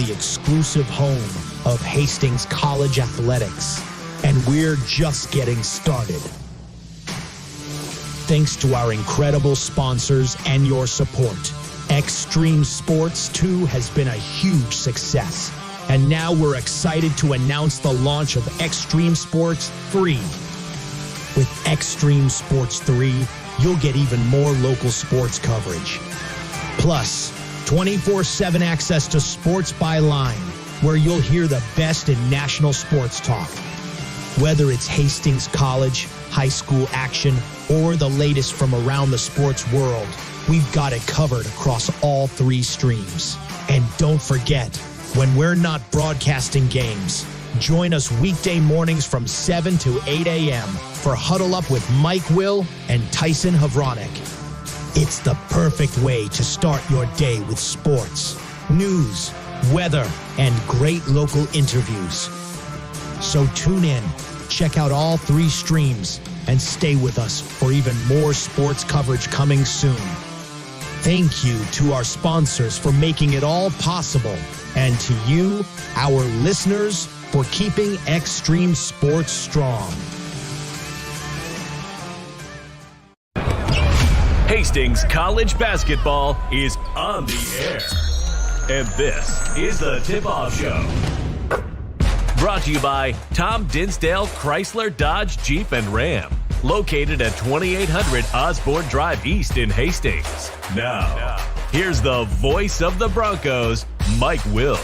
the exclusive home of Hastings College Athletics, and we're just getting started. Thanks to our incredible sponsors and your support, Extreme Sports 2 has been a huge success. And now we're excited to announce the launch of Extreme Sports 3. With Extreme Sports 3, you'll get even more local sports coverage. Plus, 24/7 access to Sports by Line, where you'll hear the best in national sports talk. Whether it's Hastings College, high school action, or the latest from around the sports world, we've got it covered across all 3 streams. And don't forget, when we're not broadcasting games, join us weekday mornings from 7 to 8 a.m. for Huddle Up with Mike Will and Tyson Havronik. It's the perfect way to start your day with sports, news, weather, and great local interviews. So tune in, check out all 3 streams, and stay with us for even more sports coverage coming soon. Thank you to our sponsors for making it all possible, and to you, our listeners, for keeping Extreme Sports strong. Hastings College basketball is on the air. And this is the Tip-Off Show. Brought to you by Tom Dinsdale Chrysler Dodge Jeep and Ram. Located at 2800 Osborne Drive East in Hastings. Now, here's the voice of the Broncos, Mike Will.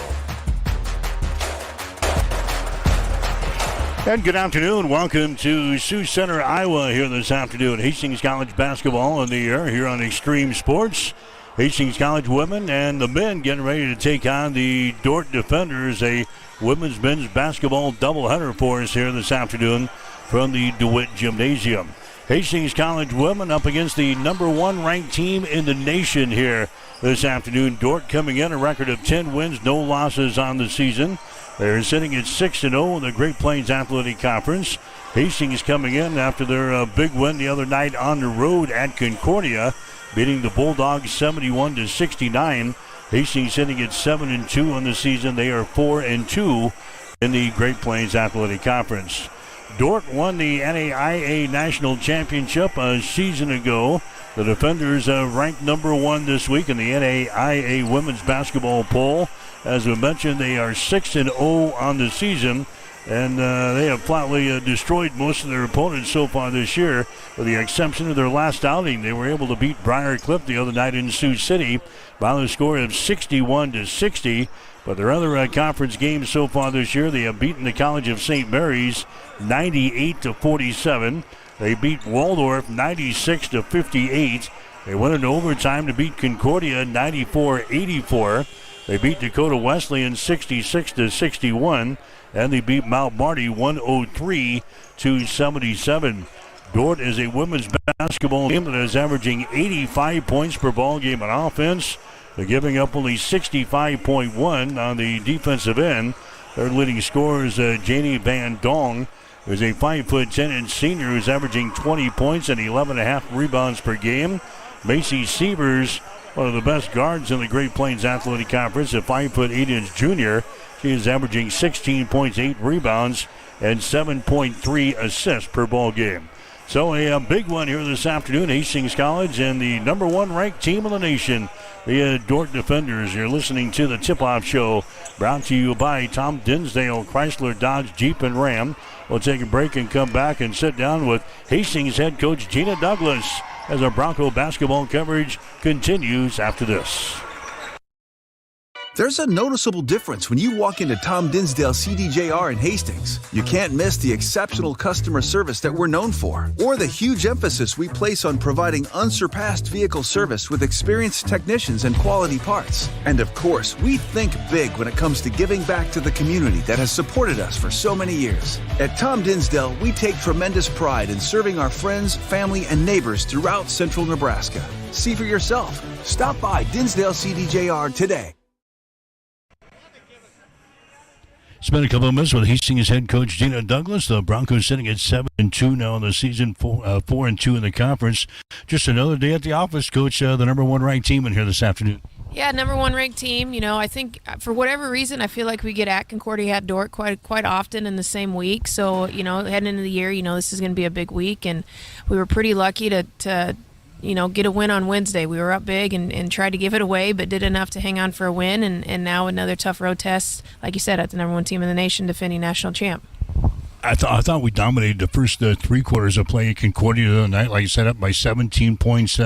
And good afternoon. Welcome to Sioux Center, Iowa here this afternoon. Hastings College basketball in the air here on Extreme Sports. Hastings College women and the men getting ready to take on the Dordt Defenders, a women's men's basketball doubleheader for us here this afternoon from the DeWitt Gymnasium. Hastings College women up against the number 1 ranked team in the nation here this afternoon. Dordt coming in a record of 10 wins, no losses on the season. They're sitting at 6-0 in the Great Plains Athletic Conference. Hastings coming in after their big win the other night on the road at Concordia, beating the Bulldogs 71-69. Hastings sitting at 7-2 on the season. They are 4-2 in the Great Plains Athletic Conference. Dordt won the NAIA National Championship a season ago. The Defenders ranked number 1 this week in the NAIA Women's Basketball poll. As we mentioned, they are 6-0 on the season, and they have flatly destroyed most of their opponents so far this year, with the exception of their last outing. They were able to beat Briar Cliff the other night in Sioux City by the score of 61-60. But their other conference games so far this year, they have beaten the College of St. Mary's 98-47. They beat Waldorf 96-58. They went into overtime to beat Concordia 94-84. They beat Dakota Wesleyan 66-61. And they beat Mount Marty 103-77. Dordt is a women's basketball team that is averaging 85 points per ball game on offense. They're giving up only 65.1 on the defensive end. Their leading scorer is Janie Van Dong, who's a 5'10" senior who's averaging 20 points and 11.5 rebounds per game. Macy Sievers, one of the best guards in the Great Plains Athletic Conference, a 5'8" junior. She is averaging 16 points, 8 rebounds, and 7.3 assists per ball game. So a big one here this afternoon. Hastings College and the number 1 ranked team in the nation, the Dordt Defenders. You're listening to the Tip-Off Show, brought to you by Tom Dinsdale Chrysler Dodge Jeep and Ram. We'll take a break and come back and sit down with Hastings head coach Gina Douglas as our Bronco basketball coverage continues after this. There's a noticeable difference when you walk into Tom Dinsdale CDJR in Hastings. You can't miss the exceptional customer service that we're known for, or the huge emphasis we place on providing unsurpassed vehicle service with experienced technicians and quality parts. And of course, we think big when it comes to giving back to the community that has supported us for so many years. At Tom Dinsdale, we take tremendous pride in serving our friends, family, and neighbors throughout central Nebraska. See for yourself. Stop by Dinsdale CDJR today. Spent a couple of minutes with Hastings head coach Gina Douglas. The Broncos sitting at 7-2 now in the season, 4-2 in the conference. Just another day at the office, Coach. The number one ranked team in here this afternoon. Yeah, number one ranked team. I think for whatever reason, I feel like we get at Concordia at Dordt quite often in the same week. So heading into the year, this is going to be a big week, and we were pretty lucky to get a win on Wednesday. We were up big and tried to give it away, but did enough to hang on for a win. And now another tough road test, like you said, at the number one team in the nation, defending national champ. I thought we dominated the first 3 quarters of play at Concordia the other night, like you said, up by 17 points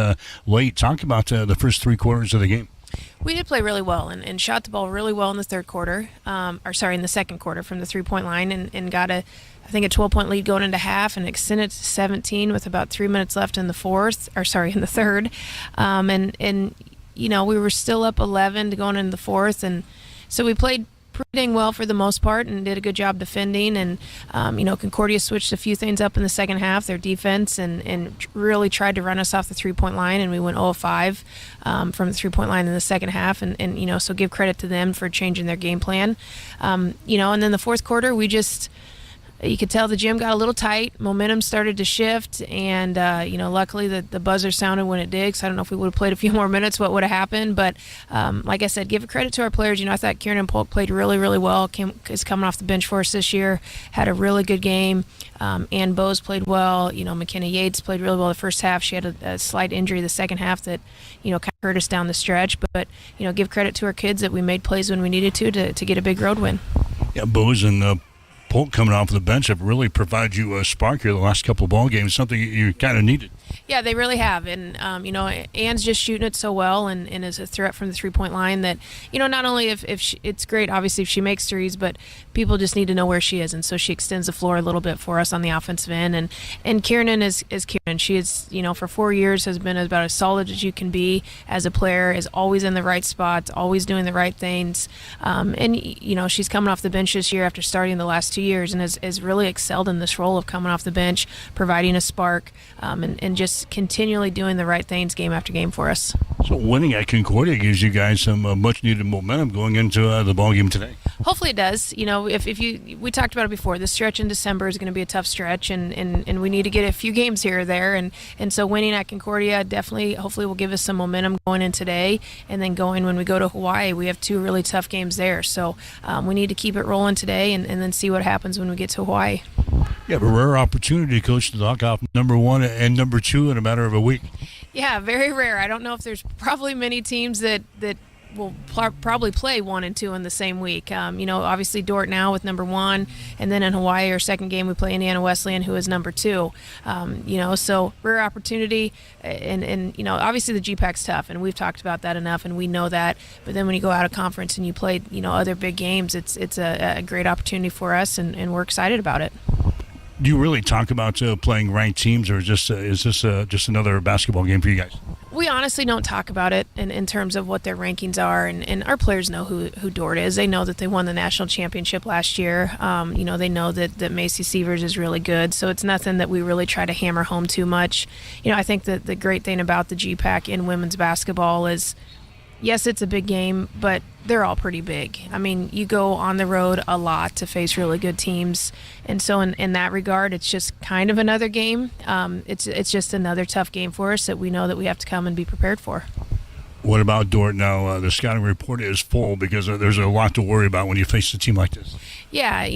late. Talk about the first 3 quarters of the game. We did play really well and shot the ball really well in the third quarter, in the second quarter from the 3-point line and got a 12-point lead going into half and extended to 17 with about 3 minutes left in the third. We were still up 11 going into the fourth, and so we played pretty dang well for the most part and did a good job defending. And Concordia switched a few things up in the second half, their defense, and really tried to run us off the 3-point line, and we went 0-5 from the 3-point line in the second half, and so give credit to them for changing their game plan. And then the fourth quarter, you could tell the gym got a little tight. Momentum started to shift, and luckily the buzzer sounded when it did. So I don't know if we would have played a few more minutes, what would have happened. But like I said, give credit to our players. I thought Kieran Polk played really, really well. Is coming off the bench for us this year. Had a really good game. Ann Bowes played well. McKenna Yates played really well the first half. She had a slight injury the second half that kind of hurt us down the stretch. But give credit to our kids that we made plays when we needed to get a big road win. Yeah, Bowes and Polk coming off the bench have really provided you a spark here the last couple of ball games, something you kind of needed. Yeah, they really have. And, Ann's just shooting it so well and is a threat from the 3-point line that, not only if it's great, obviously, if she makes threes, but people just need to know where she is. And so she extends the floor a little bit for us on the offensive end. And Kieran is Kieran. She is, for 4 years has been about as solid as you can be as a player, is always in the right spots, always doing the right things. She's coming off the bench this year after starting the last 2 years and has really excelled in this role of coming off the bench, providing a spark, and just continually doing the right things game after game for us. So winning at Concordia gives you guys some much-needed momentum going into the ballgame today. Hopefully it does. We talked about it before. The stretch in December is going to be a tough stretch, and we need to get a few games here or there. And so winning at Concordia definitely, hopefully, will give us some momentum going in today, and then going when we go to Hawaii. We have 2 really tough games there. So we need to keep it rolling today and then see what happens when we get to Hawaii. You have a rare opportunity, Coach, to knock off number 1 and number 2 in a matter of a week. Yeah, very rare. I don't know if there's probably many teams that will probably play 1 and 2 in the same week. Obviously Dordt now with number 1, and then in Hawaii, our second game, we play Indiana Wesleyan, who is number 2. So rare opportunity, and obviously the GPAC's tough, and we've talked about that enough, and we know that. But then when you go out of conference and you play, other big games, it's a great opportunity for us, and we're excited about it. Do you really talk about playing ranked teams, or is this just another basketball game for you guys? We honestly don't talk about it in terms of what their rankings are, and our players know who Dordt is. They know that they won the national championship last year. They know that Macy Sievers is really good, so it's nothing that we really try to hammer home too much. I think that the great thing about the GPAC in women's basketball is, yes, it's a big game, but they're all pretty big. I mean, you go on the road a lot to face really good teams, and so in that regard, it's just kind of another game. It's just another tough game for us that we know that we have to come and be prepared for. What about Dordt now? The scouting report is full because there's a lot to worry about when you face a team like this. Yeah,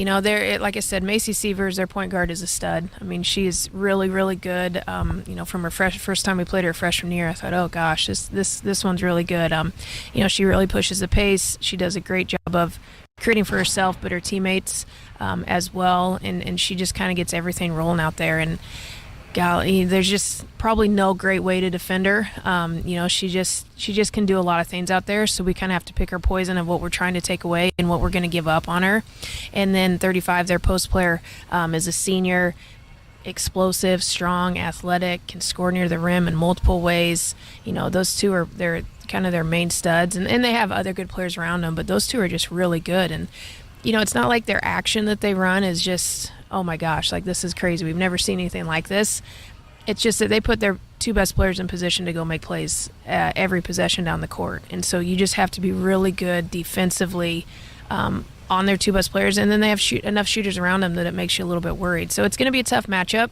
like I said, Macy Sievers, their point guard, is a stud. I mean, she's really, really good. From her first time we played her freshman year, I thought, oh gosh, this one's really good. She really pushes the pace. She does a great job of creating for herself, but her teammates as well, and she just kind of gets everything rolling out there. And golly, there's just probably no great way to defend her. She just can do a lot of things out there, so we kind of have to pick our poison of what we're trying to take away and what we're going to give up on her. And then 35, their post player, is a senior, explosive, strong, athletic, can score near the rim in multiple ways. Those two they're kind of their main studs, and they have other good players around them, but those two are just really good. And it's not like their action that they run is just, oh my gosh, like this is crazy. We've never seen anything like this. It's just that they put their 2 best players in position to go make plays every possession down the court. And so you just have to be really good defensively, on their two best players, and then they have enough shooters around them that it makes you a little bit worried. So it's going to be a tough matchup,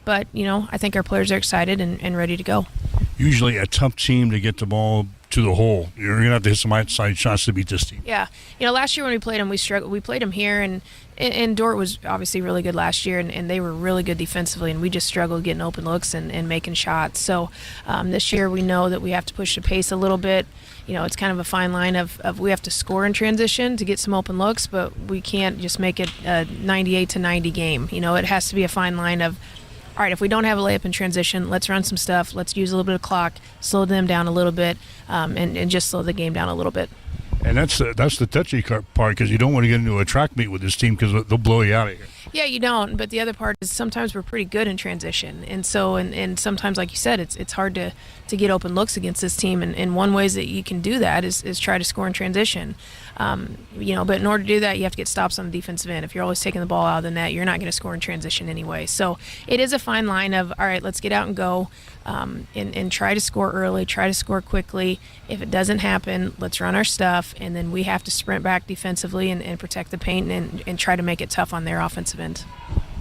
but, I think our players are excited and ready to go. Usually a tough team to get the ball to the hole. You're going to have to hit some outside shots to beat this team. Yeah. Last year when we played them, we struggled. We played them here, and Dort was obviously really good last year, and they were really good defensively, and we just struggled getting open looks and making shots. So this year we know that we have to push the pace a little bit. It's kind of a fine line of we have to score in transition to get some open looks, but we can't just make it a 98-90 game. It has to be a fine line of, all right, if we don't have a layup in transition, let's run some stuff. Let's use a little bit of clock, slow them down a little bit, and just slow the game down a little bit. And that's the touchy part, because you don't want to get into a track meet with this team because they'll blow you out of here. Yeah, you don't. But the other part is sometimes we're pretty good in transition, and so and sometimes, like you said, it's hard to get open looks against this team. And one ways that you can do that is try to score in transition. But in order to do that, you have to get stops on the defensive end. If you're always taking the ball out of the net, you're not going to score in transition anyway. So it is a fine line of, all right, let's get out and go, and try to score early, try to score quickly. If it doesn't happen, let's run our stuff, and then we have to sprint back defensively and protect the paint and try to make it tough on their offensive end.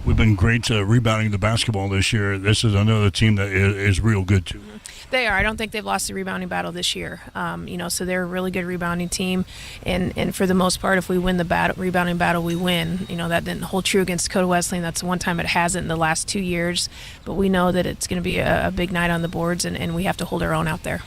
We've been great rebounding the basketball this year. This is another team that is real good, too. They are. I don't think they've lost the rebounding battle this year. So they're a really good rebounding team. And for the most part, if we win the rebounding battle, we win. That didn't hold true against Dakota Wesleyan. That's the one time it hasn't in the last 2 years. But we know that it's going to be a big night on the boards, and we have to hold our own out there.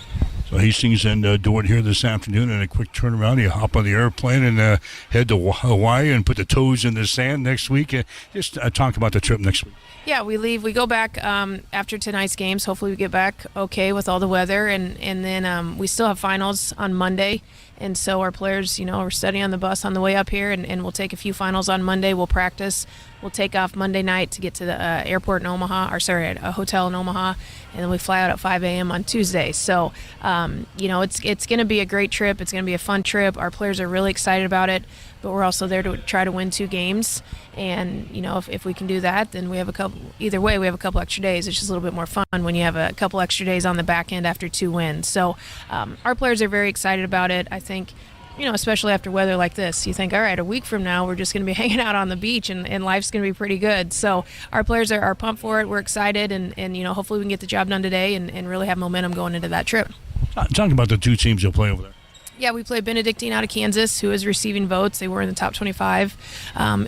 So Hastings and Dort here this afternoon, and a quick turnaround. You hop on the airplane and head to Hawaii and put the toes in the sand next week. Just talk about the trip next week. Yeah, we go back after tonight's games. Hopefully we get back okay with all the weather, and then we still have finals on Monday. And so our players, are studying on the bus on the way up here, and we'll take a few finals on Monday. We'll practice. We'll take off Monday night to get to the airport in Omaha, a hotel in Omaha, and then we fly out at 5 a.m. on Tuesday. So, it's going to be a great trip. It's going to be a fun trip. Our players are really excited about it, but we're also there to try to win 2 games. And, if we can do that, then we have a couple extra days. It's just a little bit more fun when you have a couple extra days on the back end after 2 wins. So our players are very excited about it. I think, especially after weather like this, you think, all right, a week from now, we're just going to be hanging out on the beach and life's going to be pretty good. So our players are pumped for it. We're excited, and hopefully we can get the job done today and really have momentum going into that trip. Talk about the 2 teams you'll play over there. Yeah, we play Benedictine out of Kansas, who is receiving votes. They were in the top 25,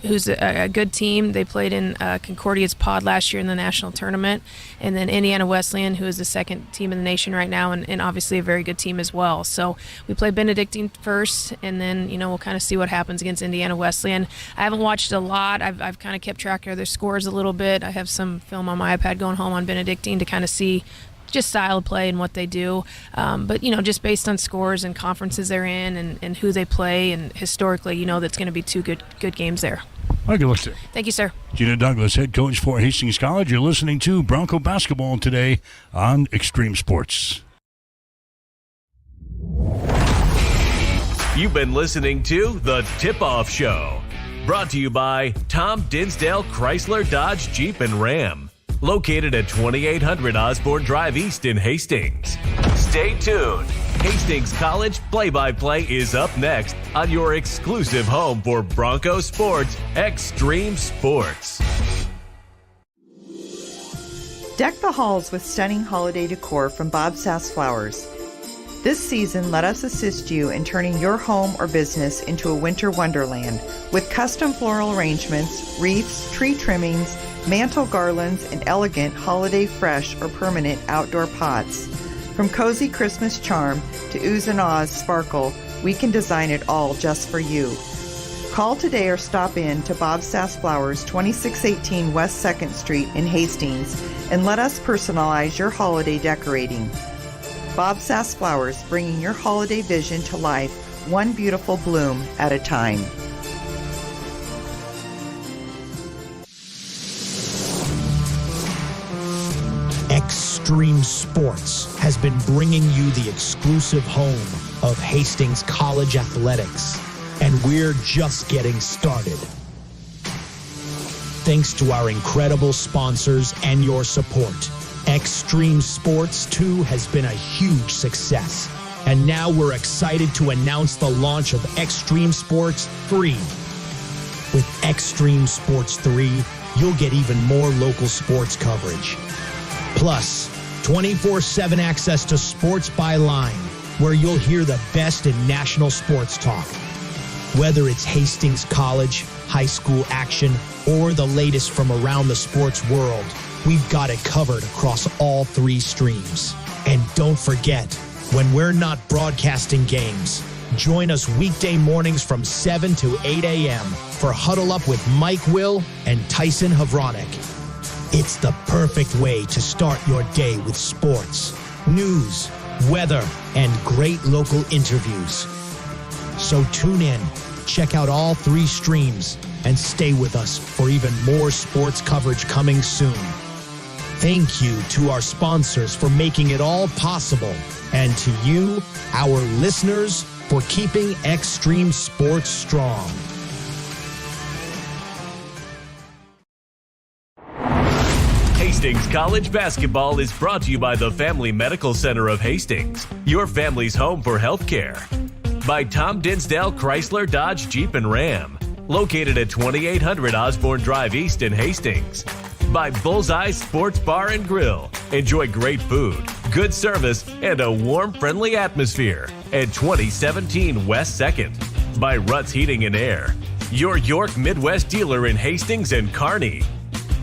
who's a good team. They played in Concordia's pod last year in the national tournament. And then Indiana Wesleyan, who is the second team in the nation right now, and obviously a very good team as well. So we play Benedictine first, and then, we'll kind of see what happens against Indiana Wesleyan. I haven't watched a lot. I've kind of kept track of their scores a little bit. I have some film on my iPad going home on Benedictine to kind of see just style of play and what they do. But, just based on scores and conferences they're in and who they play, and historically, that's going to be 2 good games there. Well, good luck there. Thank you, sir. Gina Douglas, head coach for Hastings College. You're listening to Bronco Basketball today on Extreme Sports. You've been listening to The Tip-Off Show, brought to you by Tom Dinsdale Chrysler Dodge Jeep and Ram. Located at 2800 Osborne Drive East in Hastings. Stay tuned. Hastings College Play-by-Play is up next on your exclusive home for Bronco Sports, Extreme Sports. Deck the halls with stunning holiday decor from Bob Sass Flowers. This season, let us assist you in turning your home or business into a winter wonderland with custom floral arrangements, wreaths, tree trimmings, mantle garlands, and elegant holiday fresh or permanent outdoor pots. From cozy Christmas charm to oohs and ahs sparkle, we can design it all just for you. Call today or stop in to Bob Sass Flowers, 2618 West 2nd Street in Hastings, and let us personalize your holiday decorating. Bob Sass Flowers, bringing your holiday vision to life, one beautiful bloom at a time. Extreme Sports has been bringing you the exclusive home of Hastings College Athletics, and we're just getting started. Thanks to our incredible sponsors and your support, Extreme Sports 2 has been a huge success. And now we're excited to announce the launch of Extreme Sports 3, With Extreme Sports 3, you'll get even more local sports coverage. Plus, 24/7 access to Sports by Line, where you'll hear the best in national sports talk. Whether it's Hastings College, high school action, or the latest from around the sports world, we've got it covered across all 3 streams. And don't forget, when we're not broadcasting games, join us weekday mornings from 7 to 8 a.m. for Huddle Up with Mike Will and Tyson Havronik. It's the perfect way to start your day with sports, news, weather, and great local interviews. So tune in, check out all 3 streams, and stay with us for even more sports coverage coming soon. Thank you to our sponsors for making it all possible, and to you, our listeners, for keeping Extreme Sports strong. Hastings College Basketball is brought to you by the Family Medical Center of Hastings, your family's home for health care. By Tom Dinsdale Chrysler Dodge Jeep and Ram, located at 2800 Osborne Drive East in Hastings. By Bullseye Sports Bar and Grill. Enjoy great food, good service, and a warm, friendly atmosphere at 2017 West 2nd. By Ruts Heating and Air, your York Midwest dealer in Hastings and Kearney.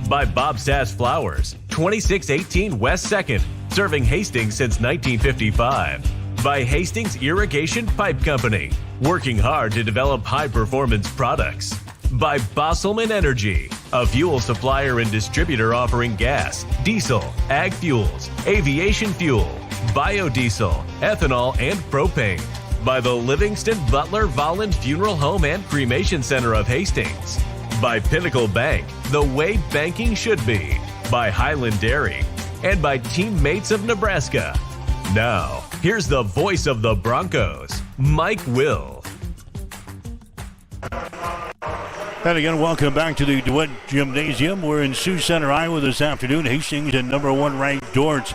By Bob Sass Flowers, 2618 West 2nd, serving Hastings since 1955. By Hastings Irrigation Pipe Company, working hard to develop high-performance products. By Bosselman Energy, a fuel supplier and distributor offering gas, diesel, ag fuels, aviation fuel, biodiesel, ethanol, and propane. By the Livingston Butler Volland Funeral Home and Cremation Center of Hastings. By Pinnacle Bank, the way banking should be. By Highland Dairy. And by Teammates of Nebraska. Now, here's the voice of the Broncos, Mike Will. And again, welcome back to the DeWitt Gymnasium. We're in Sioux Center, Iowa this afternoon. Hastings and number 1 ranked Dordt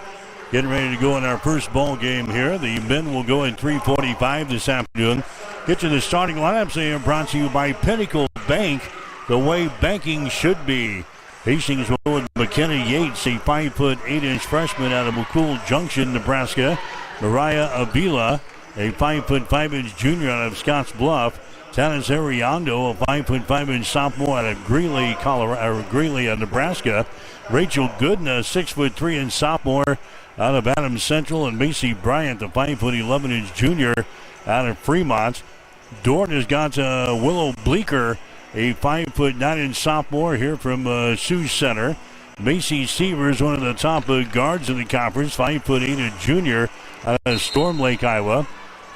getting ready to go in our first ball game here. The men will go in 3:45 this afternoon. Get to the starting lineups. They are brought to you by Pinnacle Bank, the way banking should be. Hastings will go with McKenna Yates, a 5'8" freshman out of McCool Junction, Nebraska. Mariah Avila, a 5'5" junior out of Scotts Bluff. Tanis Ariando, a 5'5" sophomore out of Greeley, Nebraska. Rachel Gooden, a 6'3" sophomore out of Adams Central. And Macy Bryant, a 5'11" junior out of Fremont. Dordt has got Willow Bleeker, a 5'9" sophomore here from Sioux Center. Macy Severs, one of the top guards in the conference, 5'8", junior out of Storm Lake, Iowa.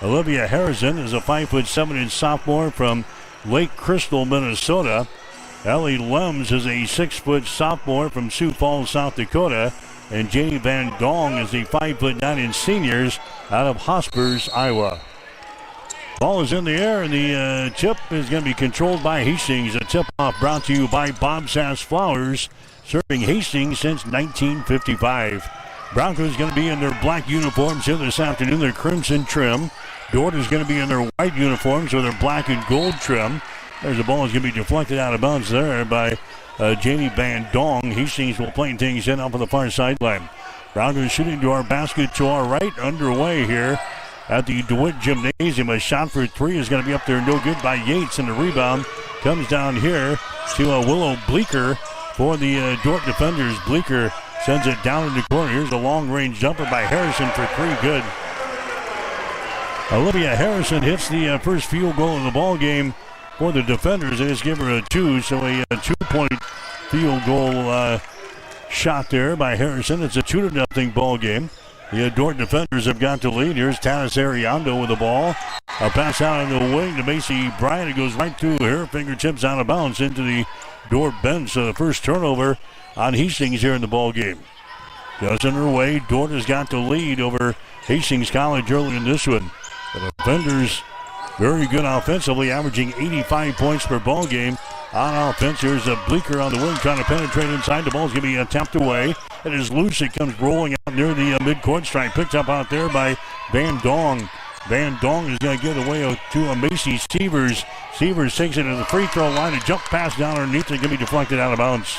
Olivia Harrison is a 5'7" sophomore from Lake Crystal, Minnesota. Ellie Lems is a 6' sophomore from Sioux Falls, South Dakota. And Janie Van Dong is a 5'9" senior out of Hospers, Iowa. Ball is in the air, and the tip is going to be controlled by Hastings. A tip-off brought to you by Bob Sass Flowers, serving Hastings since 1955. Broncos going to be in their black uniforms here this afternoon, their crimson trim. Dordt is going to be in their white uniforms with their black and gold trim. There's the ball is going to be deflected out of bounds there by Jamie Van Dong. Hastings will play things in up on the far sideline. Broncos shooting to our basket to our right, underway here at the DeWitt Gymnasium. A shot for 3 is going to be up there, no good by Yates, and the rebound comes down here to Willow Bleeker for the Dordt defenders. Bleeker sends it down in the corner. Here's a long-range jumper by Harrison for 3, good. Olivia Harrison hits the first field goal in the ball game for the defenders. They just give her a 2, so a 2-point field goal shot there by Harrison. It's a 2-0 ball game. The Dordt defenders have got the lead. Here's Tanis Ariando with the ball. A pass out on the wing to Macy Bryant. It goes right through her fingertips, out of bounds into the Dordt bench. So the first turnover on Hastings here in the ball game. Just underway. Dordt has got the lead over Hastings College early in this one. The defenders very good offensively, averaging 85 points per ball game. On offense, here's a Bleeker on the wing trying to penetrate inside. The ball's going to be tapped away. It is loose. It comes rolling out near the midcourt stripe. Picked up out there by Van Dong. Van Dong is going to give away to Macy Severs. Severs takes it to the free throw line. A jump pass down underneath is going to be deflected out of bounds.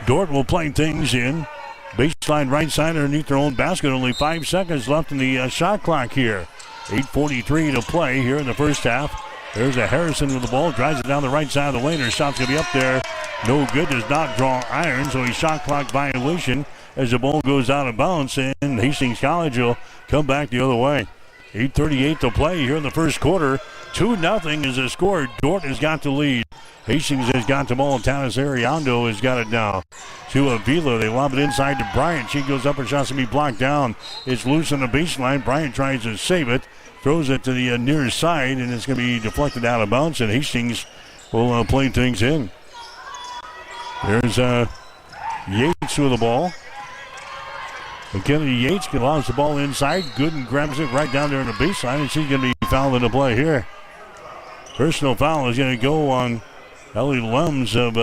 Dordt will play things in. Baseline right side underneath their own basket. Only 5 seconds left in the shot clock here. 8:43 to play here in the first half. There's a Harrison with the ball. Drives it down the right side of the lane. Her shot's going to be up there. No good. Does not draw iron. So a shot clock violation as the ball goes out of bounds. And Hastings College will come back the other way. 8:38 to play here in the first quarter. 2-0 is the score. Dordt has got the lead. Hastings has got the ball. Tanis Ariando has got it now to Avila. They lob it inside to Bryant. She goes up. Her shot's going to be blocked down. It's loose on the baseline. Bryant tries to save it. Throws it to the near side, and it's going to be deflected out of bounds, and Hastings will play things in. There's Yates with the ball. And Kennedy Yates allows the ball inside. Gooden grabs it right down there on the baseline, and she's going to be fouled in the play here. Personal foul is going to go on Ellie Lems of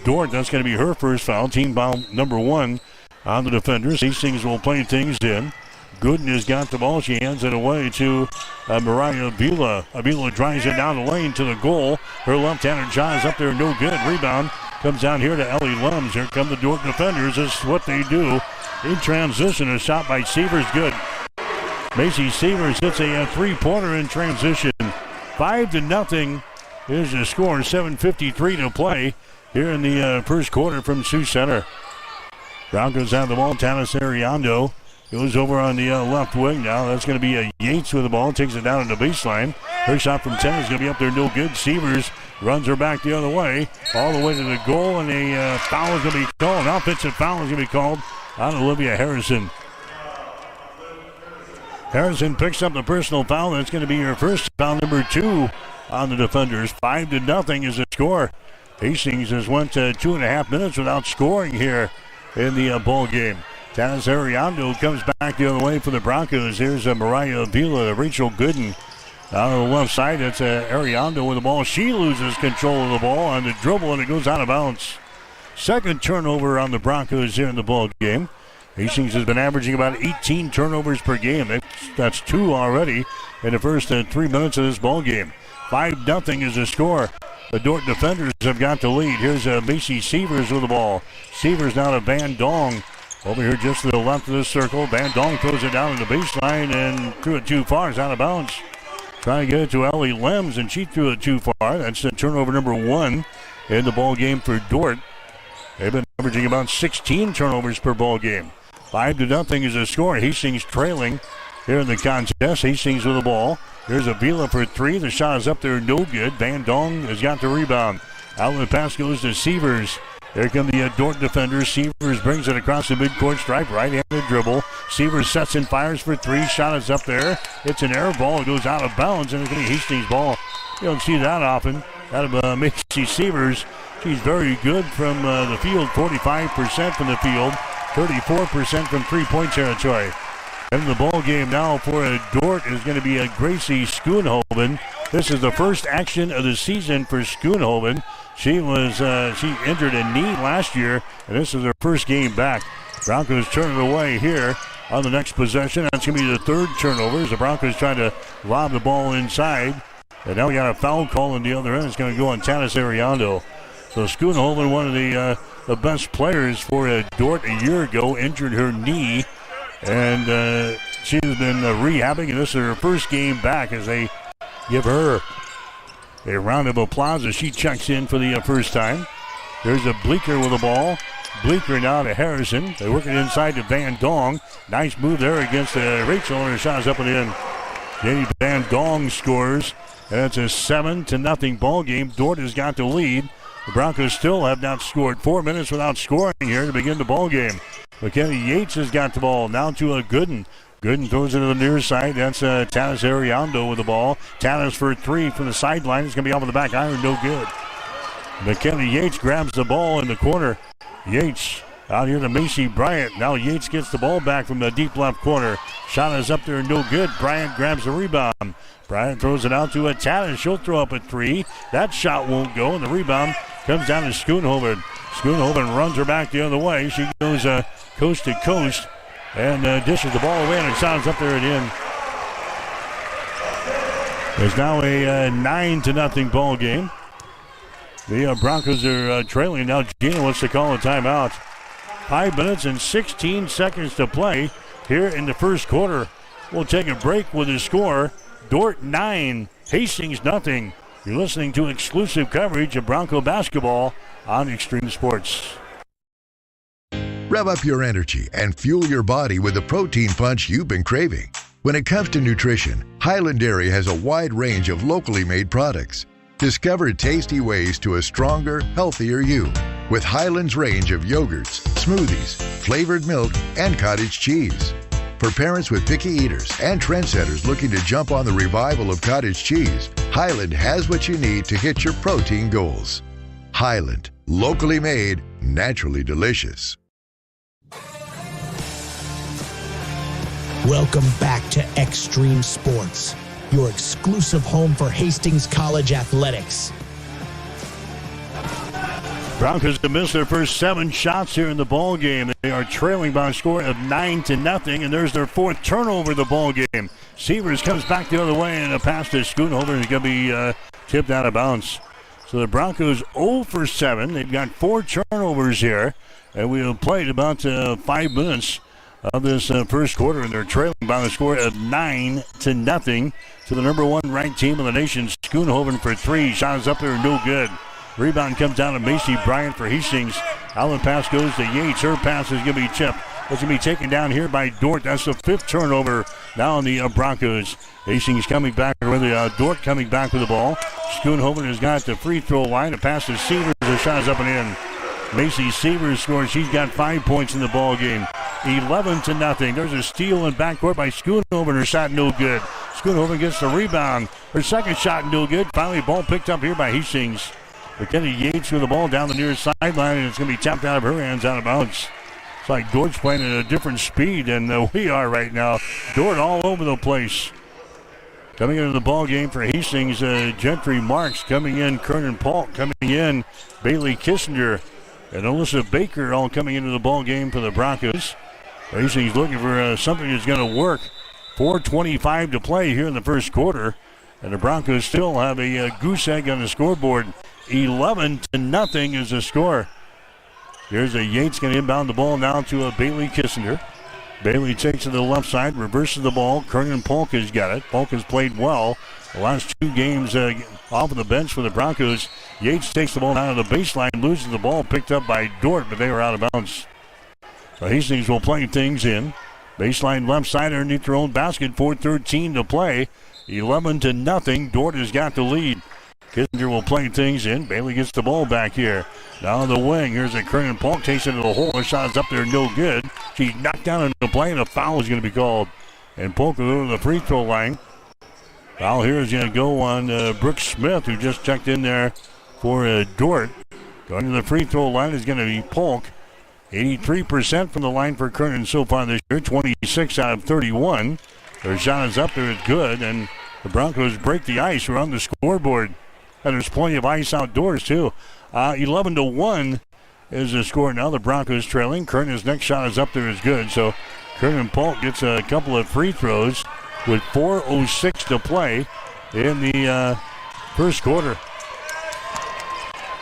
Dordt. That's going to be her first foul. Team foul number 1 on the defenders. Hastings will play things in. Gooden has got the ball. She hands it away to Mariah Avila. Avila drives it down the lane to the goal. Her left-handed shot is up there, no good. Rebound comes down here to Ellie Lems. Here come the Dordt defenders. This is what they do. In transition, a shot by Severs, good. Macy Severs hits a three-pointer in transition. 5-0 is the score. 7:53 to play here in the first quarter from Sioux Center. Broncos have the ball. Tanis Ariando goes over on the left wing now. That's going to be Yates with the ball. Takes it down on the baseline. Her shot from 10 is going to be up there, no good. Severs runs her back the other way, all the way to the goal, and a foul is going to be called. An offensive foul is going to be called on Olivia Harrison. Harrison picks up the personal foul. That's going to be her first foul, number 2 on the defenders. 5-0 is the score. Hastings has went 2.5 minutes without scoring here in the ball game. Tanis Ariando comes back the other way for the Broncos. Here's Mariah Avila, Rachel Gooden. Out on the left side, that's Ariando with the ball. She loses control of the ball on the dribble, and it goes out of bounds. Second turnover on the Broncos here in the ball game. Hastings has been averaging about 18 turnovers per game. That's 2 already in the first 3 minutes of this ball game. 5-0 is the score. The Dordt defenders have got the lead. Here's Macy Severs with the ball. Severs now to Van Dong. Over here just to the left of the circle. Van Dong throws it down to the baseline and threw it too far. It's out of bounds. Trying to get it to Ellie Lems, and she threw it too far. That's turnover number 1 in the ball game for Dordt. They've been averaging about 16 turnovers per ball game. 5-0 is the score. Hastings trailing here in the contest. Hastings with the ball. There's Avila for 3. The shot is up there, no good. Van Dong has got the rebound. Outlet pass goes to Severs. There come the Dordt defenders. Severs brings it across the midcourt stripe. Right-handed dribble. Severs sets and fires for 3. Shot is up there. It's an air ball. It goes out of bounds, and it's going to be Hastings' ball. You don't see that often out of Macy Severs. She's very good from the field. 45% from the field. 34% from three-point territory. And the ball game now for Dordt is going to be Gracie Schoonhoven. This is the first action of the season for Schoonhoven. She injured a knee last year, and this is her first game back. Broncos turn it away here on the next possession. That's going to be the 3rd turnover as the Broncos try to lob the ball inside. And now we got a foul call on the other end. It's going to go on Tanis Ariando. So Schoonhoven, one of the best players for Dordt a year ago, injured her knee. And she's been rehabbing, and this is her first game back as they give her a round of applause as she checks in for the first time. There's a Bleeker with the ball. Bleeker now to Harrison. They work it inside to Van Dong. Nice move there against Rachel, and her shot is up and in. Jenny Van Dong scores, and it's a 7-0 ball game. Dordt has got the lead. The Broncos still have not scored. 4 minutes without scoring here to begin the ball game. McKenna Yates has got the ball now to Gooden. Gooden throws it to the near side. That's Tanis Ariando with the ball. Tanis for 3 from the sideline. It's going to be off of the back iron. No good. McKenna Yates grabs the ball in the corner. Yates out here to Macy Bryant. Now Yates gets the ball back from the deep left corner. Shot is up there. No good. Bryant grabs the rebound. Bryant throws it out to Tanis. She'll throw up a 3. That shot won't go, and the rebound comes down to Schoonhoven. Schoonhoven runs her back the other way. She goes coast to coast and dishes the ball away, and it sounds up there and in. It's now a 9-0 ball game. The Broncos are trailing now. Gina wants to call a timeout. 5 minutes and 16 seconds to play here in the first quarter. We'll take a break with the score. Dordt 9, Hastings nothing. You're listening to exclusive coverage of Bronco basketball on Extreme Sports. Rev up your energy and fuel your body with the protein punch you've been craving. When it comes to nutrition, Highland Dairy has a wide range of locally made products. Discover tasty ways to a stronger, healthier you with Highland's range of yogurts, smoothies, flavored milk, and cottage cheese. For parents with picky eaters and trendsetters looking to jump on the revival of cottage cheese, Highland has what you need to hit your protein goals. Highland, locally made, naturally delicious. Welcome back to Extreme Sports, your exclusive home for Hastings College athletics. Broncos have missed their first 7 shots here in the ball game. They are trailing by a score of 9-0, and there's their 4th turnover of the ball game. Severs comes back the other way, and a pass to Schoonhoven is going to be tipped out of bounds. So the Broncos 0 for 7. They've got 4 turnovers here, and we have played about 5 minutes of this first quarter, and they're trailing by the score of 9-0 to the number 1 ranked team in the nation. Schoonhoven for 3. Shot is up there, no good. Rebound comes down to Macy Bryant for Hastings. Outlet pass goes to Yates. Her pass is going to be tipped. It's going to be taken down here by Dordt. That's the 5th turnover now on the Broncos. Hastings coming back, or Dordt coming back with the ball. Schoonhoven has got the free throw line. A pass to Severs. The shot is up and in. Macy Severs scores. She's got 5 points in the ball game. 11-0. There's a steal in backcourt by Schoonhoven. Her shot no good. Schoonhoven gets the rebound. Her second shot no good. Finally, ball picked up here by Hastings. McKenna Yates with the ball down the near sideline, and it's going to be tapped out of her hands, out of bounds. It's like Dordt's playing at a different speed than we are right now. Dordt all over the place. Coming into the ball game for Hastings, Gentry Marks coming in, Kernan Polk coming in, Bailey Kissinger, and Alyssa Baker all coming into the ball game for the Broncos. Hastings looking for something that's going to work. 4:25 to play here in the first quarter, and the Broncos still have a goose egg on the scoreboard. 11-0 is the score. Here's a Yates going to inbound the ball now to Bailey Kissinger. Bailey takes it to the left side, reverses the ball. Kernan Polk has got it. Polk has played well the last 2 games off of the bench for the Broncos. Yates takes the ball down to the baseline, loses the ball, picked up by Dordt, but they were out of bounds. So Hastings will play things in. Baseline left side underneath their own basket. 4:13 to play. 11-0. Dordt has got the lead. Kissinger will play things in. Bailey gets the ball back here. Now on the wing. Here's a Kernan Polk. Takes it to the hole. Her shot is up there, no good. She's knocked down into the play, and a foul is going to be called. And Polk will go to the free throw line. Foul here is going to go on Brooke Smith, who just checked in there for Dordt. Going to the free throw line is going to be Polk. 83% from the line for Kernan so far this year. 26 out of 31. Her shot is up there. It's good. And the Broncos break the ice. We're on the scoreboard. And there's plenty of ice outdoors, too. 11-1 is the score now. The Broncos trailing. Kernan's next shot is up there. Is good. So Kernan Polk gets a couple of free throws with 4:06 to play in the first quarter.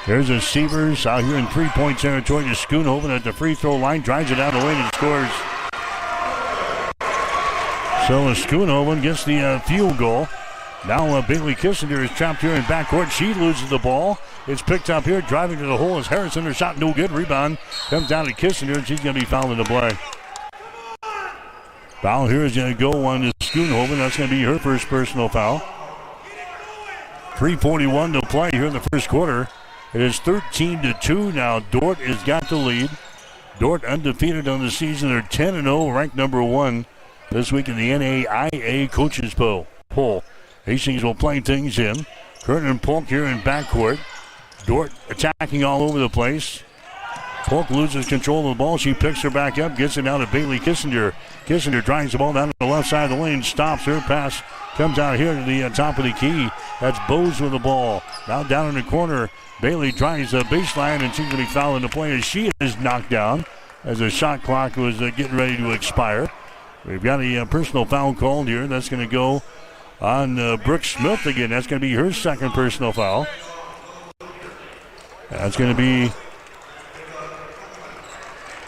There's a Severs out here in three-point territory to Schoonhoven at the free throw line. Drives it out of the lane and scores. So Schoonhoven gets the field goal. Now Bailey Kissinger is trapped here in backcourt. She loses the ball. It's picked up here. Driving to the hole is Harrison. Her shot no good. Rebound comes down to Kissinger, and she's going to be fouled in the play. Foul here is going to go on to Schoonhoven. That's going to be her first personal foul. 3:41 to play here in the first quarter. It is 13-2 now. Dordt has got the lead. Dordt undefeated on the season. They're 10-0, ranked number 1 this week in the NAIA coaches poll. Hastings will play things in. Kernan Polk here in backcourt. Dordt attacking all over the place. Polk loses control of the ball. She picks her back up, gets it now to Bailey Kissinger. Kissinger drives the ball down to the left side of the lane, stops. Her pass comes out here to the top of the key. That's Bose with the ball. Now down in the corner. Bailey drives the baseline, and she's going to be fouled in the play as she is knocked down as the shot clock was getting ready to expire. We've got a personal foul called here. That's going to go on Brooke Smith again. That's going to be her second personal foul. That's going to be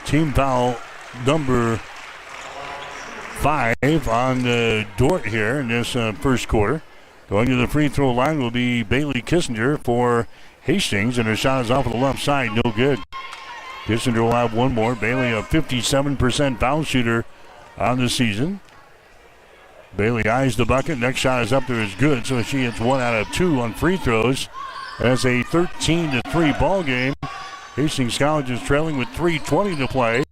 team foul number 5 on Dort here in this first quarter. Going to the free throw line will be Bailey Kissinger for Hastings, and her shot is off of the left side, no good. Kissinger will have one more. Bailey, a 57% foul shooter on the season. Bailey eyes the bucket. Next shot is up there, is good, so she hits 1 out of 2 on free throws. That's a 13-3 ball game. Hastings College is trailing with 3:20 to play.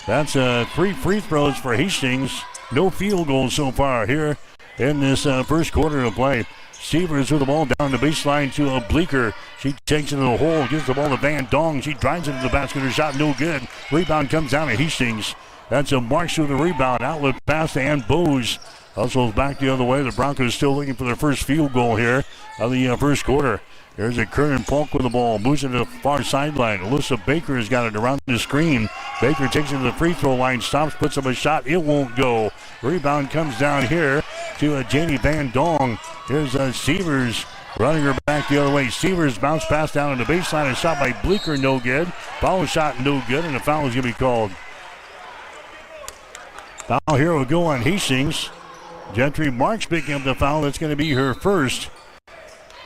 That's 3 free throws for Hastings. No field goals so far here in this first quarter of play. Severs with the ball down the baseline to Bleeker. She takes it to the hole, gives the ball to Van Dong. She drives it to the basket. Her shot no good. Rebound comes down to Hastings. That's a Marks with the rebound. Outlet pass to Ann Bose. Hustles back the other way. The Broncos still looking for their first field goal here of the first quarter. There's a Kernan Polk with the ball. Moves it to the far sideline. Alyssa Baker has got it around the screen. Baker takes it to the free throw line. Stops, puts up a shot. It won't go. Rebound comes down here to Janie Van Dong. Here's Severs running her back the other way. Severs bounce pass down on the baseline. A shot by Bleeker, no good. Foul shot, no good. And a foul is going to be called. Foul here will go on Hastings. Gentry Marks picking up the foul. That's going to be her first.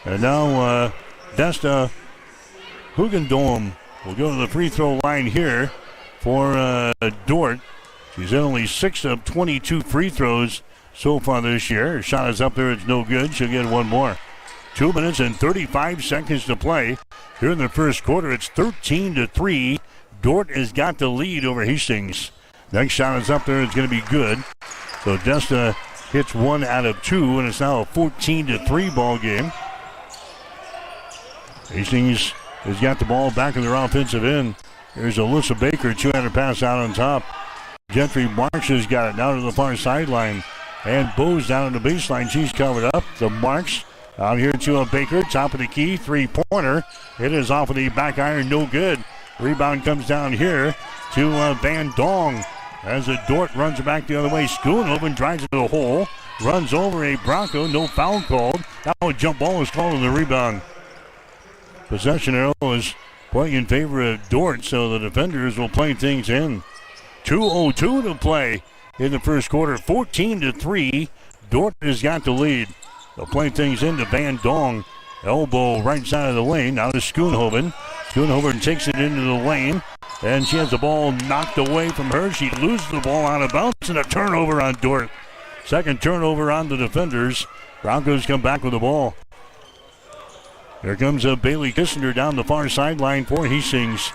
And now Desta Hugendom will go to the free throw line here for Dort. She's in only 6 of 22 free throws so far this year. Her shot is up there. It's no good. She'll get one more. 2 minutes and 35 seconds to play. Here in the first quarter, it's 13-3. Dort has got the lead over Hastings. Next shot is up there. It's going to be good. So Desta hits 1 out of 2, and it's now a 14-3 ball game. Hastings has got the ball back in their offensive end. There's Alyssa Baker, 200 pass out on top. Gentry Marks has got it now to the far sideline. And Bose down on the baseline. She's covered up. The Marks out here to Baker, top of the key, 3-pointer. It is off of the back iron, no good. Rebound comes down here to Van Dong. As the Dort runs back the other way, Schoonhoven drives it to the hole. Runs over a Bronco, no foul called. Now a jump ball is called on the rebound. Possession arrow is pointing in favor of Dort, so the defenders will play things in. 2:02 to play in the first quarter. 14-3. Dort has got the lead. They'll play things into Van Dong. Elbow right side of the lane. Now to Schoonhoven. Schoonhoven takes it into the lane. And she has the ball knocked away from her. She loses the ball out of bounds, and a turnover on Dort. Second turnover on the defenders. Broncos come back with the ball. Here comes Bailey Kissinger down the far sideline for Hastings.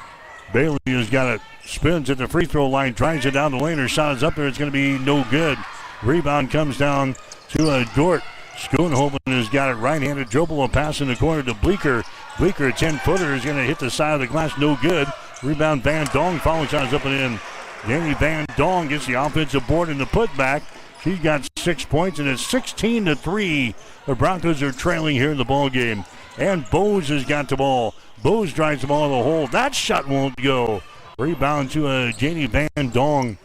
Bailey has got it. Spins at the free throw line. Drives it down the lane. Her shot is up there. It's going to be no good. Rebound comes down to Dort. Schoonhoven has got it. Right-handed dribble. A pass in the corner to Bleeker. Bleeker, a 10-footer, is going to hit the side of the glass. No good. Rebound Van Dong. Foul shot is up and in. Danny Van Dong gets the offensive board in the putback. She's got 6 points, and it's 16-3. The Broncos are trailing here in the ball game. And Bose has got the ball. Bose drives the ball in the hole. That shot won't go. Rebound to Janie Van Dong.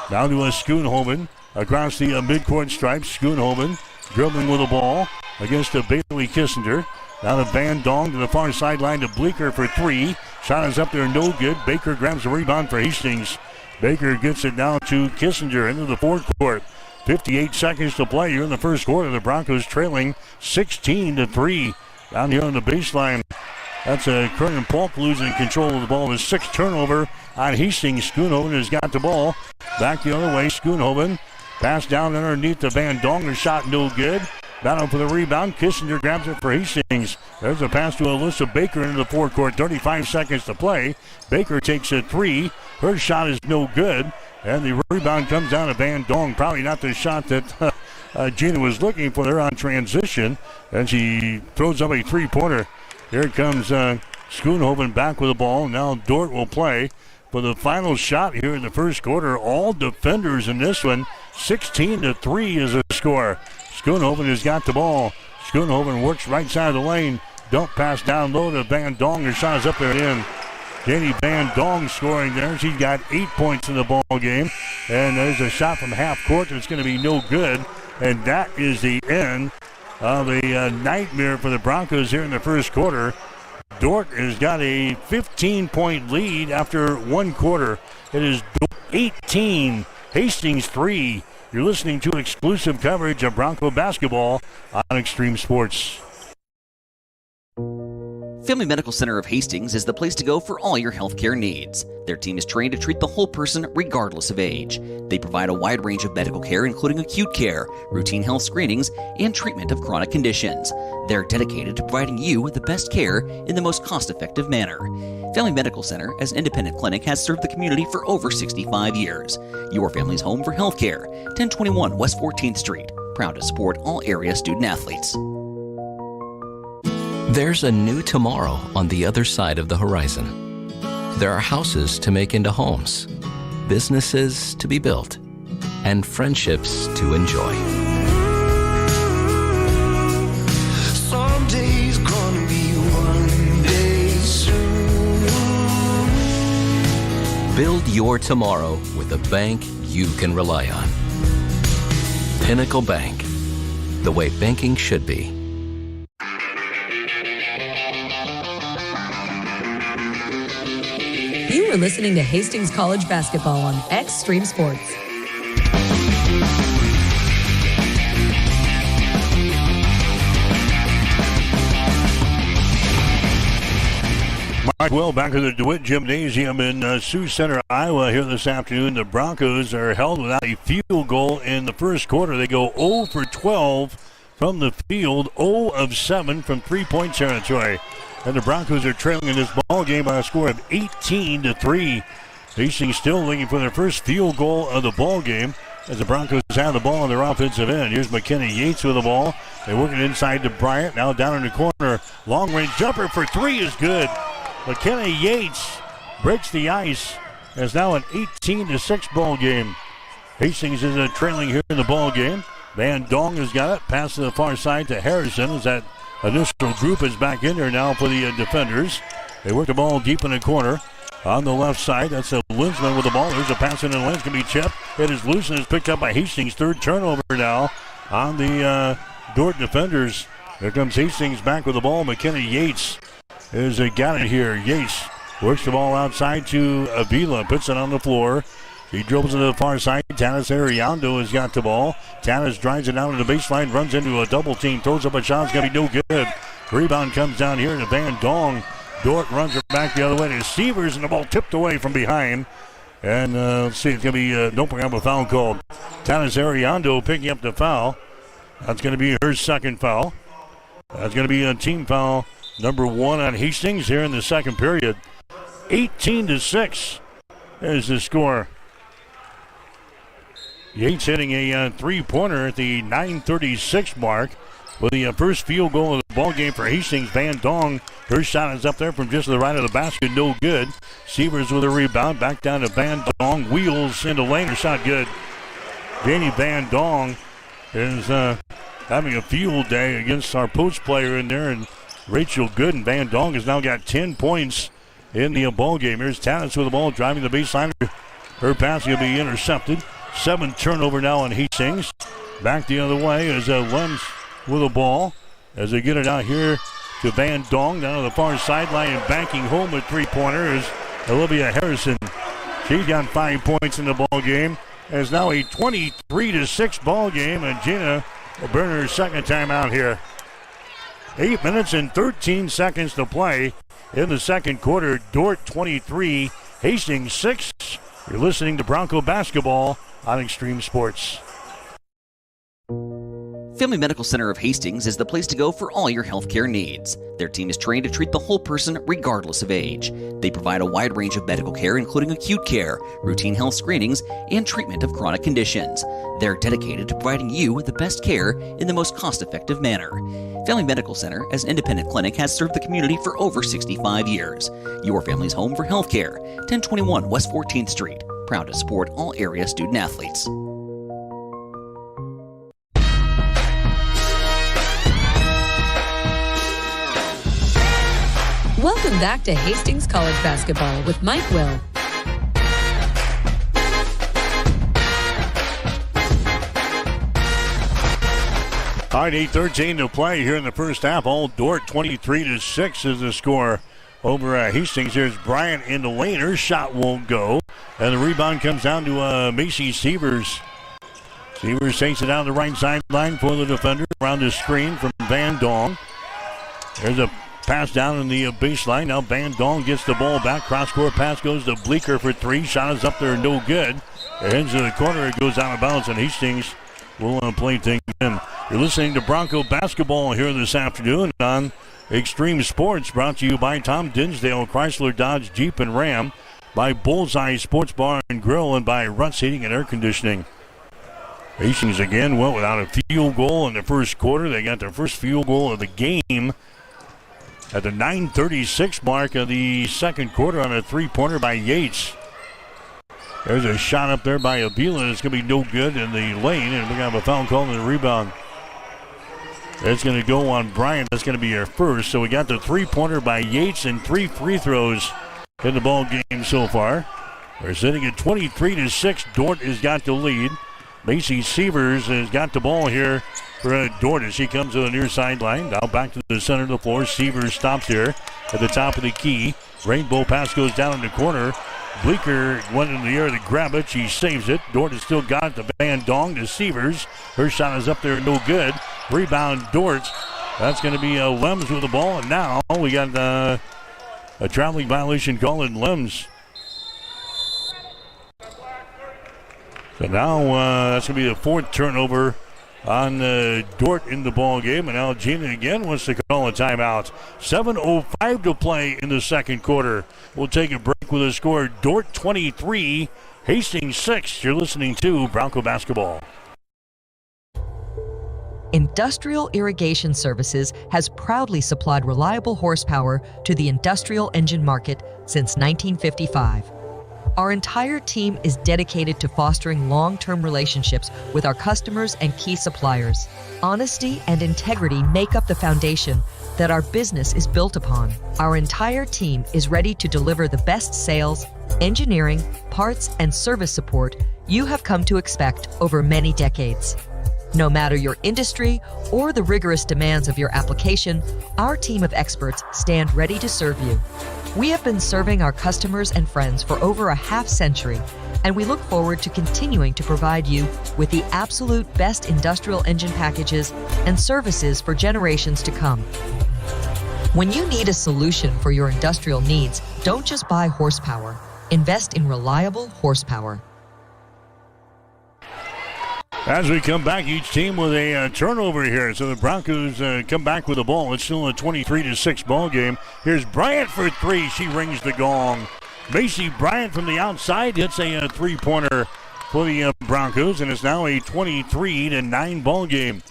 Down to Schoonhoven. Across the midcourt stripes. Schoonhoven dribbling with the ball against Bailey Kissinger. Now to Van Dong to the far sideline to Bleeker for 3. Shot is up there, no good. Baker grabs the rebound for Hastings. Baker gets it down to Kissinger into the forecourt. 58 seconds to play here in the first quarter. The Broncos trailing 16-3. Down here on the baseline. That's Kernan Polk losing control of the ball. The 6th turnover on Hastings. Schoonhoven has got the ball. Back the other way. Schoonhoven. Pass down underneath the Van Dong. Her shot no good. Battle for the rebound. Kissinger grabs it for Hastings. There's a pass to Alyssa Baker into the forecourt. 35 seconds to play. Baker takes a 3. Her shot is no good. And the rebound comes down to Van Dong. Probably not the shot that Gina was looking for there on transition. And she throws up a 3-pointer. Here comes Schoonhoven back with the ball. Now Dort will play for the final shot here in the first quarter. All defenders in this one. 16-3 is the score. Schoonhoven has got the ball. Schoonhoven works right side of the lane. Dump pass down low to Van Dong. Her shot is up there in. Danny Van Dong scoring there. She's got 8 points in the ball game. And there's a shot from half court that's going to be no good. And that is the end of a nightmare for the Broncos here in the first quarter. Dordt has got a 15-point lead after one quarter. It is 18, Hastings 3. You're listening to exclusive coverage of Bronco basketball on Extreme Sports. Family Medical Center of Hastings is the place to go for all your healthcare needs. Their team is trained to treat the whole person regardless of age. They provide a wide range of medical care, including acute care, routine health screenings, and treatment of chronic conditions. They're dedicated to providing you with the best care in the most cost-effective manner. Family Medical Center, as an independent clinic, has served the community for over 65 years. Your family's home for healthcare. 1021 West 14th Street. Proud to support all area student athletes. There's a new tomorrow on the other side of the horizon. There are houses to make into homes, businesses to be built, and friendships to enjoy. Someday's gonna be one day soon. Build your tomorrow with a bank you can rely on. Pinnacle Bank, the way banking should be. You are listening to Hastings College basketball on Extreme Sports. Mike Will back at the DeWitt Gymnasium in Sioux Center, Iowa here this afternoon. The Broncos are held without a field goal in the first quarter. They go 0 for 12 from the field, 0 of 7 from three-point territory. And the Broncos are trailing in this ball game by a score of 18-3. Hastings still looking for their first field goal of the ball game as the Broncos have the ball on their offensive end. Here's McKenna Yates with the ball. They work it inside to Bryant. Now down in the corner. Long-range jumper for three is good. McKenna Yates breaks the ice. It's now an 18-6 ball game. Hastings is trailing here in the ball game. Van Dong has got it. Pass to the far side to Harrison as that initial group is back in there now for the defenders. They work the ball deep in the corner. On the left side, that's a Linsman with the ball. There's a pass in the lane. It's going to be chipped. It is loose and is picked up by Hastings. Third turnover now on the Dordt defenders. Here comes Hastings back with the ball. McKenna Yates has got it here. Yates works the ball outside to Avila. Puts it on the floor. He dribbles to the far side. Tanis Ariando has got the ball. Tanis drives it down to the baseline, runs into a double team, throws up a shot. It's going to be no good. Rebound comes down here to Van Dong. Dordt runs it back the other way to Severs, and the ball tipped away from behind. And let's see, it's going to be, don't bring up a foul called. Tanis Ariando picking up the foul. That's going to be her second foul. That's going to be a team foul number 1 on Hastings here in the second period. 18-6 is the score. Yates hitting a three-pointer at the 9:36 mark with the first field goal of the ball game for Hastings. Van Dong, her shot is up there from just to the right of the basket, no good. Severs with a rebound, back down to Van Dong, wheels into lane, her shot good. Janie Van Dong is having a field day against our post player in there, and Rachel Gooden. Van Dong has now got 10 points in the ball game. Here's Tanis with the ball, driving the baseline. Her pass will be intercepted. 7 turnover now on Hastings. Back the other way is Lems with the ball as they get it out here to Van Dong down to the far sideline, and banking home with three-pointer is Olivia Harrison. She's got 5 points in the ball game. It's now a 23-6 ball game, and Gina will burn her second time out here. 8 minutes and 13 seconds to play in the second quarter. Dordt 23, Hastings 6. You're listening to Bronco basketball on Extreme Sports. Family Medical Center of Hastings is the place to go for all your healthcare needs. Their team is trained to treat the whole person regardless of age. They provide a wide range of medical care, including acute care, routine health screenings, and treatment of chronic conditions. They're dedicated to providing you with the best care in the most cost-effective manner. Family Medical Center, as an independent clinic, has served the community for over 65 years. Your family's home for healthcare. 1021 West 14th Street. Proud to support all area student athletes. Welcome back to Hastings College basketball with Mike Will. All right, 8:13 to play here in the first half. Old Dordt 23-6 is the score over Hastings. Here's Bryant in the lane. Her shot won't go. And the rebound comes down to Macy Sievers. Sievers takes it down the right sideline for the defender. Around the screen from Van Dong. There's a pass down in the baseline. Now Van Dong gets the ball back. Cross-court pass goes to Bleeker for three. Shot is up there, no good. It heads to the corner. It goes out of bounds, and Hastings will play things in. You're listening to Bronco basketball here this afternoon on Extreme Sports, brought to you by Tom Dinsdale, Chrysler, Dodge, Jeep, and Ram, by Bullseye Sports Bar and Grill, and by Ruts Heating and Air Conditioning. Hastings again went without a field goal in the first quarter. They got their first field goal of the game at the 9:36 mark of the second quarter on a three-pointer by Yates. There's a shot up there by Avila. It's going to be no good in the lane, and we're going to have a foul call in the rebound. It's going to go on Bryant. That's going to be her first. So we got the three-pointer by Yates and 3 free throws in the ball game so far. We're sitting at 23-6. Dordt has got the lead. Macy Sievers has got the ball here for Dordt as she comes to the near sideline. Now back to the center of the floor. Sievers stops here at the top of the key. Rainbow pass goes down in the corner. Bleeker went in the air to grab it. She saves it. Dordt has still got it to Van Dong to Sievers. Her shot is up there, no good. Rebound, Dordt. That's going to be Lems with the ball. And now we got a traveling violation call in Lems. So now that's going to be the fourth turnover on Dordt in the ball game. And now Gina again wants to call a timeout. 7:05 to play in the second quarter. We'll take a break with a score. Dordt 23, Hastings 6. You're listening to Bronco Basketball. Industrial Irrigation Services has proudly supplied reliable horsepower to the industrial engine market since 1955. Our entire team is dedicated to fostering long-term relationships with our customers and key suppliers. Honesty and integrity make up the foundation that our business is built upon. Our entire team is ready to deliver the best sales, engineering, parts, and service support you have come to expect over many decades. No matter your industry or the rigorous demands of your application, our team of experts stand ready to serve you. We have been serving our customers and friends for over a half-century, and we look forward to continuing to provide you with the absolute best industrial engine packages and services for generations to come. When you need a solution for your industrial needs, don't just buy horsepower. Invest in reliable horsepower. As we come back, each team with a turnover here. So the Broncos come back with the ball. It's still a 23-6 ball game. Here's Bryant for three. She rings the gong. Macy Bryant from the outside hits a three-pointer for the Broncos, and it's now a 23-9 ball game.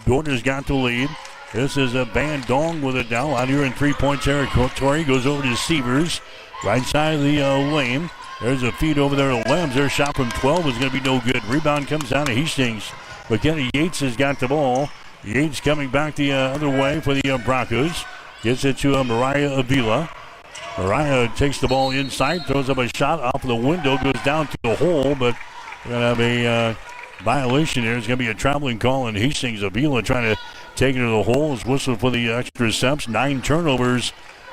Dordt has got the lead. This is a Van Dong with it now out here in three-point territory. Goes over to Sievers, right side of the lane. There's a feed over there to Lems. Their shot from 12 is going to be no good. Rebound comes down to Hastings. McKenna Yates has got the ball. Yates coming back the other way for the Broncos. Gets it to Mariah Avila. Mariah takes the ball inside, throws up a shot off of the window, goes down to the hole, but we're going to have a violation here. It's going to be a traveling call in Hastings. Avila trying to take it to the hole. Is whistled for the extra steps. 9 turnovers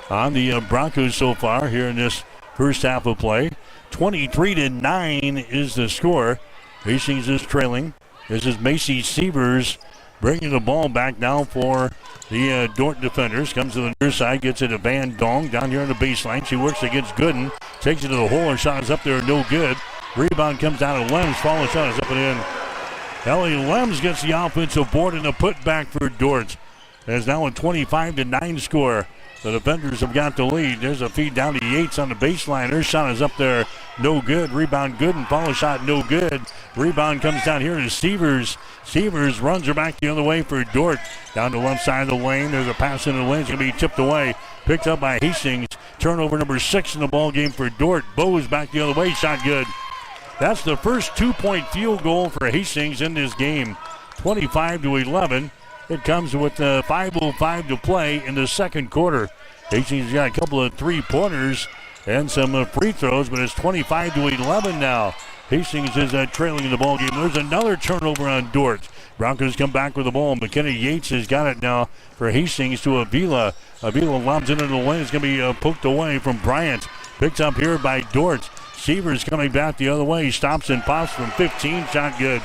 on the Broncos so far here in this first half of play. 23-9 is the score. Hastings is trailing. This is Macy Sievers bringing the ball back now for the Dordt defenders. Comes to the near side, gets it to Van Dong down here on the baseline. She works against Gooden, takes it to the hole. Her shot is up there, no good. Rebound comes down to Lems. Follow shot is up and in. Ellie Lems gets the offensive board and a putback for Dordt. There's now a 25-9 score. The defenders have got the lead. There's a feed down to Yates on the baseline. Her shot is up there, no good. Rebound good and follow shot no good. Rebound comes down here to Sievers. Sievers runs her back the other way for Dordt. Down the left side of the lane. There's a pass in the lane. It's going to be tipped away. Picked up by Hastings. Turnover number 6 in the ball game for Dordt. Bowes back the other way. Shot good. That's the first 2-point field goal for Hastings in this game. 25-11. It comes with 5:05 to play in the second quarter. Hastings got a couple of three-pointers and some free throws, but it's 25-11 now. Hastings is trailing the ball game. There's another turnover on Dort. Broncos come back with the ball. McKenna Yates has got it now for Hastings to Avila. Avila lobs into the lane. It's going to be poked away from Bryant. Picked up here by Dort. Severs coming back the other way. Stops and pops from 15. Shot good.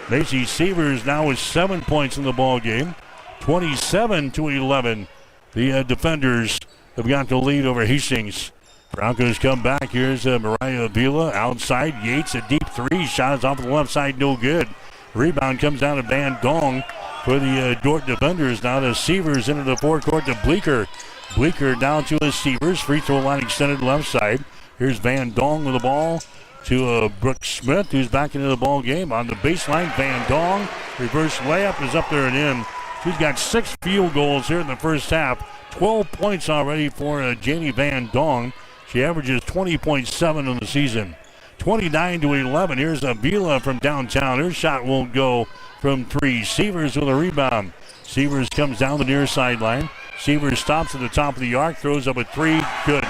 Macy Severs now with 7 points in the ball game. 27-11. The defenders have got the lead over Hastings. Broncos come back. Here's Mariah Avila outside. Yates, a deep three. Shot is off the left side, no good. Rebound comes down to Van Dong for the Dort defenders. Now to Severs into the forecourt to Bleeker. Bleeker down to his Severs. Free throw line extended left side. Here's Van Dong with the ball to Brooke Smith, who's back into the ball game. On the baseline, Van Dong. Reverse layup is up there and in. She's got 6 field goals here in the first half. 12 points already for Janie Van Dong. She averages 20.7 in the season. 29-11. Here's Avila from downtown. Her shot won't go from 3. Severs with a rebound. Severs comes down the near sideline. Severs stops at the top of the arc, throws up a 3. Good.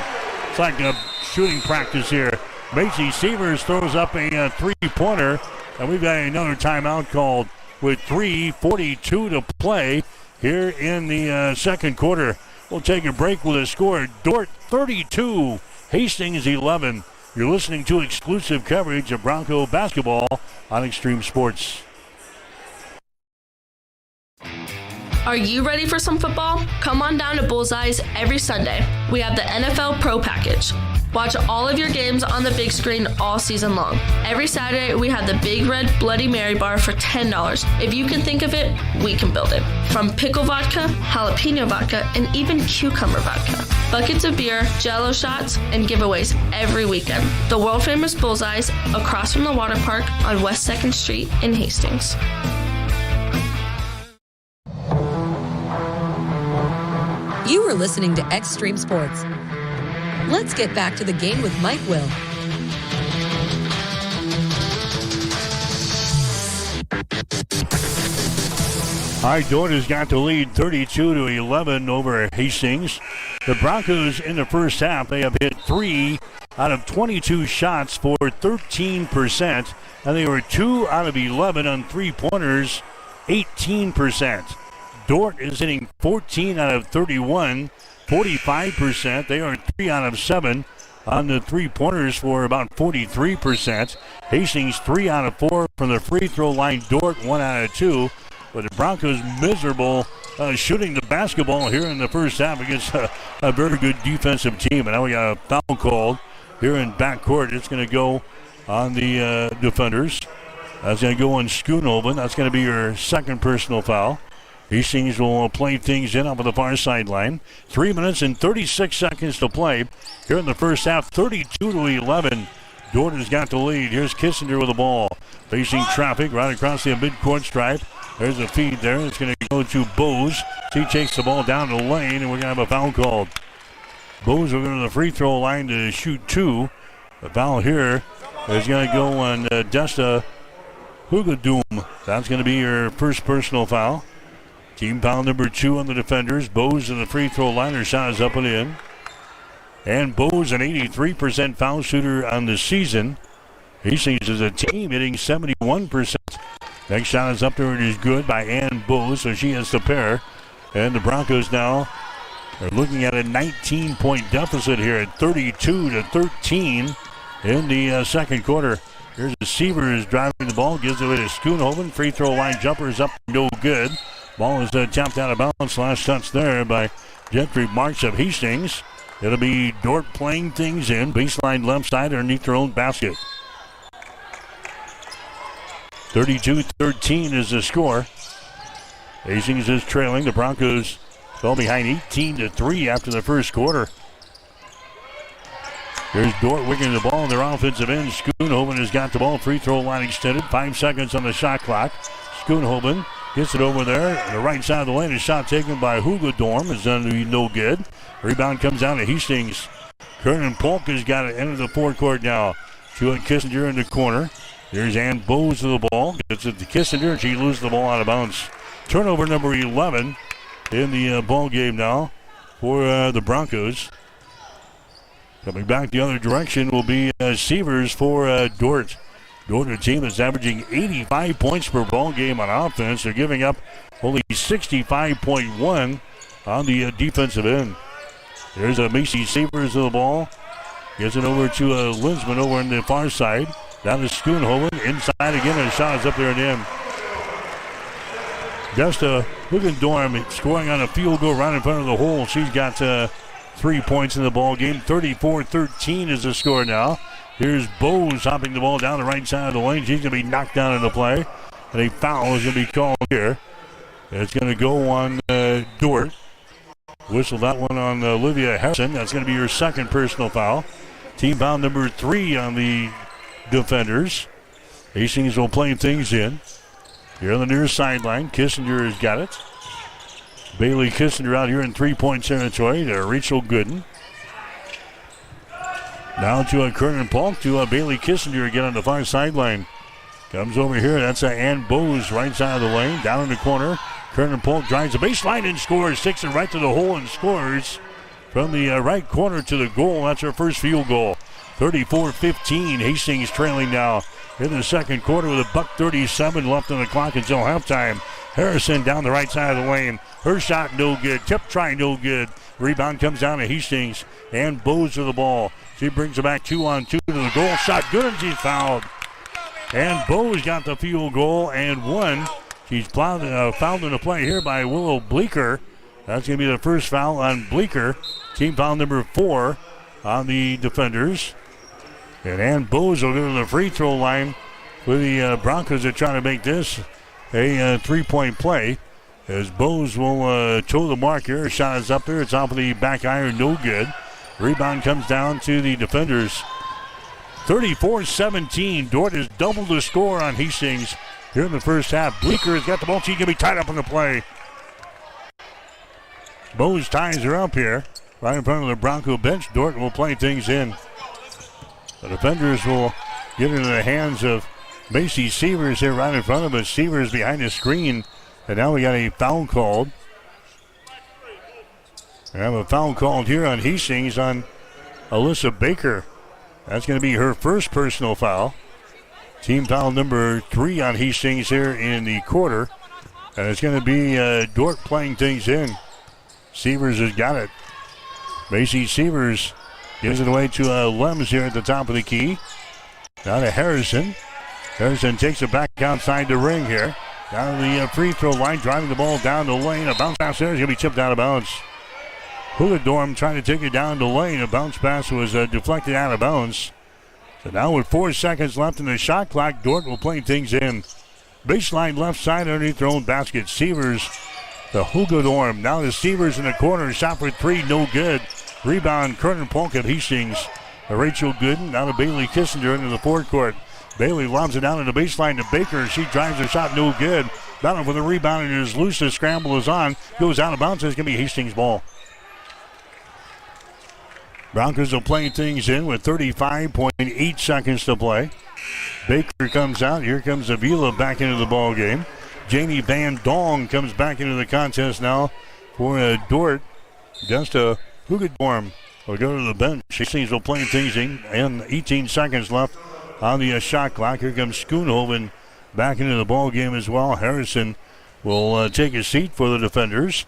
It's like a shooting practice here. Macy Severs throws up a 3-pointer, and we've got another timeout called with 3:42 to play here in the second quarter. We'll take a break with a score. Dort 32, Hastings 11. You're listening to exclusive coverage of Bronco basketball on Extreme Sports. Are you ready for some football? Come on down to Bullseyes every Sunday. We have the NFL Pro Package. Watch all of your games on the big screen all season long. Every Saturday, we have the Big Red Bloody Mary bar for $10. If you can think of it, we can build it. From pickle vodka, jalapeno vodka, and even cucumber vodka. Buckets of beer, Jell-O shots, and giveaways every weekend. The world-famous Bullseyes, across from the water park on West 2nd Street in Hastings. You are listening to Extreme Sports. Let's get back to the game with Mike Will. All right, Dort has got the lead 32-11 over Hastings. The Broncos in the first half, they have hit 3 out of 22 shots for 13%, and they were 2 out of 11 on 3-pointers, 18%. Dort is hitting 14 out of 31, 45%. They are 3 out of 7 on the 3-pointers for about 43%. Hastings 3 out of 4 from the free throw line. Dort 1 out of 2. But the Broncos miserable shooting the basketball here in the first half against a very good defensive team. And now we got a foul called here in backcourt. It's going to go on the defenders. That's going to go on Schoonhoven. That's going to be your second personal foul. Hastings will play things in off of the far sideline. 3 minutes and 36 seconds to play here in the first half. 32-11. Dort has got the lead. Here's Kissinger with the ball. Facing traffic right across the midcourt stripe. There's a feed there. It's going to go to Bose. He takes the ball down the lane, and we're going to have a foul called. Bose will go to the free throw line to shoot 2. The foul here is going to go on Desta Hugadum. That's going to be your first personal foul. Team foul number 2 on the defenders. Bose in the free throw line. Her shot is up and in. And Bose, an 83% foul shooter on the season. Hastings is a team hitting 71%. Next shot is up there. It is good by Ann Bose, so she has the pair. And the Broncos now are looking at a 19-point deficit here at 32-13 in the second quarter. Here's the Severs driving the ball. Gives it away to Schoonhoven. Free throw line jumper is up. No good. Ball is tapped out of bounds. Last touch there by Jeffrey Marks of Hastings. It'll be Dort playing things in. Baseline left side underneath their own basket. 32-13 is the score. Hastings is trailing. The Broncos fell behind 18-3 after the first quarter. There's Dort wigging the ball in their offensive end. Schoonhoven has got the ball. Free throw line extended. 5 seconds on the shot clock. Schoonhoven gets it over there. The right side of the lane. A shot taken by Hugadorm is going to be no good. Rebound comes down to Hastings. Kernan Polk has got it into the forecourt now. To Kissinger in the corner. There's Ann Bose to the ball. Gets it to Kissinger, and she loses the ball out of bounds. Turnover number 11 in the ball game now for the Broncos. Coming back the other direction will be Sievers for Dort. Dort, a team that's averaging 85 points per ball game on offense. They're giving up only 65.1 on the defensive end. There's a Macy Sievers of the ball. Gets it over to Linsman over on the far side. Down to Schoonhoven. Inside again, and a shot is up there and in. Gusta Hugendorm scoring on a field goal right in front of the hole. She's got 3 points in the ball game. 34-13 is the score now. Here's Bowes hopping the ball down the right side of the lane. She's going to be knocked down in the play. And a foul is going to be called here. It's going to go on Dort. Whistle that one on Olivia Harrison. That's going to be her second personal foul. Team foul number 3 on the defenders. Hastings will play things in. Here on the near sideline, Kissinger has got it. Bailey Kissinger out here in 3-point territory to Rachel Gooden. Now to Kernan Polk to Bailey Kissinger again on the far sideline. Comes over here. That's Ann Bowes right side of the lane. Down in the corner. Kernan Polk drives the baseline and scores. Takes it right to the hole and scores. From the right corner to the goal. That's her first field goal. 34-15. Hastings trailing now in the second quarter with $1:37 left on the clock until halftime. Harrison down the right side of the lane. Her shot no good. Tip try no good. Rebound comes down to Hastings. And Bowes to the ball. She brings it back 2-on-2 to the goal. Shot good and she's fouled. And Bowes got the field goal and one. She's fouled in the play here by Willow Bleeker. That's going to be the first foul on Bleeker. Team foul number 4 on the defenders. And Ann Bowes will go to the free throw line for the Broncos that try to make this a 3-point play. As Bowes will toe the mark here. Shot is up there. It's off of the back iron. No good. Rebound comes down to the defenders. 34-17. Dort has doubled the score on Hastings here in the first half. Bleeker has got the ball. She's going to be tied up on the play. Bowes ties her up here right in front of the Bronco bench. Dort will play things in. The defenders will get into the hands of Macy Sievers here right in front of us. Sievers behind the screen. And now we got a foul called. We have a foul called here on Hastings on Alyssa Baker. That's going to be her first personal foul. Team foul number 3 on Hastings here in the quarter. And it's going to be Dort playing things in. Sievers has got it. Macy Sievers gives it away to Lems here at the top of the key. Now to Harrison. Harrison takes it back outside the ring here. Down to the free throw line, driving the ball down the lane. A bounce pass there is going to be tipped out of bounds. Hugendorm trying to take it down the lane. A bounce pass was deflected out of bounds. So now with 4 seconds left in the shot clock, Dort will play things in. Baseline left side underneath their own basket. Sievers to Hugendorm. Now the Sievers in the corner. Shot for 3, no good. Rebound, Kernan Polk of Hastings. Rachel Gooden. Now to Bailey Kissinger into the forecourt. Bailey lobs it down to the baseline to Baker. She drives her shot, no good. Battle for the rebound, and it is loose. The scramble is on. Goes out of bounds. It's going to be Hastings' ball. Broncos will play things in with 35.8 seconds to play. Baker comes out. Here comes Avila back into the ball game. Jamie Van Dong comes back into the contest now for Dort. Gusta Hugendorm will go to the bench. Hastings will play things in, and 18 seconds left on the shot clock. Here comes Schoonhoven back into the ball game as well. Harrison will take a seat for the defenders.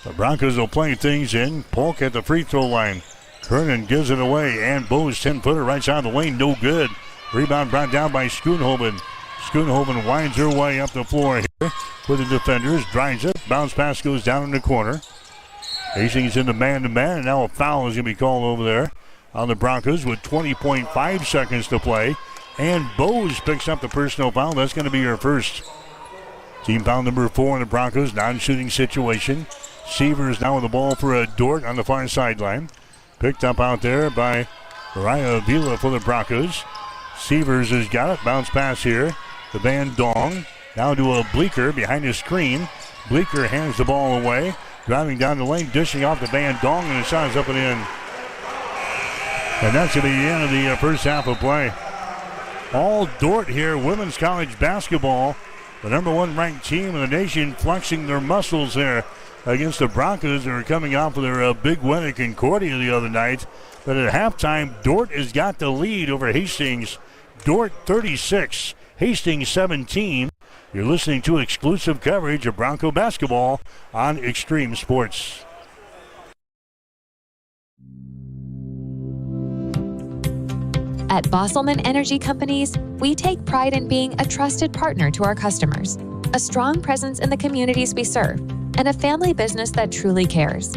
The Broncos will play things in. Polk at the free throw line. Kernan gives it away, and Bowes 10-footer right side of the lane, no good. Rebound brought down by Schoonhoven. Schoonhoven winds her way up the floor here for the defenders. Drives it. Bounce pass goes down in the corner. Hastings into man-to-man, and now a foul is going to be called over there on the Broncos with 20.5 seconds to play. And Bowes picks up the personal foul. That's going to be her first. Team foul number 4 on the Broncos. Non-shooting situation. Sievers now with the ball for Dort on the far sideline. Picked up out there by Mariah Avila for the Broncos. Sievers has got it. Bounce pass here to Van Dong. Now to a Bleeker behind his screen. Bleeker hands the ball away. Driving down the lane, dishing off to Van Dong, and the shot is up and in. And that's going to be the end of the first half of play. All Dort here, women's college basketball. The number 1 ranked team in the nation flexing their muscles there against the Broncos, who are coming off of their big win at Concordia the other night. But at halftime, Dordt has got the lead over Hastings. Dordt 36, Hastings 17. You're listening to exclusive coverage of Bronco basketball on Extreme Sports. At Bosselman Energy Companies, we take pride in being a trusted partner to our customers, a strong presence in the communities we serve, and a family business that truly cares.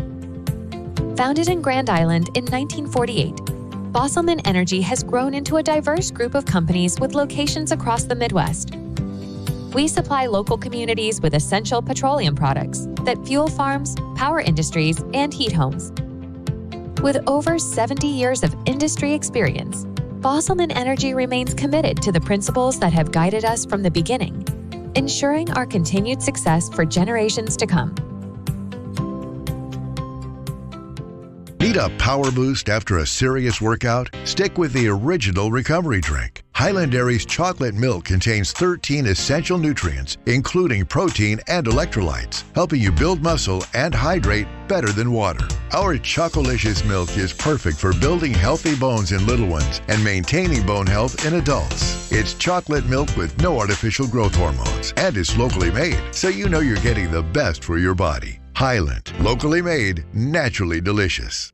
Founded in Grand Island in 1948, Bosselman Energy has grown into a diverse group of companies with locations across the Midwest. We supply local communities with essential petroleum products that fuel farms, power industries, and heat homes. With over 70 years of industry experience, Bosselman Energy remains committed to the principles that have guided us from the beginning, ensuring our continued success for generations to come. Need a power boost after a serious workout? Stick with the original recovery drink. Highland Dairy's chocolate milk contains 13 essential nutrients, including protein and electrolytes, helping you build muscle and hydrate better than water. Our Chocolicious milk is perfect for building healthy bones in little ones and maintaining bone health in adults. It's chocolate milk with no artificial growth hormones, and it's locally made, so you know you're getting the best for your body. Highland, locally made, naturally delicious.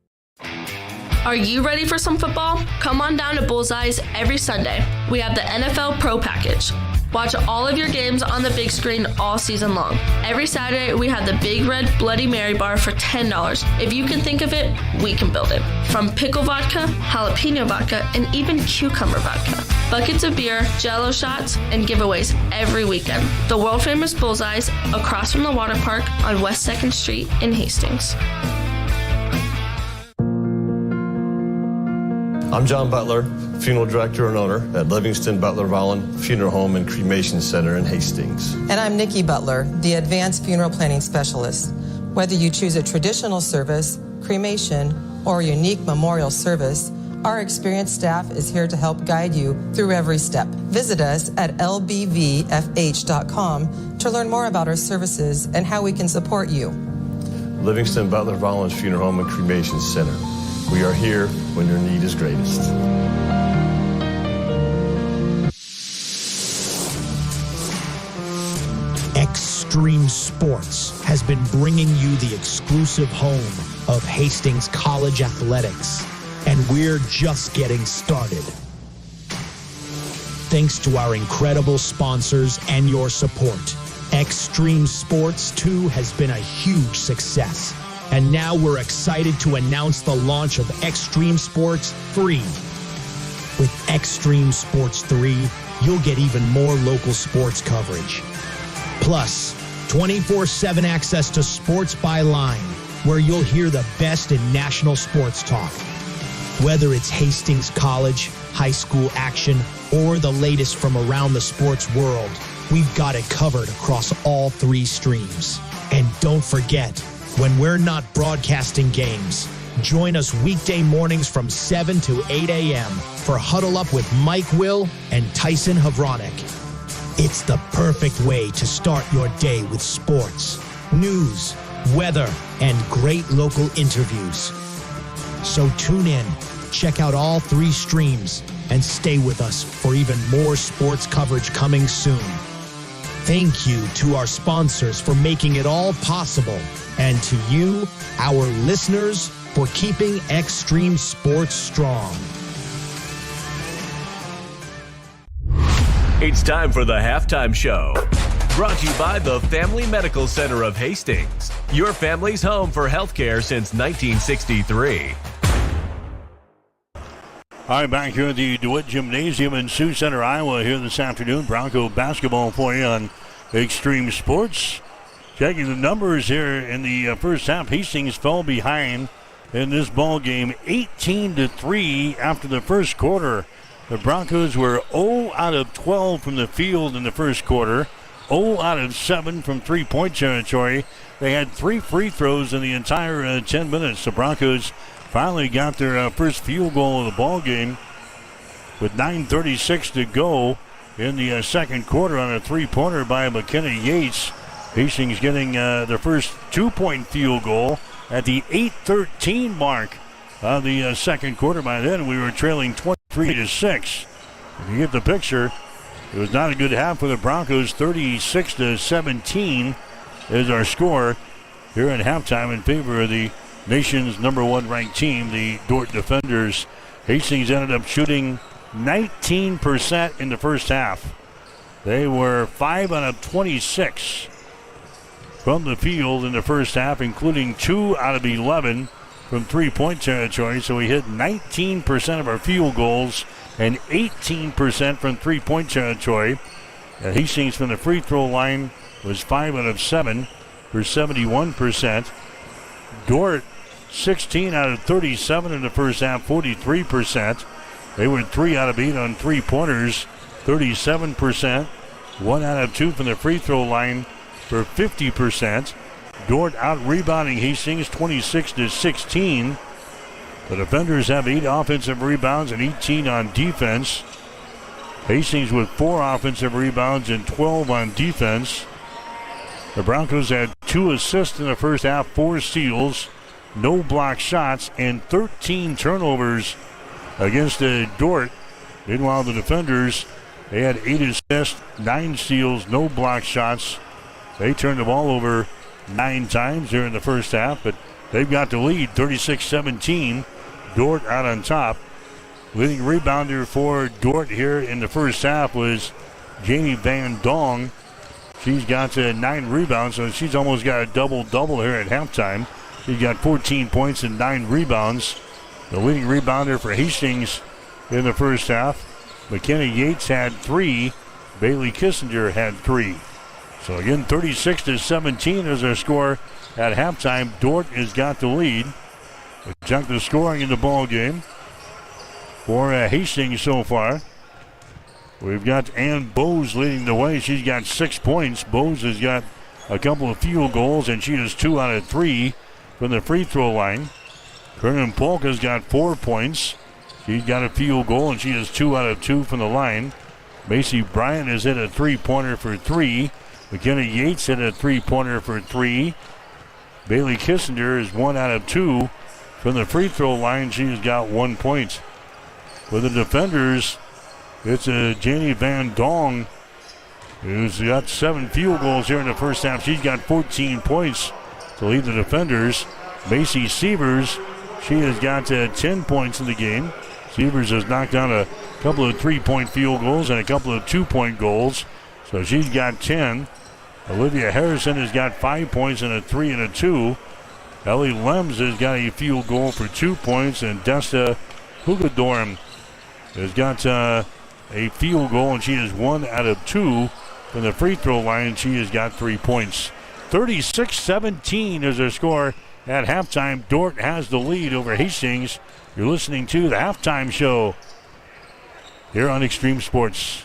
Are you ready for some football? Come on down to Bullseyes every Sunday. We have the NFL Pro Package. Watch all of your games on the big screen all season long. Every Saturday, we have the Big Red Bloody Mary bar for $10. If you can think of it, we can build it. From pickle vodka, jalapeno vodka, and even cucumber vodka. Buckets of beer, Jell-O shots, and giveaways every weekend. The world-famous Bullseyes, across from the water park on West 2nd Street in Hastings. I'm John Butler, funeral director and owner at Livingston Butler Volland Funeral Home and Cremation Center in Hastings. And I'm Nikki Butler, the advanced funeral planning specialist. Whether you choose a traditional service, cremation, or a unique memorial service, our experienced staff is here to help guide you through every step. Visit us at lbvfh.com to learn more about our services and how we can support you. Livingston Butler Volland Funeral Home and Cremation Center. We are here when your need is greatest. Extreme Sports has been bringing you the exclusive home of Hastings College athletics, and we're just getting started. Thanks to our incredible sponsors and your support, Extreme Sports 2 has been a huge success. And now we're excited to announce the launch of Extreme Sports 3. With Extreme Sports 3, you'll get even more local sports coverage. Plus, 24/7 access to Sports by Line, where you'll hear the best in national sports talk. Whether it's Hastings College, high school action, or the latest from around the sports world, we've got it covered across all three streams. And don't forget, when we're not broadcasting games, join us weekday mornings from 7 to 8 a.m. for Huddle Up with Mike Will and Tyson Havronik. It's the perfect way to start your day with sports, news, weather, and great local interviews. So tune in, check out all three streams, and stay with us for even more sports coverage coming soon. Thank you to our sponsors for making it all possible, and to you, our listeners, for keeping Extreme Sports strong. It's time for the halftime show. Brought to you by the Family Medical Center of Hastings, your family's home for healthcare since 1963. All right, back here at the DeWitt Gymnasium in Sioux Center, Iowa, here this afternoon. Bronco basketball for you on Extreme Sports. Checking the numbers here in the first half, Hastings fell behind in this ball game 18-3 after the first quarter. The Broncos were 0 out of 12 from the field in the first quarter, 0 out of 7 from three-point territory. They had 3 free throws in the entire 10 minutes. The Broncos finally got their first field goal of the ball game with 9:36 to go in the second quarter on a three-pointer by McKenna Yates. Hastings getting their first 2-point field goal at the 8:13 mark of the second quarter. By then, we were trailing 23-6. If you get the picture, it was not a good half for the Broncos. 36-17 is our score here at halftime in favor of the nation's #1 ranked team, the Dordt Defenders. Hastings ended up shooting 19% in the first half. They were 5 out of 26 from the field in the first half, including 2 out of 11 from three-point territory. So we hit 19% of our field goals and 18% from three-point territory. Hastings from the free throw line was 5 out of 7 for 71%. Dordt 16 out of 37 in the first half, 43%. They were 3 out of 8 on three-pointers, 37%. 1 out of 2 from the free throw line for 50%. Dordt out-rebounding Hastings 26-16. The defenders have 8 offensive rebounds and 18 on defense. Hastings with 4 offensive rebounds and 12 on defense. The Broncos had 2 assists in the first half, 4 steals, no block shots, and 13 turnovers against Dordt. Meanwhile, the defenders, they had 8 assists, 9 steals, no block shots. They turned the ball over 9 times during the first half, but they've got the lead, 36-17. Dordt out on top. Leading rebounder for Dordt here in the first half was Janie Van Dong. She's got 9 rebounds, so she's almost got a double-double here at halftime. She's got 14 points and 9 rebounds. The leading rebounder for Hastings in the first half, McKenna Yates had 3. Bailey Kissinger had 3. So again, 36-17 is our score at halftime. Dordt has got the lead. We'll check the scoring in the ball game for Hastings so far. We've got Ann Bowes leading the way. She's got 6 points. Bowes has got a couple of field goals, and she is 2 out of 3 from the free throw line. Kernan Polka's got 4 points. She's got a field goal, and she is 2 out of 2 from the line. Macy Bryant has hit a 3-pointer for 3. McKenna Yates hit a 3-pointer for 3. Bailey Kissinger is 1 out of 2 from the free throw line. She has got 1 point. For the defenders, it's Janie Van Dong, who's got 7 field goals here in the first half. She's got 14 points to lead the defenders. Macy Sievers, she has got 10 points in the game. Sievers has knocked down a couple of 3-point field goals and a couple of 2-point goals. So she's got 10. Olivia Harrison has got 5 points and a 3 and a 2. Ellie Lems has got a field goal for 2 points. And Desta Hugadorm has got a field goal, and she is 1 out of 2 from the free throw line. She has got 3 points. 36-17 is their score at halftime. Dordt has the lead over Hastings. You're listening to the halftime show here on Extreme Sports.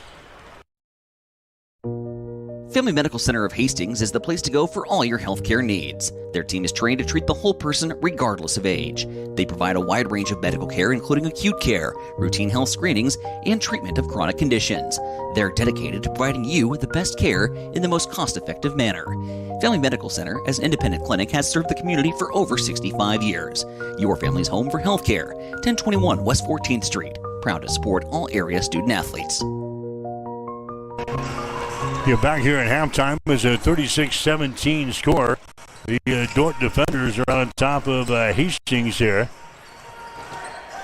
Family Medical Center of Hastings is the place to go for all your healthcare needs. Their team is trained to treat the whole person regardless of age. They provide a wide range of medical care, including acute care, routine health screenings, and treatment of chronic conditions. They're dedicated to providing you with the best care in the most cost-effective manner. Family Medical Center, as an independent clinic, has served the community for over 65 years. Your family's home for healthcare. 1021 West 14th Street. Proud to support all area student-athletes. You're back here at halftime. It's a 36-17 score. The Dordt defenders are on top of Hastings here.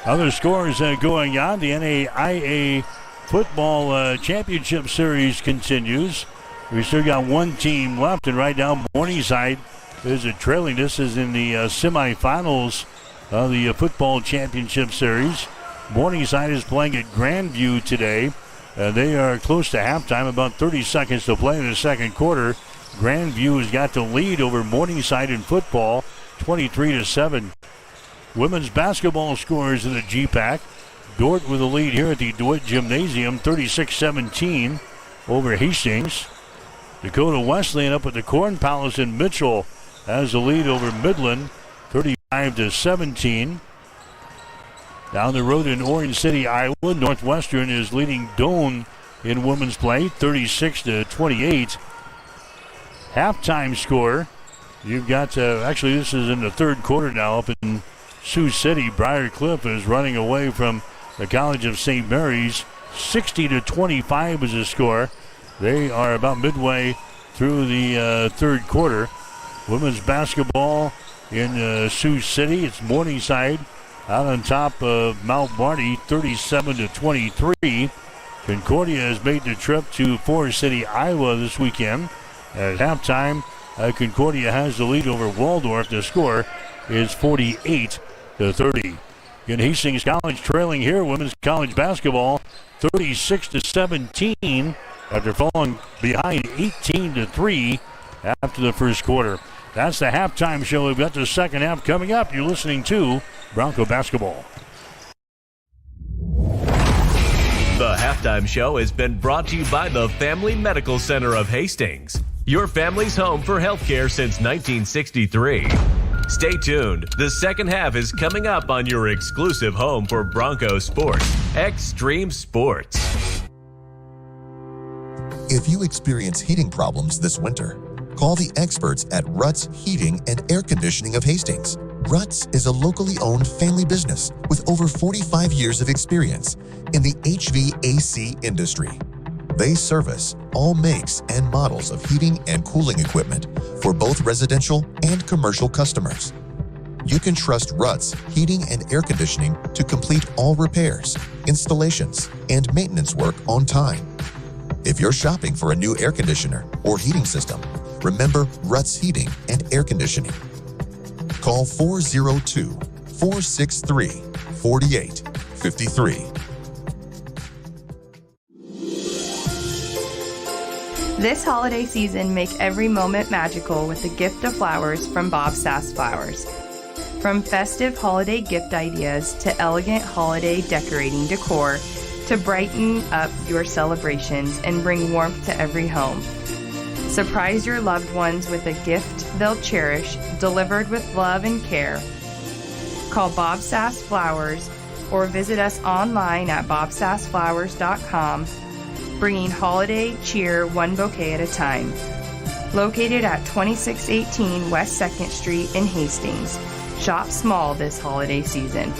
Other scores going on. The NAIA football championship series continues. We still got one team left, and right now Morningside is trailing. This is in the semifinals of the football championship series. Morningside is playing at Grandview today. They are close to halftime, about 30 seconds to play in the second quarter. Grandview has got the lead over Morningside in football, 23-7. Women's basketball scores in the GPAC. Dordt with the lead here at the DeWitt Gymnasium, 36-17 over Hastings. Dakota Wesleyan up at the Corn Palace in Mitchell has the lead over Midland, 35-17. Down the road in Orange City, Iowa, Northwestern is leading Doane in women's play, 36-28. halftime score. You've got, actually this is in the third quarter now up in Sioux City. Briar Cliff is running away from the College of St. Mary's. 60-25 is the score. They are about midway through the third quarter. Women's basketball in Sioux City. It's Morningside out on top of Mount Marty, 37-23. Concordia has made the trip to Forest City, Iowa this weekend. At halftime, Concordia has the lead over Waldorf. The score is 48-30. In Hastings College trailing here, women's college basketball 36-17 after falling behind 18-3 after the first quarter. That's the halftime show. We've got the second half coming up. You're listening to Bronco Basketball. The halftime show has been brought to you by the Family Medical Center of Hastings, your family's home for healthcare since 1963. Stay tuned. The second half is coming up on your exclusive home for Bronco sports, Extreme Sports. If you experience heating problems this winter, call the experts at Ruts Heating and Air Conditioning of Hastings. Ruts is a locally owned family business with over 45 years of experience in the HVAC industry. They service all makes and models of heating and cooling equipment for both residential and commercial customers. You can trust Ruts Heating and Air Conditioning to complete all repairs, installations, and maintenance work on time. If you're shopping for a new air conditioner or heating system, remember Ruts Heating and Air Conditioning. Call 402-463-4853. This holiday season, make every moment magical with a gift of flowers from Bob Sass Flowers. From festive holiday gift ideas to elegant holiday decorating decor to brighten up your celebrations and bring warmth to every home. Surprise your loved ones with a gift they'll cherish, delivered with love and care. Call Bob Sass Flowers or visit us online at bobsassflowers.com, bringing holiday cheer one bouquet at a time. Located at 2618 West 2nd Street in Hastings. Shop small this holiday season.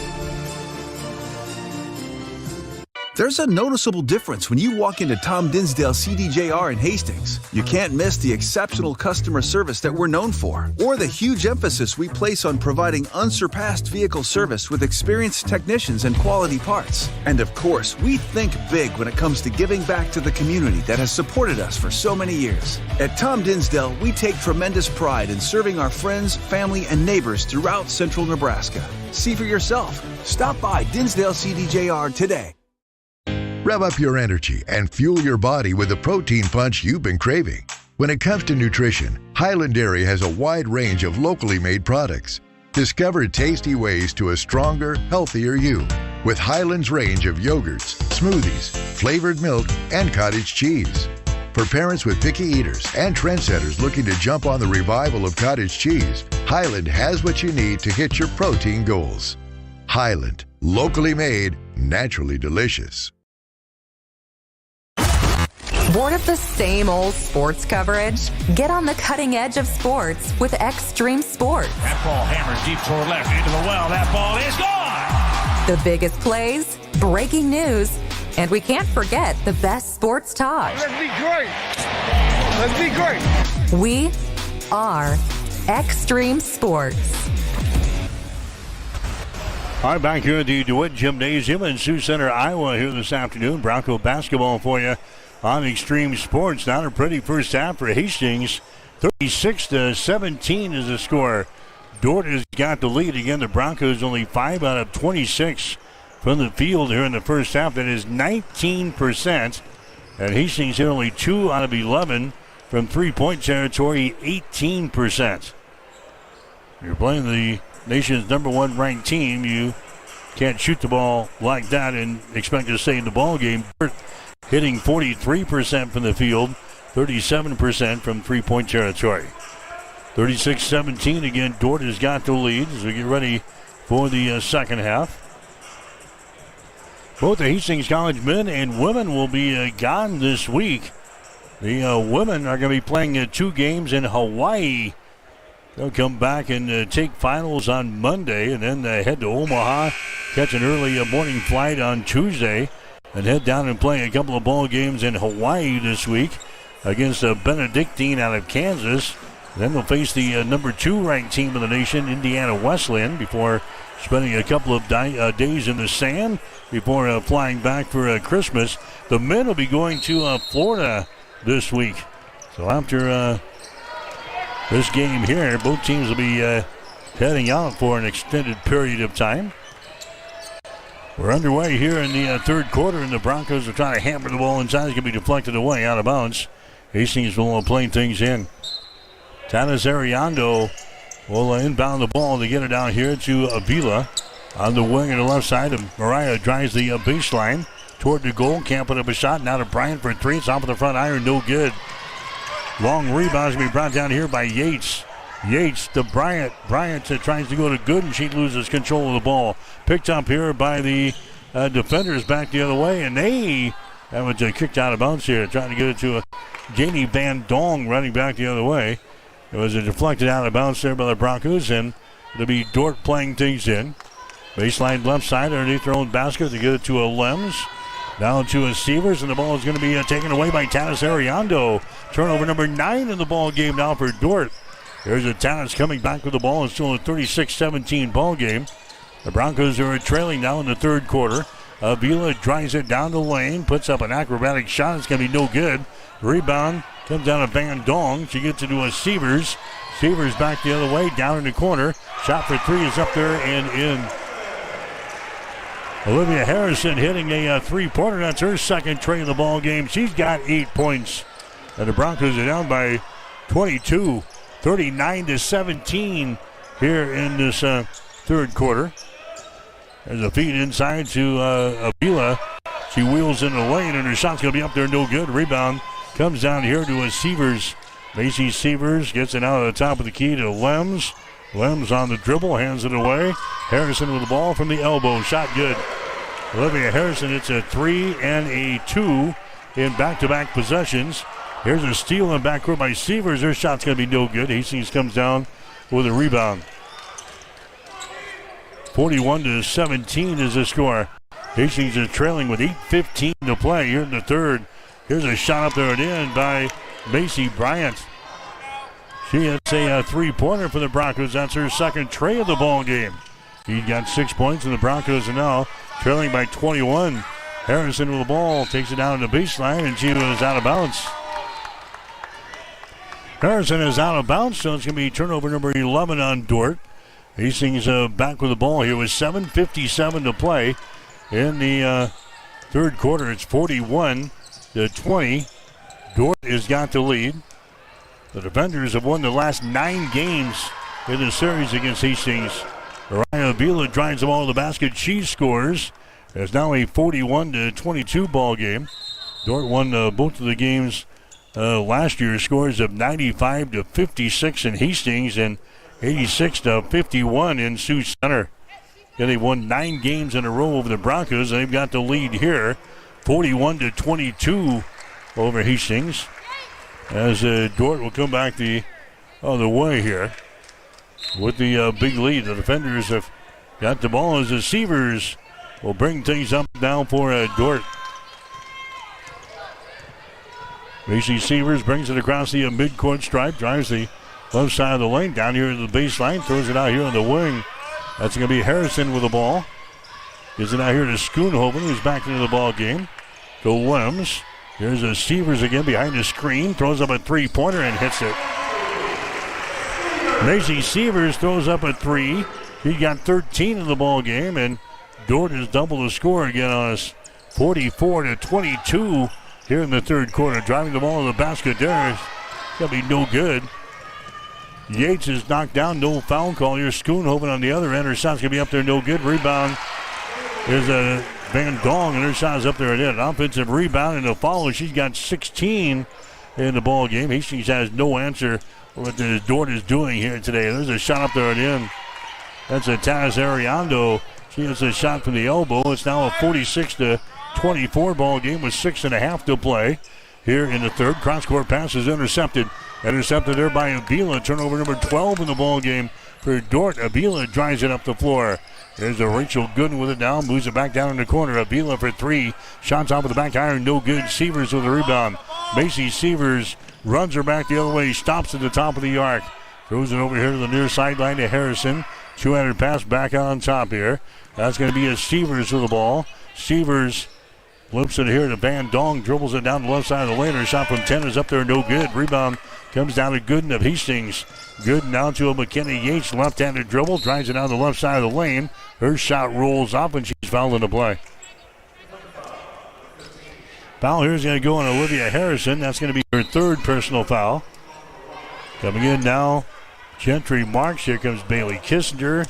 There's a noticeable difference when you walk into Tom Dinsdale CDJR in Hastings. You can't miss the exceptional customer service that we're known for, or the huge emphasis we place on providing unsurpassed vehicle service with experienced technicians and quality parts. And of course, we think big when it comes to giving back to the community that has supported us for so many years. At Tom Dinsdale, we take tremendous pride in serving our friends, family, and neighbors throughout central Nebraska. See for yourself. Stop by Dinsdale CDJR today. Rev up your energy and fuel your body with the protein punch you've been craving. When it comes to nutrition, Highland Dairy has a wide range of locally made products. Discover tasty ways to a stronger, healthier you with Highland's range of yogurts, smoothies, flavored milk, and cottage cheese. For parents with picky eaters and trendsetters looking to jump on the revival of cottage cheese, Highland has what you need to hit your protein goals. Highland, locally made, naturally delicious. Bored of the same old sports coverage? Get on the cutting edge of sports with Extreme Sports. That ball hammers deep toward left into the well. That ball is gone! The biggest plays, breaking news, and we can't forget the best sports talk. Let's be great! Let's be great! We are Extreme Sports. All right, back here at the DeWitt Gymnasium in Sioux Center, Iowa here this afternoon. Bronco basketball for you on Extreme Sports. Not a pretty first half for Hastings. 36-17 is the score. Dort has got the lead. Again, the Broncos only 5 out of 26 from the field here in the first half. That is 19%. And Hastings hit only 2 out of 11 from three-point territory, 18%. You're playing the nation's number one ranked team. You can't shoot the ball like that and expect to stay in the ball game. Hitting 43% from the field, 37% from three-point territory. 36-17 again. Dort has got the lead as we get ready for the second half. Both the Hastings College men and women will be gone this week The women are going to be playing 2 games in Hawaii. They'll come back and take finals on Monday, and then they head to Omaha, catch an early morning flight on Tuesday, and head down and play a couple of ball games in Hawaii this week against Benedictine out of Kansas. Then they'll face the number 2 ranked team in the nation, Indiana Wesleyan, before spending a couple of days in the sand before flying back for Christmas. The men will be going to Florida this week. So after this game here, both teams will be heading out for an extended period of time. We're underway here in the third quarter, and the Broncos are trying to hammer the ball inside. It's going to be deflected away, out of bounds. Hastings will play things in. Tanis Ariando will inbound the ball to get it down here to Avila. On the wing on the left side, Mariah drives the baseline toward the goal. Can't put up a shot. Now to Bryant for 3. It's off of the front iron. No good. Long rebound is going to be brought down here by Yates. Yates to Bryant. Bryant tries to go to good, and she loses control of the ball. Picked up here by the defenders back the other way, and that was kicked out of bounds here. Trying to get it to Janie Van Dong running back the other way. It was deflected out of bounds there by the Broncos, and it'll be Dort playing things in. Baseline left side underneath their own basket to get it to Lems. Down to Severs, and the ball is going to be taken away by Tanis Ariando. Turnover number 9 in the ball game now for Dort. There's a Tanis coming back with the ball. It's still a 36-17 ball game. The Broncos are trailing now in the third quarter. Avila drives it down the lane, puts up an acrobatic shot. It's going to be no good. Rebound comes down to Van Dong. She gets it to Severs. Severs back the other way, down in the corner. Shot for 3 is up there and in. Olivia Harrison hitting a three-pointer. That's her second tray of the ball game. She's got 8 points. And the Broncos are down by 22, 39-17 here in this third quarter. There's a feed inside to Avila. She wheels in the lane, and her shot's going to be up there. No good. Rebound comes down here to Severs. Macy Severs gets it out of the top of the key to Lems. Lems on the dribble, hands it away. Harrison with the ball from the elbow. Shot good. Olivia Harrison, it's a 3 and a 2 in back-to-back possessions. Here's a steal in backcourt by Severs. Her shot's going to be no good. Hastings comes down with a rebound. 41-17 is the score. Hastings is trailing with 8:15 to play here in the third. Here's a shot up there and in by Macy Bryant. She hits a three-pointer for the Broncos. That's her second tray of the ball game. He got 6 points, and the Broncos are now trailing by 21. Harrison with the ball takes it down to the baseline, and she was out of bounds. Harrison is out of bounds, so it's going to be turnover number 11 on Dort. Hastings back with the ball here with 7:57 to play in the third quarter. It's 41-20. Dort has got the lead. The defenders have won the last 9 games in the series against Hastings. Mariah Avila drives the ball to the basket. She scores. It's now a 41-22 ball game. Dort won both of the games last year. Scores of 95-56 in Hastings and 86-51 in Sioux Center. Yeah, they won 9 games in a row over the Broncos, and they've got the lead here, 41-22 over Hastings. As Dort will come back the other way here with the big lead. The defenders have got the ball as the Severs will bring things up down for Dort. Macy Severs brings it across the midcourt stripe, drives the left side of the lane down here to the baseline, throws it out here on the wing. That's going to be Harrison with the ball. Gives it out here to Schoonhoven, who's back into the ball game. To Lems. Here's a Severs again behind the screen. Throws up a three-pointer and hits it. Macy Severs throws up a 3. He got 13 in the ball game, and Dort has doubled the score again on us. 44-22 here in the third quarter. Driving the ball to the basket there. It's going to be no good. Yates is knocked down. No foul call here. Schoonhoven on the other end. Her shot's going to be up there. No good. Rebound is a Van Dong, and her shot is up there and in. An offensive rebound and a foul. She's got 16 in the ball game. Hastings has no answer what the Dort is doing here today. There's a shot up there and in. That's a Tanis Ariando. She hits a shot from the elbow. It's now a 46-24 ball game with 6.5 to play here in the third. Cross-court pass is intercepted. Intercepted there by Avila. Turnover number 12 in the ball game for Dort. Avila drives it up the floor. There's a Rachel Gooden with it now. Moves it back down in the corner. Avila for three. Shots off of the back iron. No good. Severs with the rebound. Macy Severs runs her back the other way. Stops at the top of the arc. Throws it over here to the near sideline to Harrison. 200 pass back out on top here. That's going to be a Severs with the ball. Severs flips it here to Van Dong. Dribbles it down the left side of the lane. Her shot from 10 is up there. No good. Rebound comes down to Gooden of Hastings. Gooden down to a McKenna Yates. Left-handed dribble. Drives it down the left side of the lane. Her shot rolls off and she's fouled in the play. Foul here is going to go on Olivia Harrison. That's going to be her third personal foul. Coming in now, Gentry Marks. Here comes Bailey Kissinger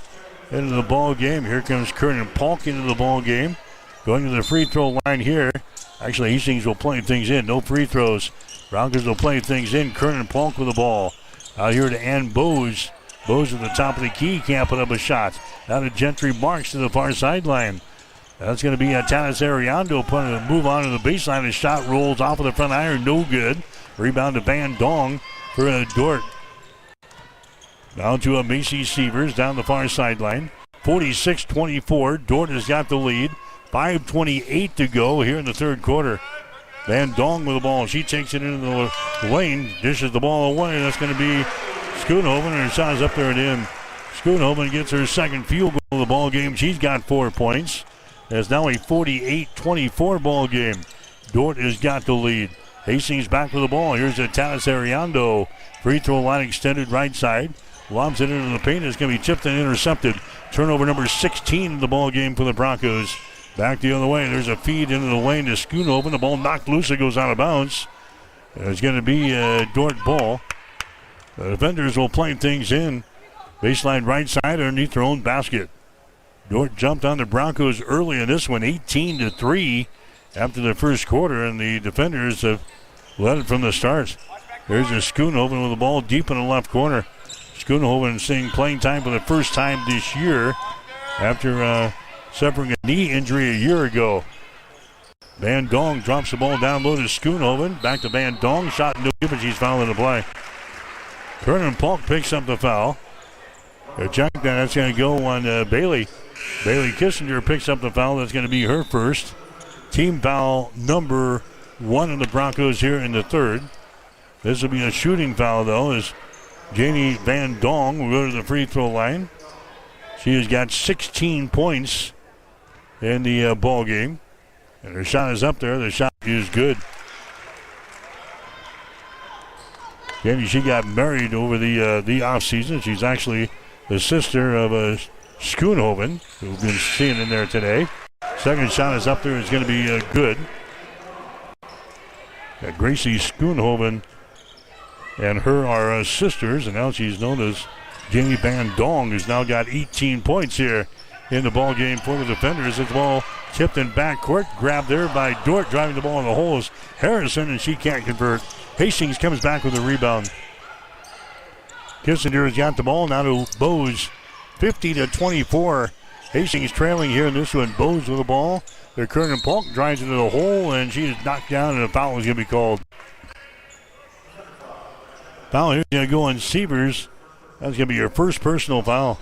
into the ball game. Here comes Kernan Polk into the ball game. Going to the free throw line here. Actually, Hastings will play things in. No free throws. Broncos will play things in. Kernan Polk with the ball. Out here to Ann Bose. Bose at the top of the key. Can't put up a shot. Now to Gentry Marks to the far sideline. That's going to be Tanis Ariando putting a move on to the baseline. The shot rolls off of the front iron. No good. Rebound to Van Dong for a Dort. Down to a Macy Severs down the far sideline. 46-24. Dort has got the lead. 5:28 to go here in the third quarter. Van Dong with the ball. She takes it into the lane. Dishes the ball away. That's going to be Schoonhoven. And her shot is up there and in. Schoonhoven gets her second field goal of the ball game. She's got 4 points. It's now a 48-24 ball game. Dort has got the lead. Hastings back with the ball. Here's a Tanis Ariando. Free throw line extended right side. Lobs it into the paint. It's going to be tipped and intercepted. Turnover number 16 in the ball game for the Broncos. Back the other way. There's a feed into the lane to Schoonhoven. The ball knocked loose. It goes out of bounds. It's going to be a Dort ball. The defenders will play things in. Baseline right side underneath their own basket. Dort jumped on the Broncos early in this one, 18-3 after the first quarter, and the defenders have led it from the start. There's a Schoonhoven with the ball deep in the left corner. Schoonhoven seeing playing time for the first time this year after suffering a knee injury a year ago. Van Dong drops the ball down low to Schoonhoven. Back to Van Dong. Shot no good, but she's fouling the play. Kernan Polk picks up the foul. Check that. That's going to go on Bailey. Bailey Kissinger picks up the foul. That's going to be her first. Team foul number 1 of the Broncos here in the third. This will be a shooting foul, though, as Janie Van Dong will go to the free throw line. She has got 16 points in the ball game. And her shot is up there. The shot is good. Janie, she got married over the offseason. She's actually the sister of Schoonhoven, who we've been seeing in there today. Second shot is up there. It's going to be good. Gracie Schoonhoven and her are sisters, and now she's known as Jamie Van Dong, who's now got 18 points here in the ball game for the defenders. The ball tipped in backcourt, grabbed there by Dort, driving the ball in the holes. Harrison, and she can't convert. Hastings comes back with a rebound. Kissinger has got the ball now to Bose. 50-24. Hastings trailing here in this one. Bose with the ball. Their Kernan Polk drives into the hole, and she is knocked down, and a foul is going to be called. Foul here is going to go on Severs. That's going to be your first personal foul.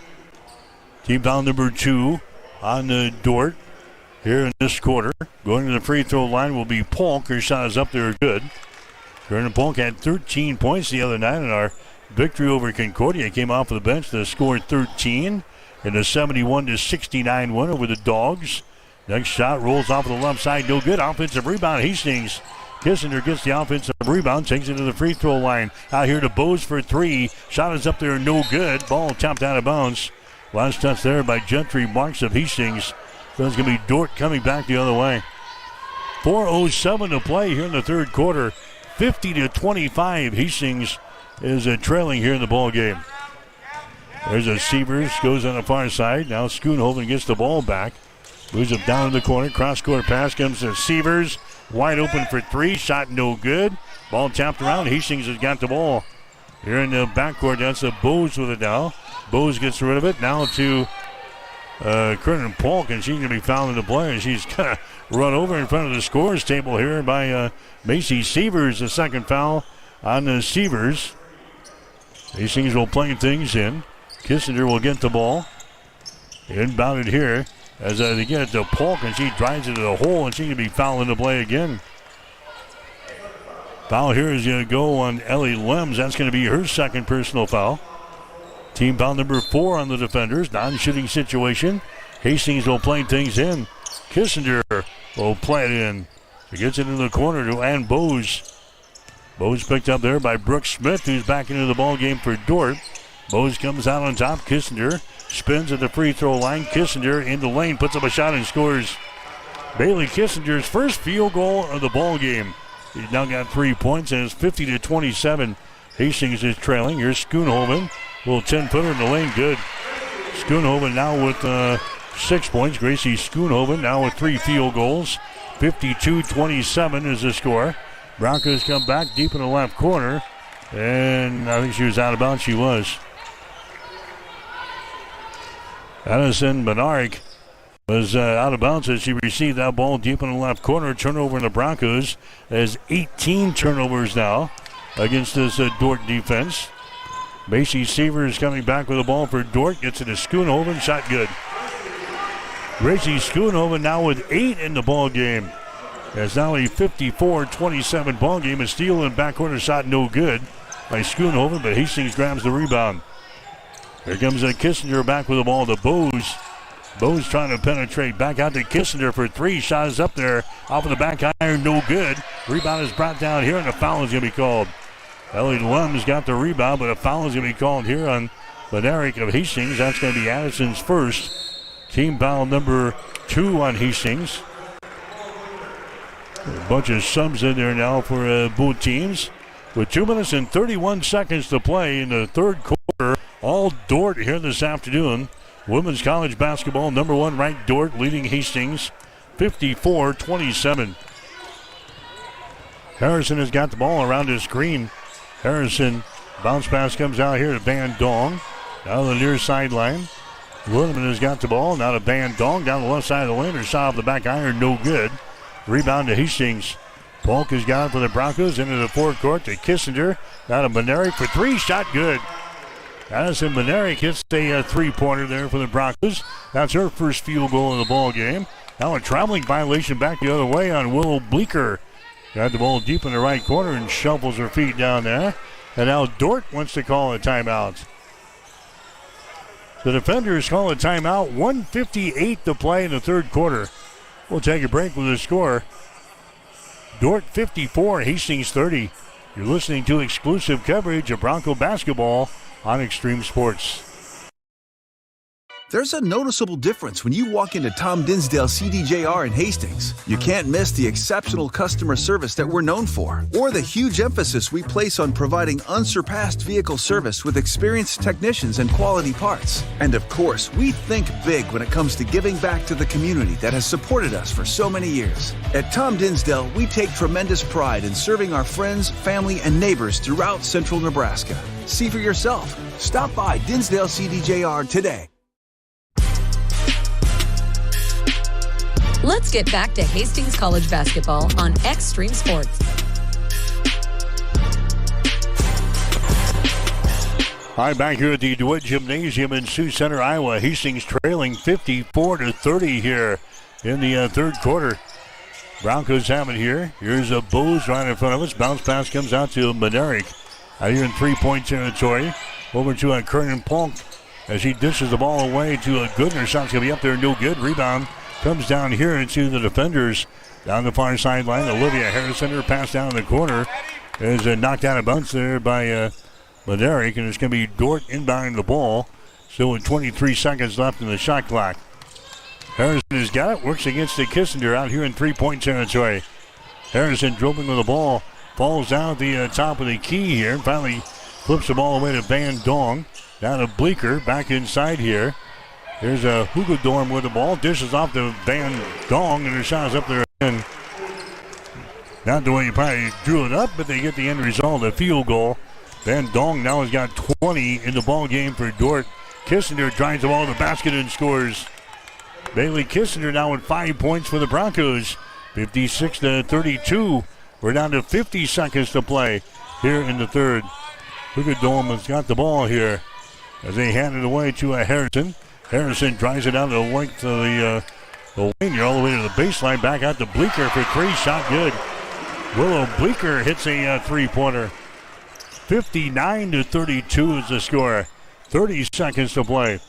Team foul number 2 on Dort here in this quarter. Going to the free throw line will be Polk. Her shot is up there good. Kernan Polk had 13 points the other night in our victory over Concordia. Came off of the bench to score 13 in a 71-69 win over the Dogs. Next shot rolls off of the left side. No good. Offensive rebound. Hastings. Kissinger gets the offensive rebound. Takes it to the free throw line. Out here to Bose for 3. Shot is up there. No good. Ball tapped out of bounds. Last touch there by Gentry Marks of Hastings. So it's going to be Dort coming back the other way. 4:07 to play here in the third quarter. 50-25. Hastings is trailing here in the ball game. There's a Severs, goes on the far side. Now Schoonhoven gets the ball back. Moves it down in the corner. Cross-court pass comes to Severs. Wide open for 3. Shot no good. Ball tapped around. Hastings has got the ball. Here in the backcourt, that's a Bose with it now. Bose gets rid of it. Now to Kernan Polk, and she's going to be fouled in the play. And she's kind of run over in front of the scores table here by Macy Severs. The second foul on the Severs. Hastings will play things in. Kissinger will get the ball. Inbounded here as they get it to Polk, and she drives it to the hole, and she's going to be fouled in the play again. Foul here is going to go on Ellie Lems. That's going to be her second personal foul. Team foul number 4 on the defenders. Non-shooting situation. Hastings will play things in. Kissinger will play it in. She gets it in the corner to Ann Bose. Bose picked up there by Brooke Smith, who's back into the ball game for Dordt. Bose comes out on top. Kissinger spins at the free throw line. Kissinger in the lane, puts up a shot and scores. Bailey Kissinger's first field goal of the ball game. He's now got 3 points, and it's 50-27. Hastings is trailing. Here's Schoonhoven. Little 10-footer in the lane, good. Schoonhoven now with 6 points. Gracie Schoonhoven now with 3 field goals. 52-27 is the score. Broncos come back deep in the left corner, and I think she was out of bounds. She was. Addison Benarik was out of bounds as she received that ball deep in the left corner. Turnover in the Broncos. There's 18 turnovers now against this Dordt defense. Macy Severs coming back with the ball for Dordt. Gets it to Schoonhoven. Shot good. Gracie Schoonhoven now with 8 in the ball game. It's now a 54-27 ball game. A steal in backcorner shot no good by Schoonhoven, but Hastings grabs the rebound. Here comes Kissinger back with the ball to Bose. Bose trying to penetrate back out to Kissinger for 3. Shot is up there off of the back iron, no good. Rebound is brought down here, and a foul is going to be called. Ellie Lum's got the rebound, but a foul is going to be called here on Benarik of Hastings. That's going to be Addison's first. Team foul number 2 on Hastings. A bunch of subs in there now for both teams. With 2 minutes and 31 seconds to play in the third quarter, all Dordt here this afternoon. Women's college basketball, number 1 ranked Dordt leading Hastings 54-27. Harrison has got the ball around his screen. Harrison, bounce pass comes out here to Van Dong. Down the near sideline. Wilderman has got the ball. Now to Van Dong down the left side of the lane. Her shot off the back iron, no good. Rebound to Hastings. Polk has got it for the Broncos into the forecourt to Kissinger. Now to Benarik for 3. Shot good. Addison Benarik hits a 3-pointer there for the Broncos. That's her first field goal of the ball game. Now a traveling violation back the other way on Willow Bleeker. Got the ball deep in the right corner and shuffles her feet down there. And now Dordt wants to call a timeout. The defenders call a timeout. 1:58 to play in the third quarter. We'll take a break with the score. Dordt 54, Hastings 30. You're listening to exclusive coverage of Bronco basketball on Extreme Sports. There's a noticeable difference when you walk into Tom Dinsdale CDJR in Hastings. You can't miss the exceptional customer service that we're known for, or the huge emphasis we place on providing unsurpassed vehicle service with experienced technicians and quality parts. And of course, we think big when it comes to giving back to the community that has supported us for so many years. At Tom Dinsdale, we take tremendous pride in serving our friends, family, and neighbors throughout central Nebraska. See for yourself. Stop by Dinsdale CDJR today. Let's get back to Hastings College basketball on Extreme Sports. Hi, back here at the DeWitt Gymnasium in Sioux Center, Iowa. Hastings trailing 54-30 here in the third quarter. Broncos have it here. Here's a Bose right in front of us. Bounce pass comes out to Benarik. Out here in three-point territory. Over to Kernan Polk as he dishes the ball away to Goodner. Shot's going to be up there, no good. Rebound comes down here into the defenders. Down the far sideline, Olivia Harrison, her pass down in the corner is knocked out of bounds there by Benarik, and it's going to be Dordt inbounding the ball. Still with 23 seconds left in the shot clock. Harrison has got it, works against the Kissinger out here in three-point territory. Harrison dribbling with the ball, falls down at the top of the key here, and finally flips the ball away to Van Dong. Down to Bleeker, back inside here. Here's a Hugadorm with the ball, dishes off to Van Dong, and her shot is up there again. Not the way you probably drew it up, but they get the end result, a field goal. Van Dong now has got 20 in the ball game for Dordt. Kissinger drives the ball to the basket and scores. Bailey Kissinger now with 5 points for the Broncos. 56-32. We're down to 50 seconds to play here in the third. Hoogadome has got the ball here as they hand it away to Harrison. Harrison drives it down to the length of the lane here, all the way to the baseline. Back out to Bleeker for three. Shot good. Willow Bleeker hits a three-pointer. 59-32 is the score. 30 seconds to play.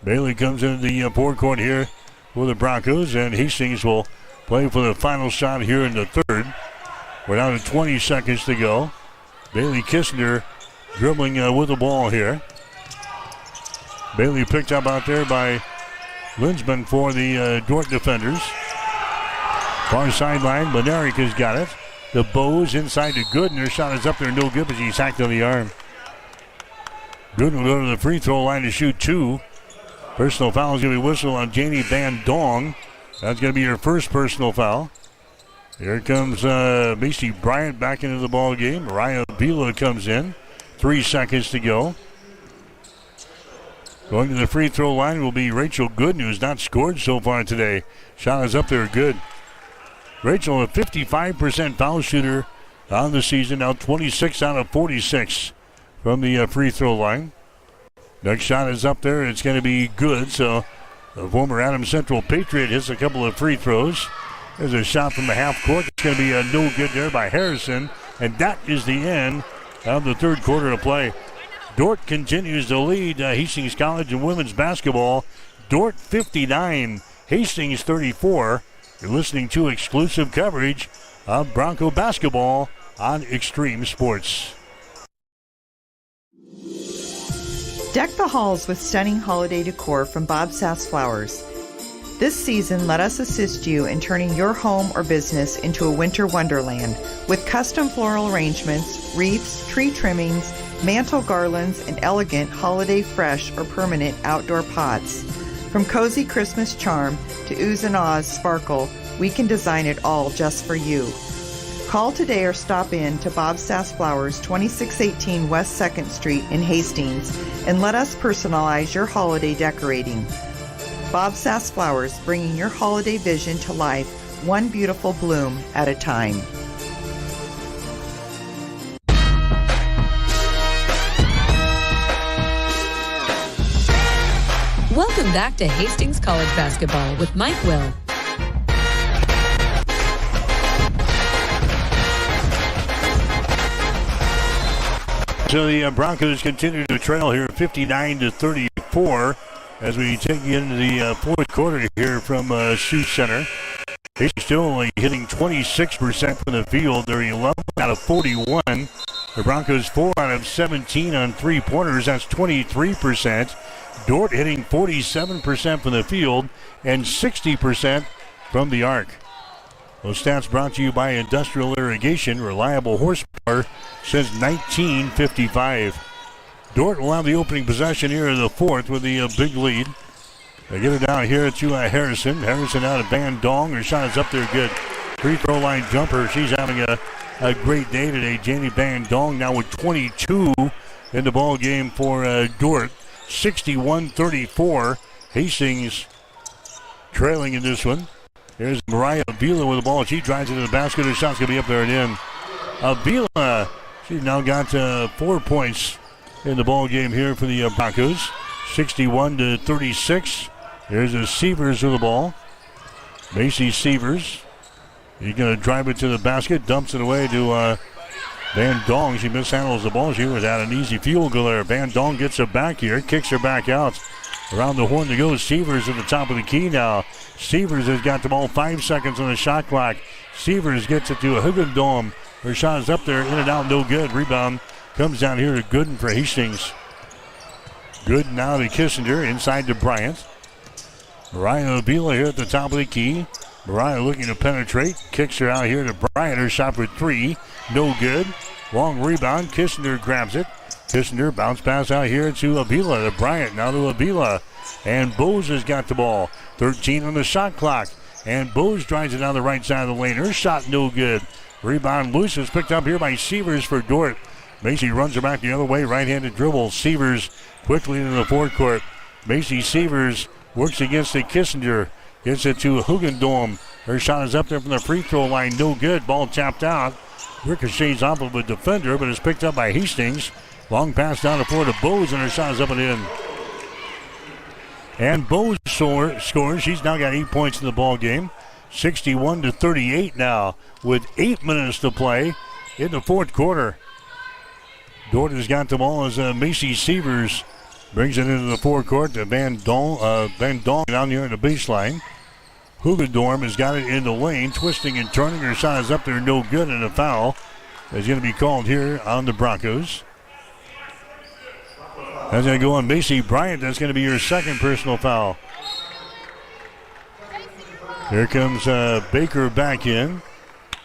Bailey comes into the forecourt here for the Broncos, and Hastings will play for the final shot here in the third. We're down to 20 seconds to go. Bailey Kissinger dribbling with the ball here. Bailey picked up out there by Linsman for the Dordt defenders. Far sideline, Benaric has got it. The Bows inside to Gooden. Their shot is up there, no good, but he's hacked on the arm. Gooden will go to the free throw line to shoot two. Personal foul is going to be whistled on Janie Van Dong. That's going to be her first personal foul. Here comes Macy Bryant back into the ball game. Mariah Vila comes in. 3 seconds to go. Going to the free throw line will be Rachel Gooden, who's not scored so far today. Shot is up there, good. Rachel, a 55% foul shooter on the season, now 26 out of 46 from the free throw line. Next shot is up there, it's going to be good, so the former Adams Central Patriot hits a couple of free throws. There's a shot from the half court. It's going to be no good there by Harrison, and that is the end of the third quarter of play. Dordt continues to lead Hastings College in women's basketball. Dordt 59, Hastings 34. You're listening to exclusive coverage of Bronco basketball on Extreme Sports. Deck the halls with stunning holiday decor from Bob Sass Flowers. This season, let us assist you in turning your home or business into a winter wonderland with custom floral arrangements, wreaths, tree trimmings, mantle garlands, and elegant holiday fresh or permanent outdoor pots. From cozy Christmas charm to oohs and ahs sparkle, we can design it all just for you. Call today or stop in to Bob Sass Flowers, 2618 West 2nd Street in Hastings, and let us personalize your holiday decorating. Bob Sass Flowers, bringing your holiday vision to life, one beautiful bloom at a time. Welcome back to Hastings College Basketball with Mike Will. So the Broncos continue to trail here 59-34 as we take you into the fourth quarter here from Sioux Center. They're still only hitting 26% from the field. They're 11 out of 41. The Broncos 4 out of 17 on three-pointers. That's 23%. Dordt hitting 47% from the field and 60% from the arc. Those stats brought to you by Industrial Irrigation, reliable horsepower since 1955. Dordt will have the opening possession here in the fourth with the big lead. They get it down here to Harrison. Harrison out of Van Dong. Her shot is up there good. Free throw line jumper. She's having a great day today. Janie Van Dong now with 22 in the ball game for Dordt. 61-34. Hastings trailing in this one. Here's Mariah Avila with the ball. She drives into the basket. Her shot's going to be up there and in. Avila, she's now got 4 points in the ball game here for the Broncos. 61-36. Here's a Sievers with the ball. Macy Sievers. He's going to drive it to the basket. Dumps it away to Van Dong. She mishandles the ball. She was at an easy field goal there. Van Dong gets her back here. Kicks her back out. Around the horn to go. Sievers at the top of the key now. Sievers has got the ball. 5 seconds on the shot clock. Sievers gets it to a Hoogendome. Her shot is up there. In and out. No good. Rebound comes down here to Gooden for Hastings. Gooden now to Kissinger. Inside to Bryant. Mariah Avila here at the top of the key. Mariah looking to penetrate. Kicks her out here to Bryant. Her shot for three. No good. Long rebound. Kissinger grabs it. Kissinger bounce pass out here to Avila. To Bryant. Now to Avila. And Bose has got the ball. 13 on the shot clock. And Bose drives it down the right side of the lane. Her shot no good. Rebound loose is picked up here by Sievers for Dordt. Macy runs her back the other way. Right-handed dribble. Sievers quickly into the forecourt. Macy Sievers works against the Kissinger. Gets it to Hugendorm. Her shot is up there from the free throw line. No good. Ball tapped out. Ricochets off of a defender, but it's picked up by Hastings. Long pass down the floor to Bowes, and her shot is up and in. And Bowes scores. She's now got 8 points in the ball game. 61-38 now with 8 minutes to play in the fourth quarter. Dordt has got the ball as Macy Sievers brings it into the forecourt to Van Dong down here in the baseline. Hugendorm has got it in the lane, twisting and turning. Her shot is up there, no good, and a foul is going to be called here on the Broncos. That's going to go on Macy Bryant. That's going to be her second personal foul. Here comes Baker back in.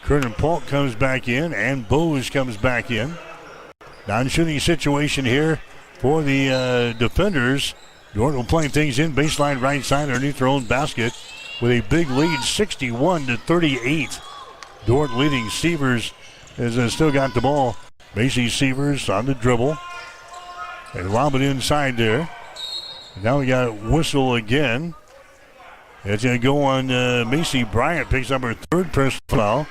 Curtin Polk comes back in, and Bowes comes back in. Non-shooting situation here for the defenders. Dordt will play things in baseline right side underneath their own basket with a big lead, 61-38. Dordt leading. Sievers has still got the ball. Macy Sievers on the dribble and lob it inside there. And now we got a whistle again. It's going to go on Macy Bryant. Picks up her third personal foul.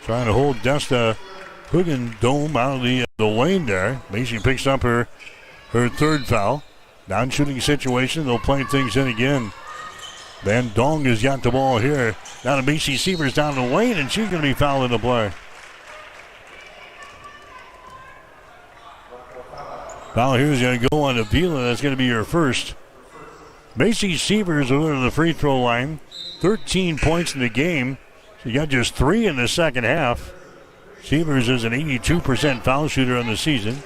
Trying to hold Desta Hugendorm out of the lane there. Macy picks up her third foul. Non-shooting situation. They'll play things in again. Van Dong has got the ball here. Now to Macy Sievers down the lane, and she's going to be fouled in the play. Foul here is going to go on Avila. That's going to be her first. Macy Sievers over to the free throw line. 13 points in the game. She got just 3 in the second half. Sievers is an 82% foul shooter on the season.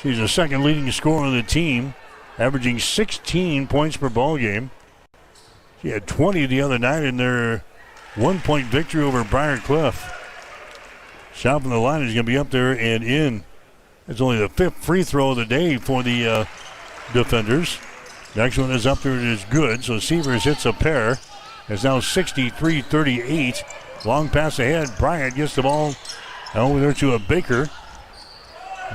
She's the second leading scorer on the team, averaging 16 points per ball game. She had 20 the other night in their 1-point victory over Briar Cliff. Shot from the line is going to be up there and in. It's only the 5th free throw of the day for the defenders. Next one is up there and is good. So Sievers hits a pair. It's now 63-38. Long pass ahead. Bryant gets the ball over there to a Baker.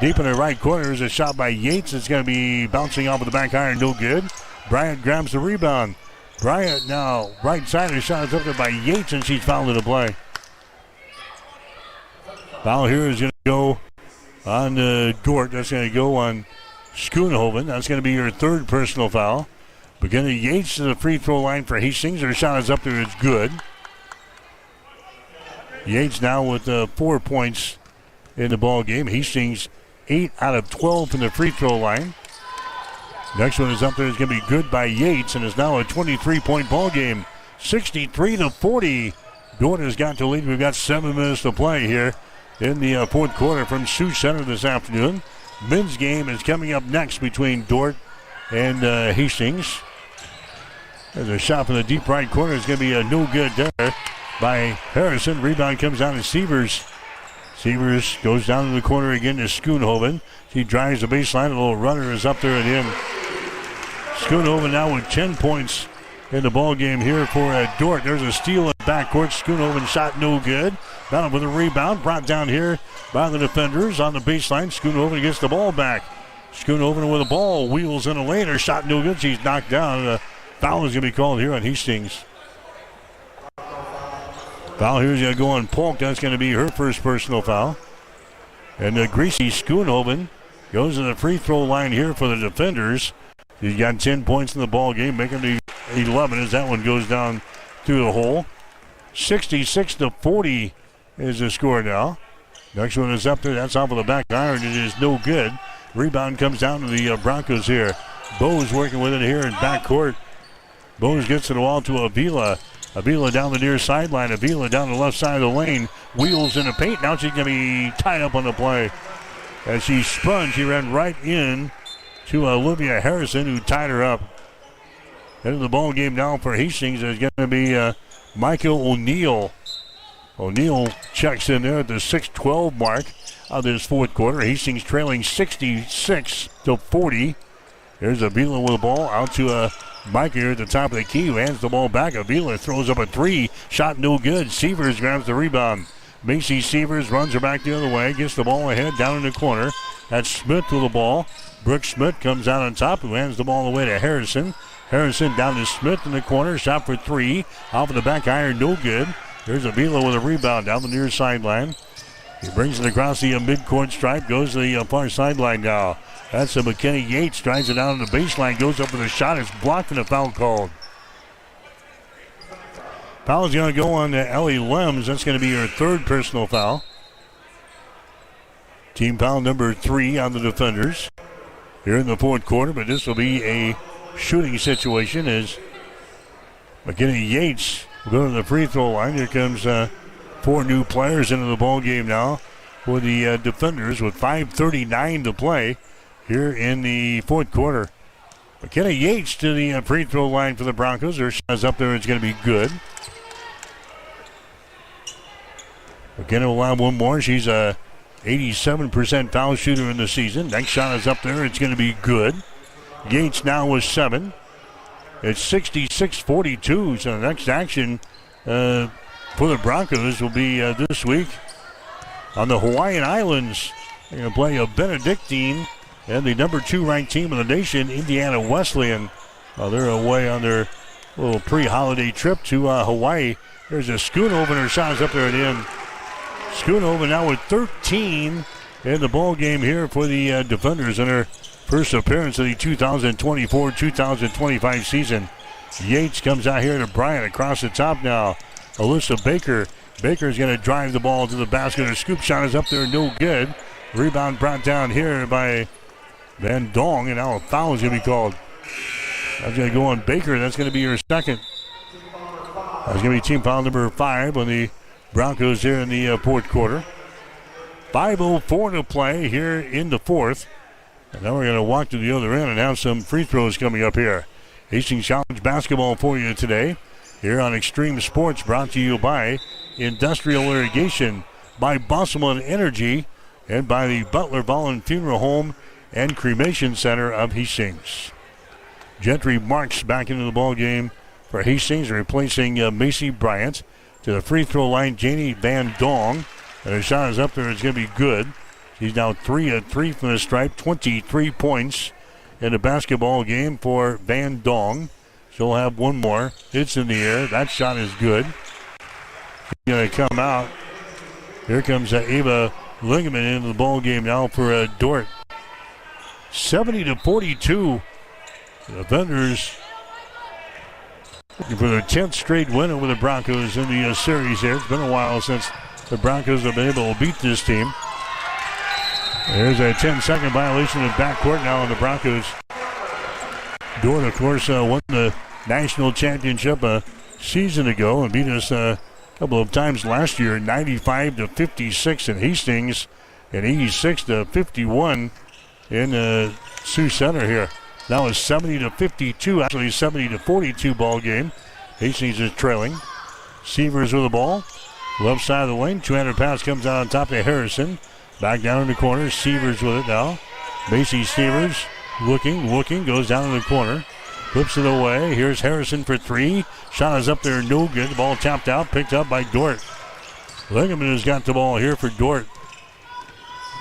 Deep in the right corner is a shot by Yates. It's going to be bouncing off of the back iron. No good. Bryant grabs the rebound. Bryant now right side. Her shot is up there by Yates, and she's fouled in the play. Foul here is going to go on Dordt. That's going to go on Schoonhoven. That's going to be her third personal foul. Beginning Yates to the free throw line for Hastings. Her shot is up there. It's good. Yates now with 4 points in the ball game. Hastings 8 out of 12 from the free throw line. Next one is up there. It's going to be good by Yates, and it's now a 23-point ball game. 63-40. Dordt has got to lead. We've got 7 minutes to play here in the fourth quarter from Sioux Center this afternoon. Men's game is coming up next between Dordt and Hastings. There's a shot from the deep right corner. It's going to be a no good there by Harrison. Rebound comes down to Sievers. Sievers goes down to the corner again to Schoonhoven. She drives the baseline. A little runner is up there and in. Schoonhoven now with 10 points in the ball game here for Dordt. There's a steal in the backcourt. Schoonhoven shot no good. Down with a rebound. Brought down here by the defenders on the baseline. Schoonhoven gets the ball back. Schoonhoven with the ball. Wheels in the lane. Her shot no good. She's knocked down. Foul is going to be called here on Hastings. Foul here is going to go on Polk. That's going to be her first personal foul. And Greasy Schoonhoven goes to the free throw line here for the defenders. He's got 10 points in the ball game, making the 11 as that one goes down through the hole. 66-40 is the score now. Next one is up there. That's off of the back iron. It is no good. Rebound comes down to the Broncos here. Bowes working with it here in backcourt. Bowes gets to the wall to Avila. Avila down the near sideline. Avila down the left side of the lane. Wheels in the paint. Now she's going to be tied up on the play. As she spun, she ran right in to Olivia Harrison, who tied her up. Head of the ball game now for Hastings is going to be Michael O'Neill. O'Neill checks in there at the 6:12 mark of this fourth quarter. Hastings trailing 66-40. There's Avila with the ball out to Mike here at the top of the key, who hands the ball back. Avila throws up a 3. Shot no good. Sievers grabs the rebound. Macy Sievers runs her back the other way. Gets the ball ahead down in the corner. That's Smith with the ball. Brooke Smith comes out on top, who hands the ball away to Harrison. Harrison down to Smith in the corner. Shot for three. Off of the back iron, no good. There's Avila with a rebound down the near sideline. He brings it across the midcourt stripe. Goes to the far sideline now. That's McKenny Yates. Drives it down to the baseline. Goes up with a shot. It's blocked and a foul called. Foul's going to go on to Ellie Lems. That's going to be her third personal foul. Team foul number 3 on the defenders here in the fourth quarter, but this will be a shooting situation as McKenny Yates will go to the free throw line. Here comes 4 new players into the ball game now for the defenders with 5:39 to play here in the fourth quarter. McKenny Yates to the free throw line for the Broncos. Her shot is up there. It's going to be good. McKenna will have one more. She's a 87% foul shooter in the season. Next shot is up there. It's going to be good. Yates now with 7. It's 66-42. So the next action for the Broncos will be this week on the Hawaiian Islands. They're going to play a Benedictine and the number 2 ranked team in the nation, Indiana Wesleyan. They're away on their little pre-holiday trip to Hawaii. There's a Schoonover. Her shot is up there and in. Schoonover now with 13 in the ball game here for the defenders in her first appearance of the 2024-2025 season. Yates comes out here to Bryant across the top now. Alyssa Baker. Baker's going to drive the ball to the basket. Her scoop shot is up there, no good. Rebound brought down here by Van Dong, and now a foul is going to be called. That's going to go on Baker. That's going to be her second. That's going to be team foul number 5 on the Broncos here in the fourth quarter. 5:04 to play here in the fourth. And now we're going to walk to the other end and have some free throws coming up here. Hastings College basketball for you today here on Extreme Sports, brought to you by Industrial Irrigation, by Bosselman Energy, and by the Butler Vollen Funeral Home and Cremation Center of Hastings. Gentry Marks back into the ball game for Hastings, replacing Macy Bryant. To the free throw line, Janie Van Dong. And her shot is up there. It's going to be good. She's now 3 of 3 from the stripe. 23 points in the basketball game for Van Dong. She'll have one more. It's in the air. That shot is good. She's going to come out. Here comes Ava Lingeman into the ball game now for Dort. 70-42. The defenders looking for their 10th straight win over the Broncos in the series here. It's been a while since the Broncos have been able to beat this team. There's a 10-second violation of backcourt now on the Broncos. Dort, of course, won the national championship a season ago and beat us a couple of times last year, 95-56 in Hastings and 86-51 in Sioux Center here. Now it's 70-52, actually 70-42 ball game. Hastings is trailing. Severs with the ball. Left side of the lane. 200 pass comes out on top of Harrison. Back down in the corner. Severs with it now. Macy Severs looking, goes down in the corner. Flips it away. Here's Harrison for 3. Shot is up there, no good. The ball tapped out, picked up by Dort. Lingeman has got the ball here for Dort.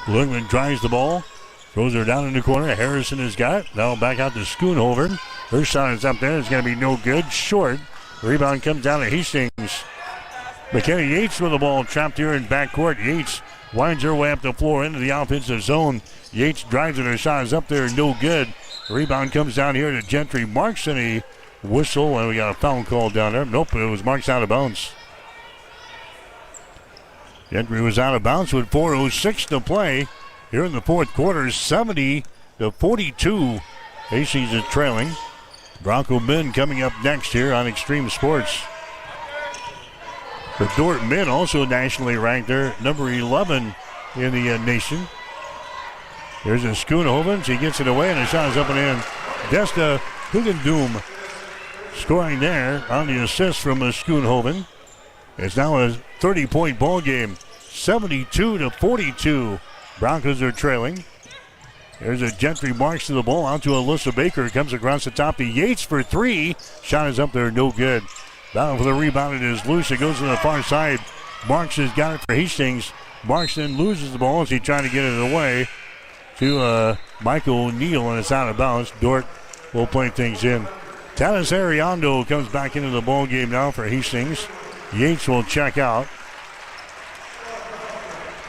Lingeman drives the ball. Throws her down in the corner. Harrison has got it. Now back out to Schoonhoven. Her shot is up there. It's going to be no good. Short. Rebound comes down to Hastings. McKenna Yates with the ball trapped here in backcourt. Yates winds her way up the floor into the offensive zone. Yates drives it. Her shot is up there. No good. Rebound comes down here to Gentry Marks, and a whistle. And we got a foul call down there. Nope, it was Marks out of bounds. Gentry was out of bounds with 4:06 to play. Here in the fourth quarter, 70-42. Hastings is trailing. Bronco men coming up next here on Extreme Sports. The Dort men also nationally ranked. They're number 11 in the nation. There's a Schoonhoven. She gets it away, and the shot is up and in. Desta Hugendoom scoring there on the assist from Schoonhoven. It's now a 30-point ball game, 72-42. Broncos are trailing. There's a Gentry Marks to the ball out to Alyssa Baker. Comes across the top to Yates for 3. Shot is up there, no good. Battle for the rebound. It is loose. It goes to the far side. Marks has got it for Hastings. Marks then loses the ball as he trying to get it away to Michael O'Neill, and it's out of bounds. Dort will play things in. Tanis Ariando comes back into the ball game now for Hastings. Yates will check out.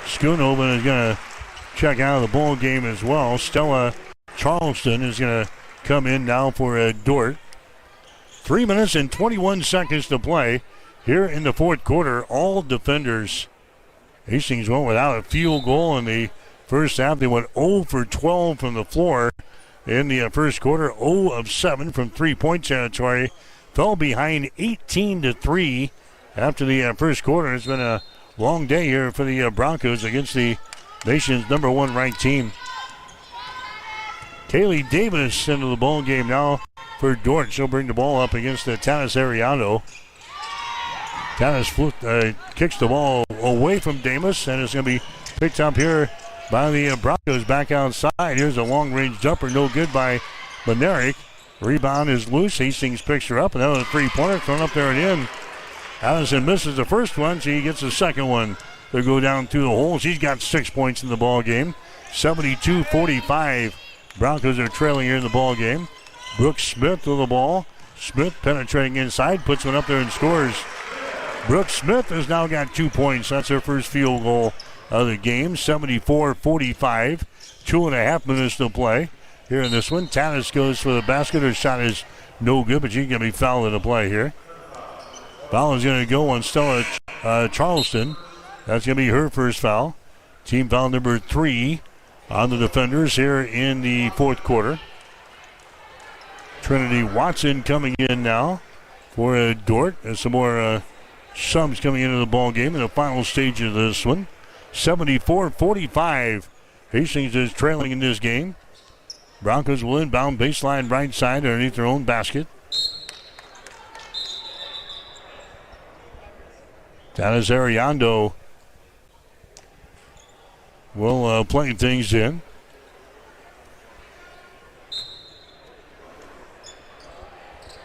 Schoonoven is going to check out of the ball game as well. Stella Charleston is going to come in now for Dort. 3 minutes and 21 seconds to play here in the fourth quarter. All defenders. Hastings went without a field goal in the first half. They went 0 for 12 from the floor in the first quarter. 0 of 7 from three-point territory. Fell behind 18-3 after the first quarter. It's been a long day here for the Broncos against the nation's number 1 ranked team. Kaylee Davis into the ball game now for Dort. She'll bring the ball up against Tanis Ariando. Tanis kicks the ball away from Davis, and it's going to be picked up here by the Broncos back outside. Here's a long-range jumper, no good by Benerick. Rebound is loose. Hastings picks her up. Another three-pointer thrown up there and in. Allison misses the first one. She gets the second one to go down through the hole. She's got 6 points in the ball game. 72-45. Broncos are trailing here in the ball game. Brooks Smith with the ball. Smith penetrating inside, puts one up there and scores. Brooks Smith has now got 2 points. That's her first field goal of the game. 74-45. 2.5 minutes to play here in this one. Tanis goes for the basket. Her shot is no good, but she's going to be fouled in the play here. Foul is going to go on Stella Charleston. That's going to be her first foul. Team foul number 3 on the defenders here in the fourth quarter. Trinity Watson coming in now for Dort. There's some more subs coming into the ball game in the final stage of this one. 74-45. Hastings is trailing in this game. Broncos will inbound baseline right side underneath their own basket. Tanis Ariando will play things in.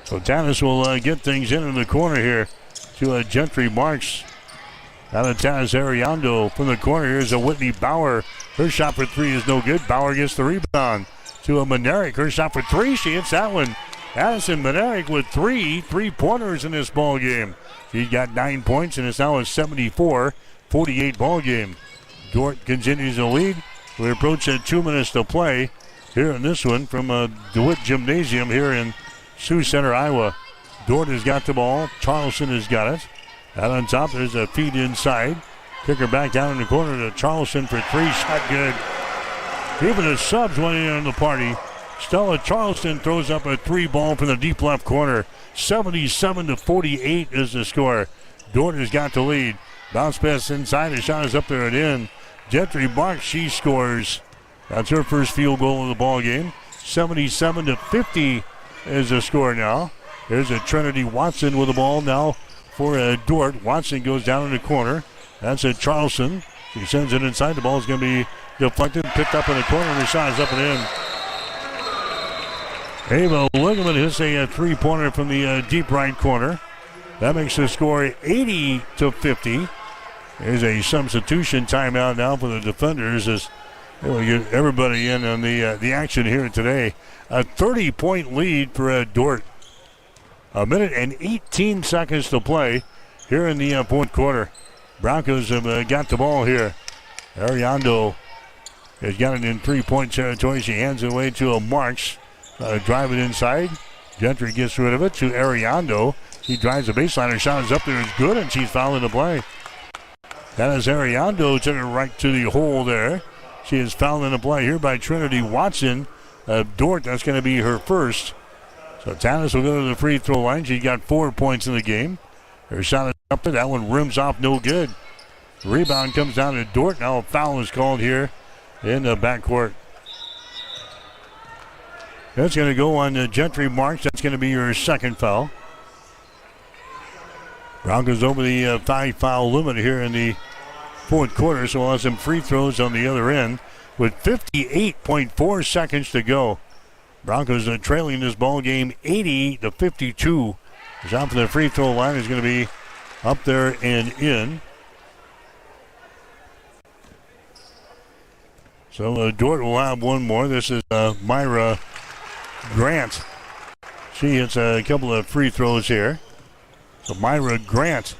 So Tanis will get things in the corner here to Gentry Marks. Out of Tanis Ariando from the corner. Here's a Whitney Bauer. Her shot for 3 is no good. Bauer gets the rebound to a Benerick. Her shot for 3. She hits that one. Addison Benerick with 3 3-pointers in this ball game. She's got 9 points, and it's now a 74-48 ball game. Dort continues to lead. We approach 2 minutes to play here in this one from DeWitt Gymnasium here in Sioux Center, Iowa. Dort has got the ball. Charleston has got it. Out on top, there's a feed inside. Kicker back down in the corner to Charleston for 3. Shot good. Even the subs went in on the party. Stella Charleston throws up a 3 ball from the deep left corner. 77-48 is the score. Dort has got the lead. Bounce pass inside. The shot is up there and in. Gentry Marks, she scores. That's her first field goal of the ball game. 77-50 is the score now. There's a Trinity Watson with the ball now for Dort. Watson goes down in the corner. That's a Charleston. She sends it inside. The ball is going to be deflected, picked up in the corner, and the shot is up and in. Ava Ligament hits a 3-pointer from the deep right corner. That makes the score 80-50. There's a substitution timeout now for the defenders as they will get everybody in on the action here today. A 30-point lead for Dort. 1 minute and 18 seconds to play here in the fourth quarter. Broncos have got the ball here. Ariando has got it in 3-point territory. She hands it away to a Marks. Drive it inside. Gentry gets rid of it to Ariando. She drives the baseline. Her shot is up there. It's good, and she's fouling the play. That is Ariando. Took it right to the hole there. She is fouling the play here by Trinity Watson. Dort, that's going to be her first. So Tanis will go to the free throw line. She's got 4 points in the game. Her shot is up there. That one rims off, no good. The rebound comes down to Dort. Now a foul is called here in the backcourt. That's going to go on Gentry Marks. That's going to be your second foul. Broncos over the 5-foul limit here in the fourth quarter, so we'll have some free throws on the other end with 58.4 seconds to go. Broncos are trailing this ball game 80-52. The shot for the free throw line is going to be up there and in. So Dort will have one more. This is Myra Grant. She hits a couple of free throws here. So Myra Grant,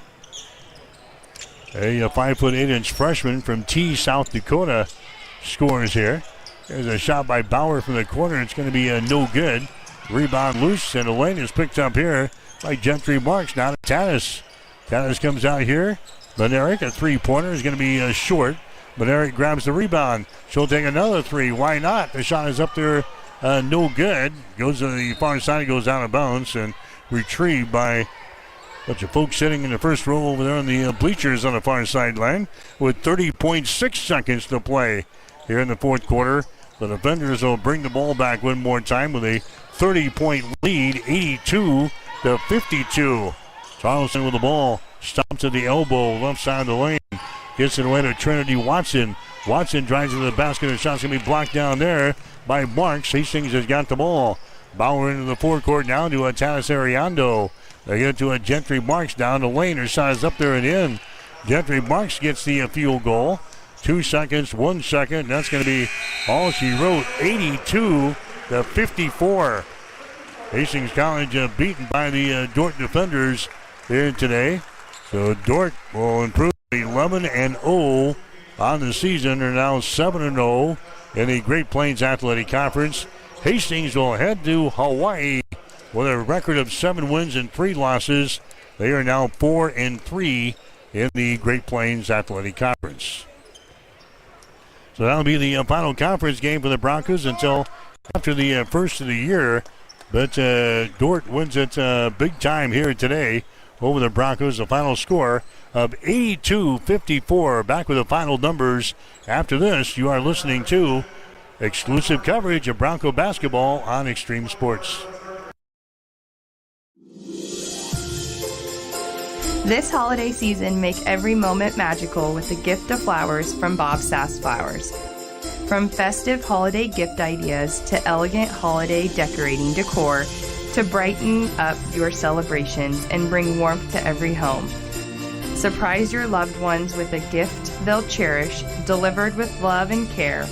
a 5'8" freshman from T, South Dakota, scores here. There's a shot by Bauer from the corner. It's going to be no good. Rebound loose, and the lane is picked up here by Gentry Marks. Now to Tanis. Tanis comes out here. Benerick, a three-pointer, is going to be short. Benerick grabs the rebound. She'll take another three. Why not? The shot is up there. No good. Goes to the far side, goes out of bounds, and retrieved by a bunch of folks sitting in the first row over there on the bleachers on the far sideline with 30.6 seconds to play here in the fourth quarter. The defenders will bring the ball back one more time with a 30-point lead, 82-52. Charleston with the ball. Stomps at the elbow, left side of the lane. Gets it away to Trinity Watson. Watson drives to the basket. The shot's going to be blocked down there by Marks. Hastings has got the ball. Bauer into the forecourt now to Tanis Ariando. They get to a Gentry Marks down the lane. Her shot is up there and in. Gentry Marks gets the field goal. 2 seconds, 1 second. That's going to be all she wrote. 82-54. Hastings College beaten by the Dordt defenders here today. So Dordt will improve 11-0 on the season. They're now 7-0 in the Great Plains Athletic Conference. Hastings will head to Hawaii with a record of 7 wins and 3 losses. They are now 4-3 in the Great Plains Athletic Conference. So that'll be the final conference game for the Broncos until after the first of the year. But Dordt wins it big time here today over the Broncos. The final score of 82-54. Back with the final numbers after this. You are listening to exclusive coverage of Bronco basketball on Extreme Sports. This holiday season, make every moment magical with a gift of flowers from Bob Sass Flowers. From festive holiday gift ideas to elegant holiday decorating decor to brighten up your celebrations and bring warmth to every home. Surprise your loved ones with a gift they'll cherish, delivered with love and care.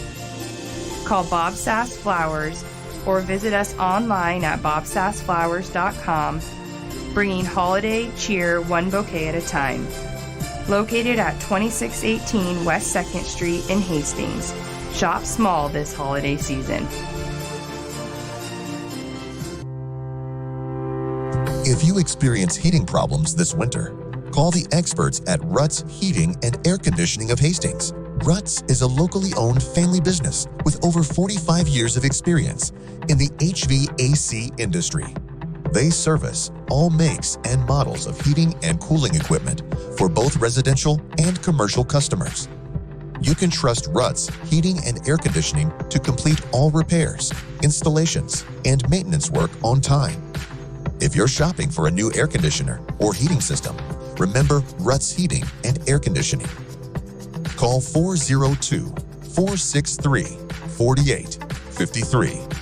Call Bob Sass Flowers or visit us online at bobsassflowers.com, bringing holiday cheer one bouquet at a time. Located at 2618 West 2nd Street in Hastings. Shop small this holiday season. If you experience heating problems this winter, call the experts at Ruts Heating and Air Conditioning of Hastings. Ruts is a locally owned family business with over 45 years of experience in the HVAC industry. They service all makes and models of heating and cooling equipment for both residential and commercial customers. You can trust Ruts Heating and Air Conditioning to complete all repairs, installations, and maintenance work on time. If you're shopping for a new air conditioner or heating system, remember Ruts Heating and Air Conditioning. Call 402-463-4853.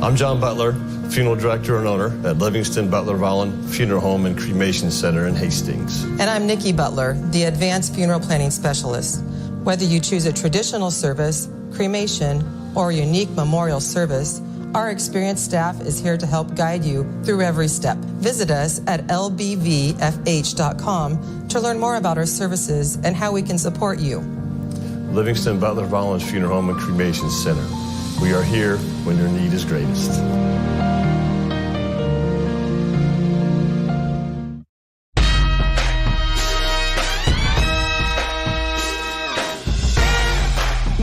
I'm John Butler, funeral director and owner at Livingston Butler Vollen Funeral Home and Cremation Center in Hastings. And I'm Nikki Butler, the advanced funeral planning specialist. Whether you choose a traditional service, cremation, or a unique memorial service, our experienced staff is here to help guide you through every step. Visit us at lbvfh.com to learn more about our services and how we can support you. Livingston Butler Vollen Funeral Home and Cremation Center. We are here when your need is greatest.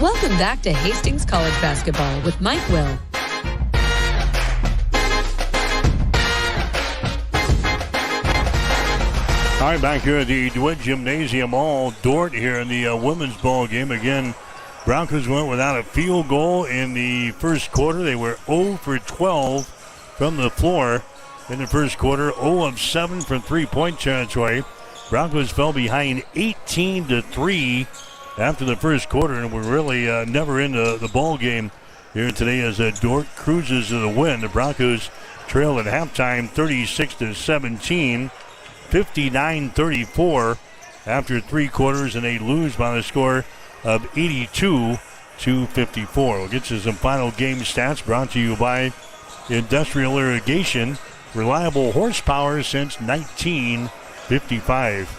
Welcome back to Hastings College Basketball with Mike Will. All right, back here at the DeWitt Gymnasium, all Dordt here in the women's ball game. Again, Broncos went without a field goal in the first quarter. They were 0 for 12 from the floor in the first quarter, 0 of 7 from three-point territory. Broncos fell behind 18-3 after the first quarter, and were really never in the ball game here today as Dordt cruises to the win. The Broncos trail at halftime 36-17, 59-34 after 3 quarters, and they lose by the score of 82-54. 52-54. We'll get you some final game stats brought to you by Industrial Irrigation. Reliable horsepower since 1955.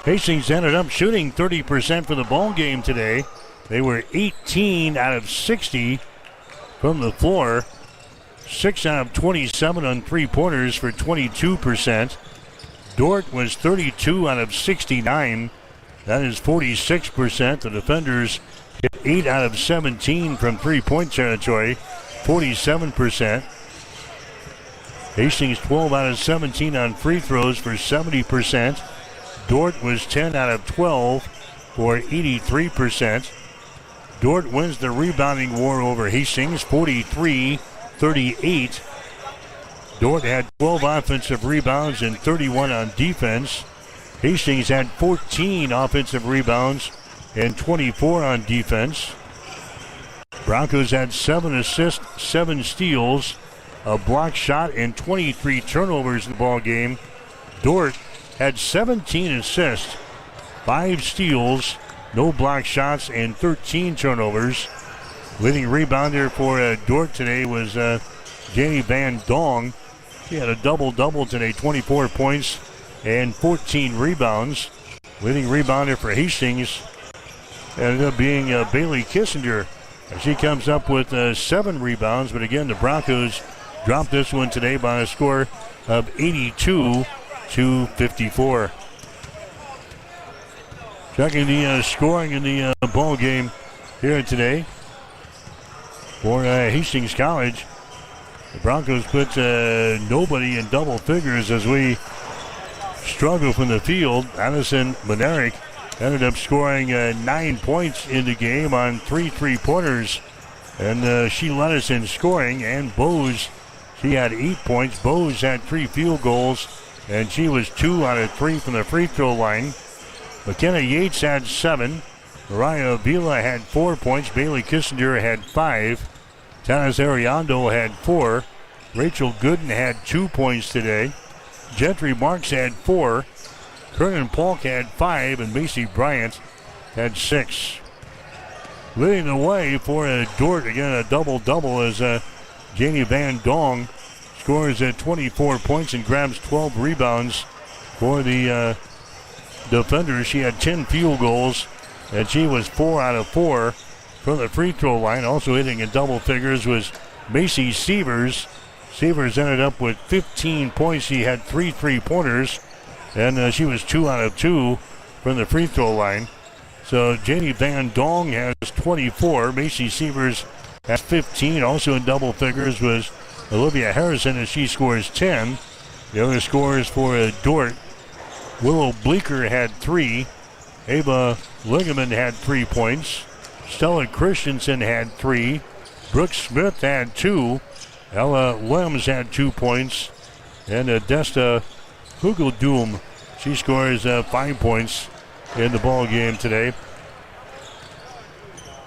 Hastings ended up shooting 30% for the ball game today. They were 18 out of 60 from the floor. 6 out of 27 on three-pointers for 22%. Dort was 32 out of 69. That is 46%. The defenders hit 8 out of 17 from three-point territory, 47%. Hastings 12 out of 17 on free throws for 70%. Dort was 10 out of 12 for 83%. Dort wins the rebounding war over Hastings, 43-38. Dort had 12 offensive rebounds and 31 on defense. Hastings had 14 offensive rebounds and 24 on defense. Broncos had 7 assists, 7 steals, a block shot, and 23 turnovers in the ball game. Dort had 17 assists, 5 steals, no block shots, and 13 turnovers. Leading rebounder for Dort today was Jenny Van Dong. She had a double-double today, 24 points and 14 rebounds. Leading rebounder for Hastings ended up being Bailey Kissinger. She comes up with 7 rebounds, but again, the Broncos dropped this one today by a score of 82-54. Checking the scoring in the ball game here today for Hastings College. The Broncos put nobody in double figures as we struggle from the field. Addison Monerick ended up scoring 9 points in the game on 3 three-pointers. And she led us in scoring. And Bose, she had 8 points. Bose had 3 field goals, and she was 2 out of 3 from the free throw line. McKenna Yates had 7. Mariah Avila had 4 points. Bailey Kissinger had 5. Tanis Ariando had 4. Rachel Gooden had 2 points today. Gentry Marks had 4. Kernan Polk had 5. And Macy Bryant had 6. Leading the way for Dort, again, a double-double as Janie Van Dong scores 24 points and grabs 12 rebounds for the defenders. She had 10 field goals, and she was 4 out of 4 from the free throw line. Also hitting in double figures was Macy Severs. Severs ended up with 15 points. She had 3 three-pointers, and she was 2 out of 2 from the free throw line. So Janie Van Dong has 24. Macy Severs has 15. Also in double figures was Olivia Harrison as she scores 10. The other scores for Dort. Willow Bleeker had 3. Ava Ligaman had 3 points. Stella Christensen had 3. Brooke Smith had 2. Ella Lems had 2 points. And Desta Hugeldoom, she scores 5 points in the ball game today.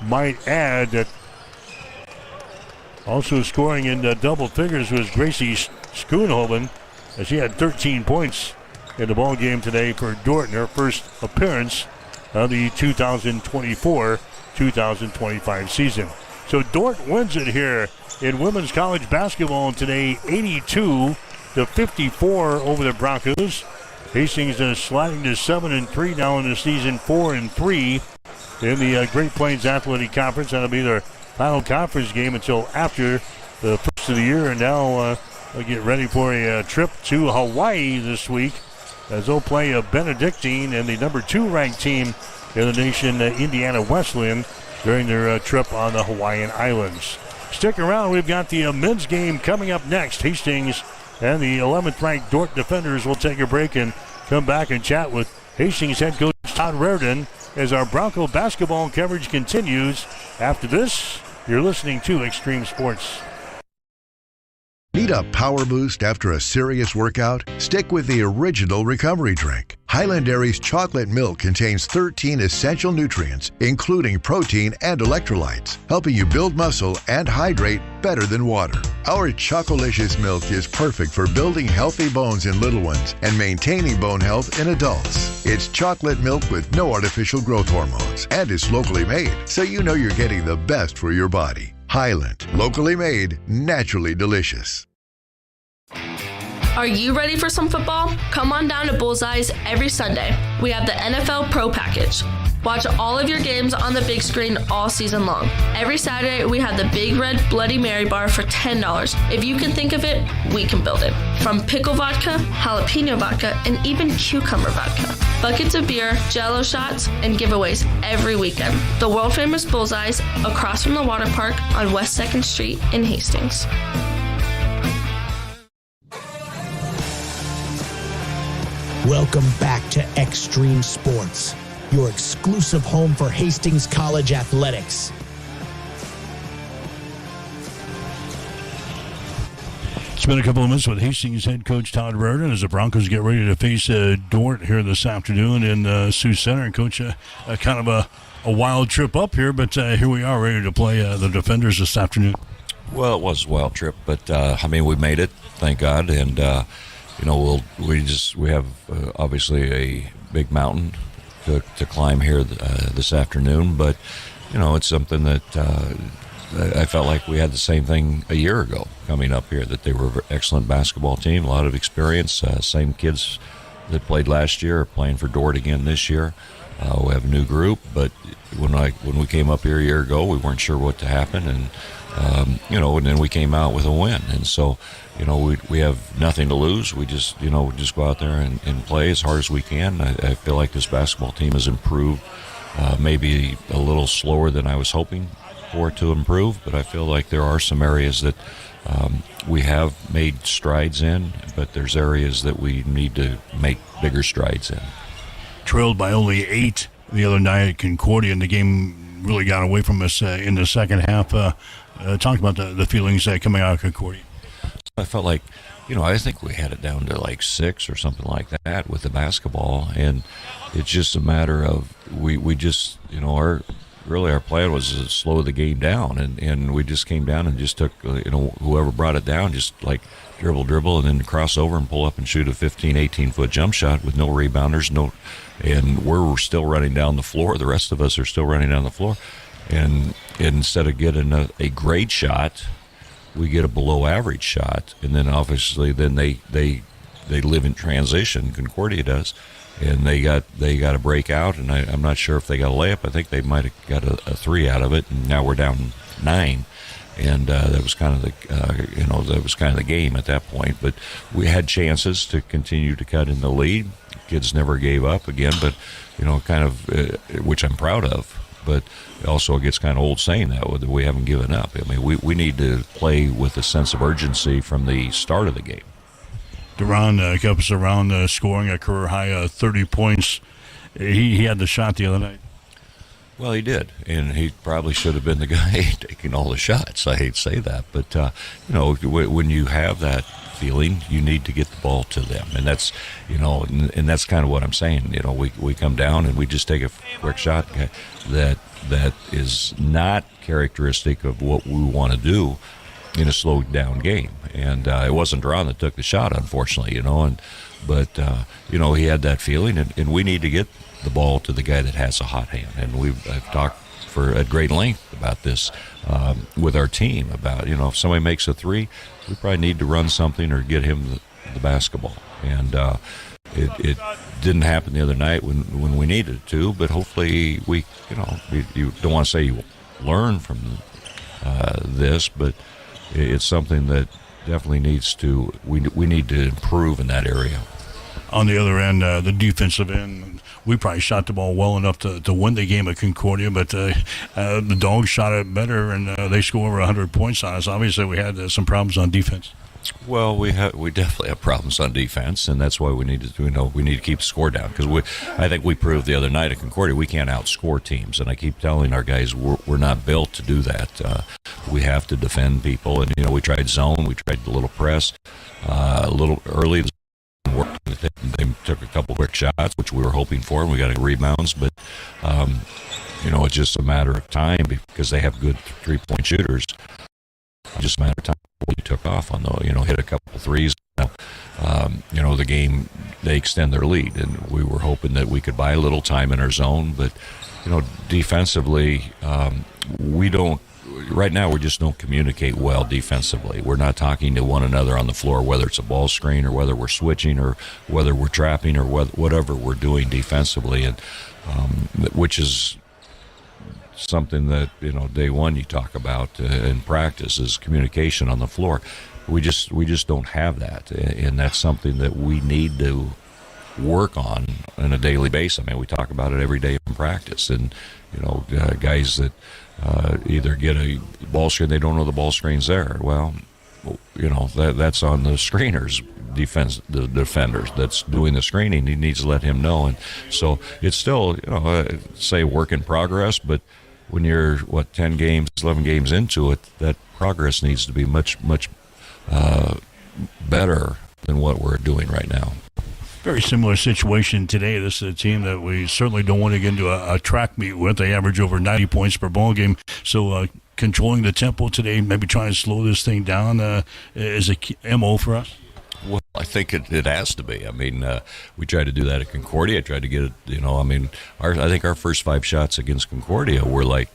Might add that also scoring in double figures was Gracie Schoonhoven, as she had 13 points in the ball game today for Dort in her first appearance of the 2024-2025 season. So Dort wins it here in women's college basketball today, 82-54 over the Broncos. Hastings is sliding to 7-3 now in the season, 4-3 in the Great Plains Athletic Conference. That'll be their final conference game until after the first of the year. And now they'll get ready for a trip to Hawaii this week as they'll play Benedictine and the number 2 ranked team in the nation, Indiana Wesleyan, during their trip on the Hawaiian Islands. Stick around. We've got the men's game coming up next. Hastings and the 11th ranked Dort defenders will take a break and come back and chat with Hastings head coach Todd Reardon as our Bronco basketball coverage continues. After this, you're listening to Extreme Sports. Need a power boost after a serious workout? Stick with the original recovery drink, Highland Dairy's chocolate milk contains 13 essential nutrients, including protein and electrolytes, helping you build muscle and hydrate better than water. Our Chocolicious milk is perfect for building healthy bones in little ones and maintaining bone health in adults. It's chocolate milk with no artificial growth hormones, and it's locally made, so you know you're getting the best for your body. Highland, locally made, naturally delicious. Are you ready for some football? Come on down to Bullseyes every Sunday. We have the NFL Pro Package. Watch all of your games on the big screen all season long. Every Saturday, we have the Big Red Bloody Mary bar for $10. If you can think of it, we can build it. From pickle vodka, jalapeno vodka, and even cucumber vodka. Buckets of beer, Jell-O shots, and giveaways every weekend. The world-famous Bullseyes across from the water park on West 2nd Street in Hastings. Welcome back to Extreme Sports, your exclusive home for Hastings College athletics. It's been a couple of minutes with Hastings head coach Todd Reardon as the Broncos get ready to face Dordt here this afternoon in Sioux Center. And Coach, kind of a wild trip up here, but here we are ready to play the Defenders this afternoon. Well, it was a wild trip, but we made it, thank God, and we have obviously a big mountain to climb here this afternoon, but it's something that I felt like we had the same thing a year ago coming up here, that they were an excellent basketball team, a lot of experience, same kids that played last year are playing for Dordt again this year. We have a new group, but when we came up here a year ago, we weren't sure what to happen, and and then we came out with a win, and so we have nothing to lose. We just go out there and play as hard as we can. I feel like this basketball team has improved, maybe a little slower than I was hoping for it to improve, but I feel like there are some areas that we have made strides in, but there's areas that we need to make bigger strides in. Trailed by only 8 the other night at Concordia, and the game really got away from us in the second half. Talk about the feelings coming out of Concordia. I felt like, I think we had it down to like 6 or something like that with the basketball, and it's just a matter of we just, our plan was to slow the game down, and we just came down and just took, whoever brought it down, just like dribble, and then cross over and pull up and shoot a 15, 18-foot jump shot with no rebounders, and we're still running down the floor. The rest of us are still running down the floor, and instead of getting a great shot, we get a below average shot, and then obviously they live in transition. Concordia does, and they got a breakout, and I'm not sure if they got a layup. I think they might have got a 3 out of it, and now we're down 9, and that was kind of the game at that point. But we had chances to continue to cut in the lead. Kids never gave up again, but which I'm proud of. But also it gets kind of old saying that we haven't given up. We need to play with a sense of urgency from the start of the game. Duran kept us around, scoring a career high 30 points. He had the shot the other night. Well, he did, and he probably should have been the guy taking all the shots. I hate to say that, but when you have that feeling, you need to get the ball to them, and that's and that's kind of what I'm saying. We come down and we just take a quick shot that is not characteristic of what we want to do in a slowed down game. And it wasn't Duran that took the shot, unfortunately, but he had that feeling, and we need to get the ball to the guy that has a hot hand. And I've talked at great length about this with our team about, if somebody makes a 3, we probably need to run something or get him the basketball. And it didn't happen the other night when we needed it to, but hopefully you don't want to say you learn from this, but it's something that definitely we need to improve in that area. On the other end, the defensive end, we probably shot the ball well enough to win the game at Concordia, but the Dogs shot it better, and they scored over 100 points on us. Obviously, we had some problems on defense. Well, we definitely have problems on defense, and that's why we need to keep the score down, because I think we proved the other night at Concordia we can't outscore teams, and I keep telling our guys we're not built to do that. We have to defend people, and we tried zone, we tried a little press, a little early, worked They took a couple quick shots, which we were hoping for, and we got rebounds. But, it's just a matter of time because they have good three-point shooters. Just a matter of time before you took off on hit a couple threes. The game, they extend their lead, and we were hoping that we could buy a little time in our zone. But, defensively, right now we just don't communicate well defensively. We're not talking to one another on the floor, whether it's a ball screen or whether we're switching or whether we're trapping or whatever we're doing defensively, and which is something that day one you talk about in practice is communication on the floor. We just don't have that, and that's something that we need to work on a daily basis. I mean, we talk about it every day in practice, and guys that either get a ball screen, they don't know the ball screen's there. Well, that's on the screeners. The defenders that's doing the screening, he needs to let him know. And so it's still say work in progress, but when you're 10 games, 11 games into it, that progress needs to be much better than what we're doing right now. Very similar situation today. This is a team that we certainly don't want to get into a track meet with. They average over 90 points per ball game. So controlling the tempo today, maybe trying to slow this thing down is a MO for us. Well, I think it has to be. I mean, we tried to do that at Concordia. I tried to get it, I think our first 5 shots against Concordia were like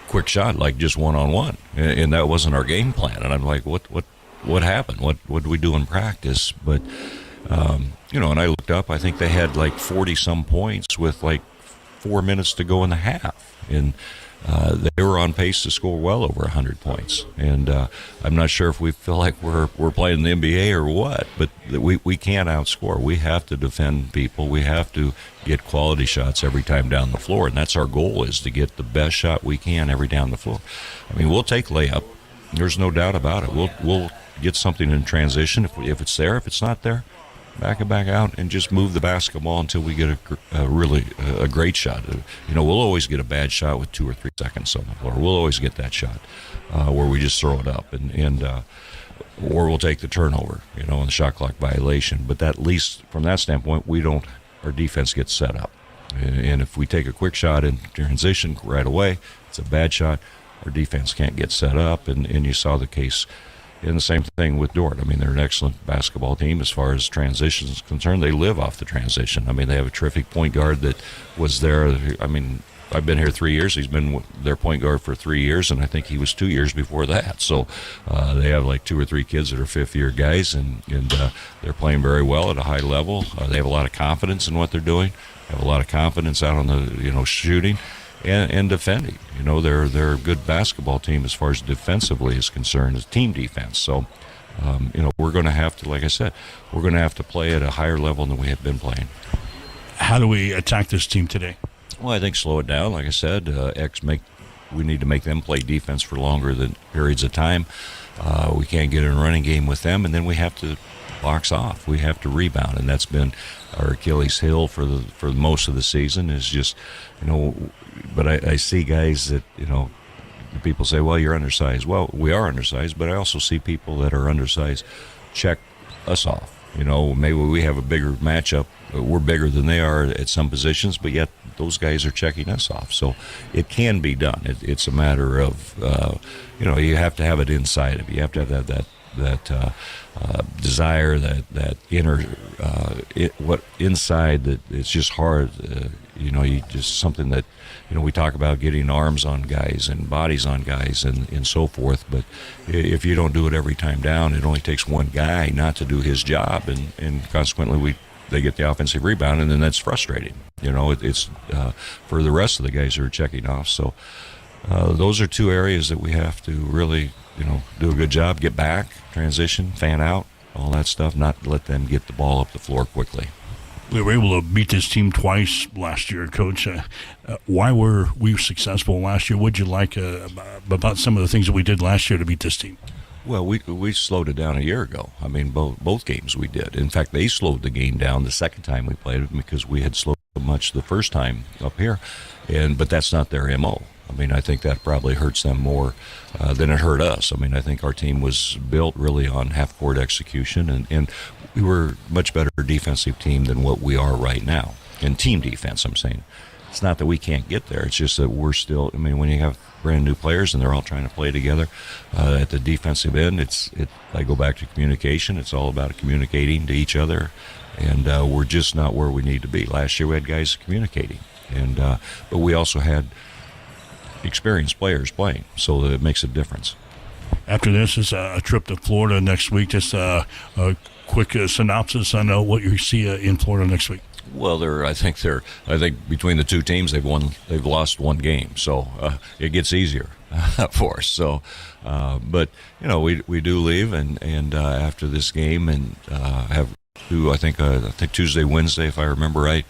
quick shot, like just one-on-one. And that wasn't our game plan. And I'm like, what happened? What did we do in practice? But, and I looked up, I think they had like 40-some points with like 4 minutes to go in the half. And they were on pace to score well over 100 points. And I'm not sure if we feel like we're playing the NBA or what, but we can't outscore. We have to defend people. We have to get quality shots every time down the floor, and that's our goal, is to get the best shot we can every down the floor. I mean, we'll take layup. There's no doubt about it. We'll get something in transition if it's there. If it's not there, back out and just move the basketball until we get a great shot. We'll always get a bad shot with 2 or 3 seconds on the floor. We'll always get that shot where we just throw it up or we'll take the turnover, in the shot clock violation. But at least from that standpoint, our defense gets set up. And if we take a quick shot in transition right away, it's a bad shot. Our defense can't get set up, and you saw the case. And the same thing with Dordt. I mean, they're an excellent basketball team as far as transition is concerned. They live off the transition. I mean, they have a terrific point guard that was there. I mean, I've been here 3 years. He's been their point guard for 3 years, and I think he was 2 years before that. So they have like 2 or 3 kids that are fifth-year guys, and they're playing very well at a high level. They have a lot of confidence in what they're doing. Have a lot of confidence out on the shooting. And defending, they're a good basketball team as far as defensively is concerned, as team defense. So, we're going to have to, like I said, we're going to have to play at a higher level than we have been playing. How do we attack this team today? Well, I think slow it down. Like I said, we need to make them play defense for longer than periods of time. We can't get in a running game with them, and then we have to box off. We have to rebound, and that's been our Achilles heel for most of the season. Is just, but I see guys that, people say, well, you're undersized. Well, we are undersized, but I also see people that are undersized check us off. Maybe we have a bigger matchup. We're bigger than they are at some positions, but yet those guys are checking us off. So it can be done. It's a matter of, you have to have it inside of you. You have to have that desire, that inner, what inside, that it's just hard. You just something that, we talk about getting arms on guys and bodies on guys and so forth. But if you don't do it every time down, it only takes one guy not to do his job, and consequently they get the offensive rebound, and then that's frustrating. It's for the rest of the guys who are checking off. So those are 2 areas that we have to really, do a good job, get back, transition, fan out, all that stuff, not let them get the ball up the floor quickly. We were able to beat this team twice last year, Coach. Why were we successful last year? What did you like about some of the things that we did last year to beat this team? Well, we slowed it down a year ago. I mean, both games we did. In fact, they slowed the game down the second time we played it because we had slowed so much the first time up here. But that's not their MO. I mean, I think that probably hurts them more than it hurt us. I mean, I think our team was built really on half-court execution, and we were a much better defensive team than what we are right now. In team defense, I'm saying. It's not that we can't get there. It's just that we're still, I mean, when you have brand new players and they're all trying to play together at the defensive end, I go back to communication. It's all about communicating to each other. And we're just not where we need to be. Last year we had guys communicating. But we also had experienced players playing, so that it makes a difference. After this is a trip to Florida next week. Just a quick synopsis on what you see in Florida next week. Well, I think between the two teams they've lost one game, so it gets easier for us. So, but we do leave and after this game and have to I think Tuesday, Wednesday, if I remember right.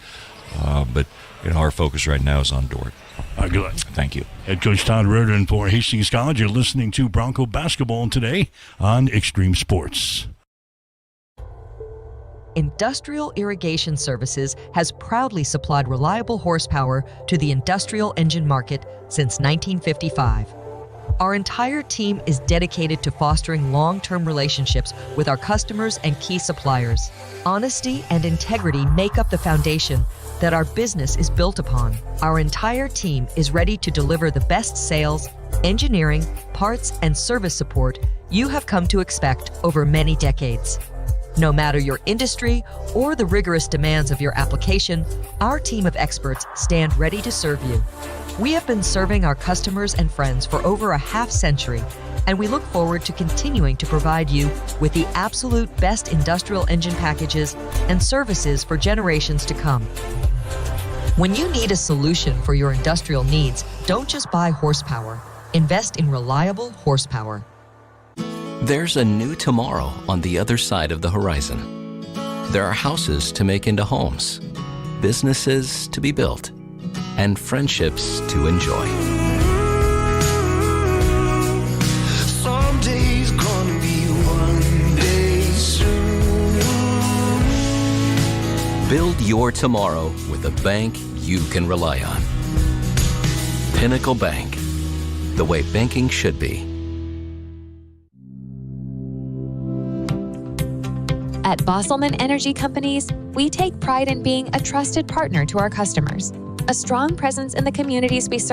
But our focus right now is on Dort. Good luck. Thank you. Head Coach Todd Reardon for Hastings College. You're listening to Bronco Basketball today on Extreme Sports. Industrial Irrigation Services has proudly supplied reliable horsepower to the industrial engine market since 1955. Our entire team is dedicated to fostering long-term relationships with our customers and key suppliers. Honesty and integrity make up the foundation that our business is built upon. Our entire team is ready to deliver the best sales, engineering, parts, and service support you have come to expect over many decades. No matter your industry or the rigorous demands of your application, our team of experts stand ready to serve you. We have been serving our customers and friends for over a half-century, and we look forward to continuing to provide you with the absolute best industrial engine packages and services for generations to come. When you need a solution for your industrial needs, don't just buy horsepower. Invest in reliable horsepower. There's a new tomorrow on the other side of the horizon. There are houses to make into homes, businesses to be built, and friendships to enjoy. Someday's gonna be one day soon. Build your tomorrow with a bank you can rely on. Pinnacle Bank, the way banking should be. At Bosselman Energy Companies, we take pride in being a trusted partner to our customers. A strong presence in the communities we serve.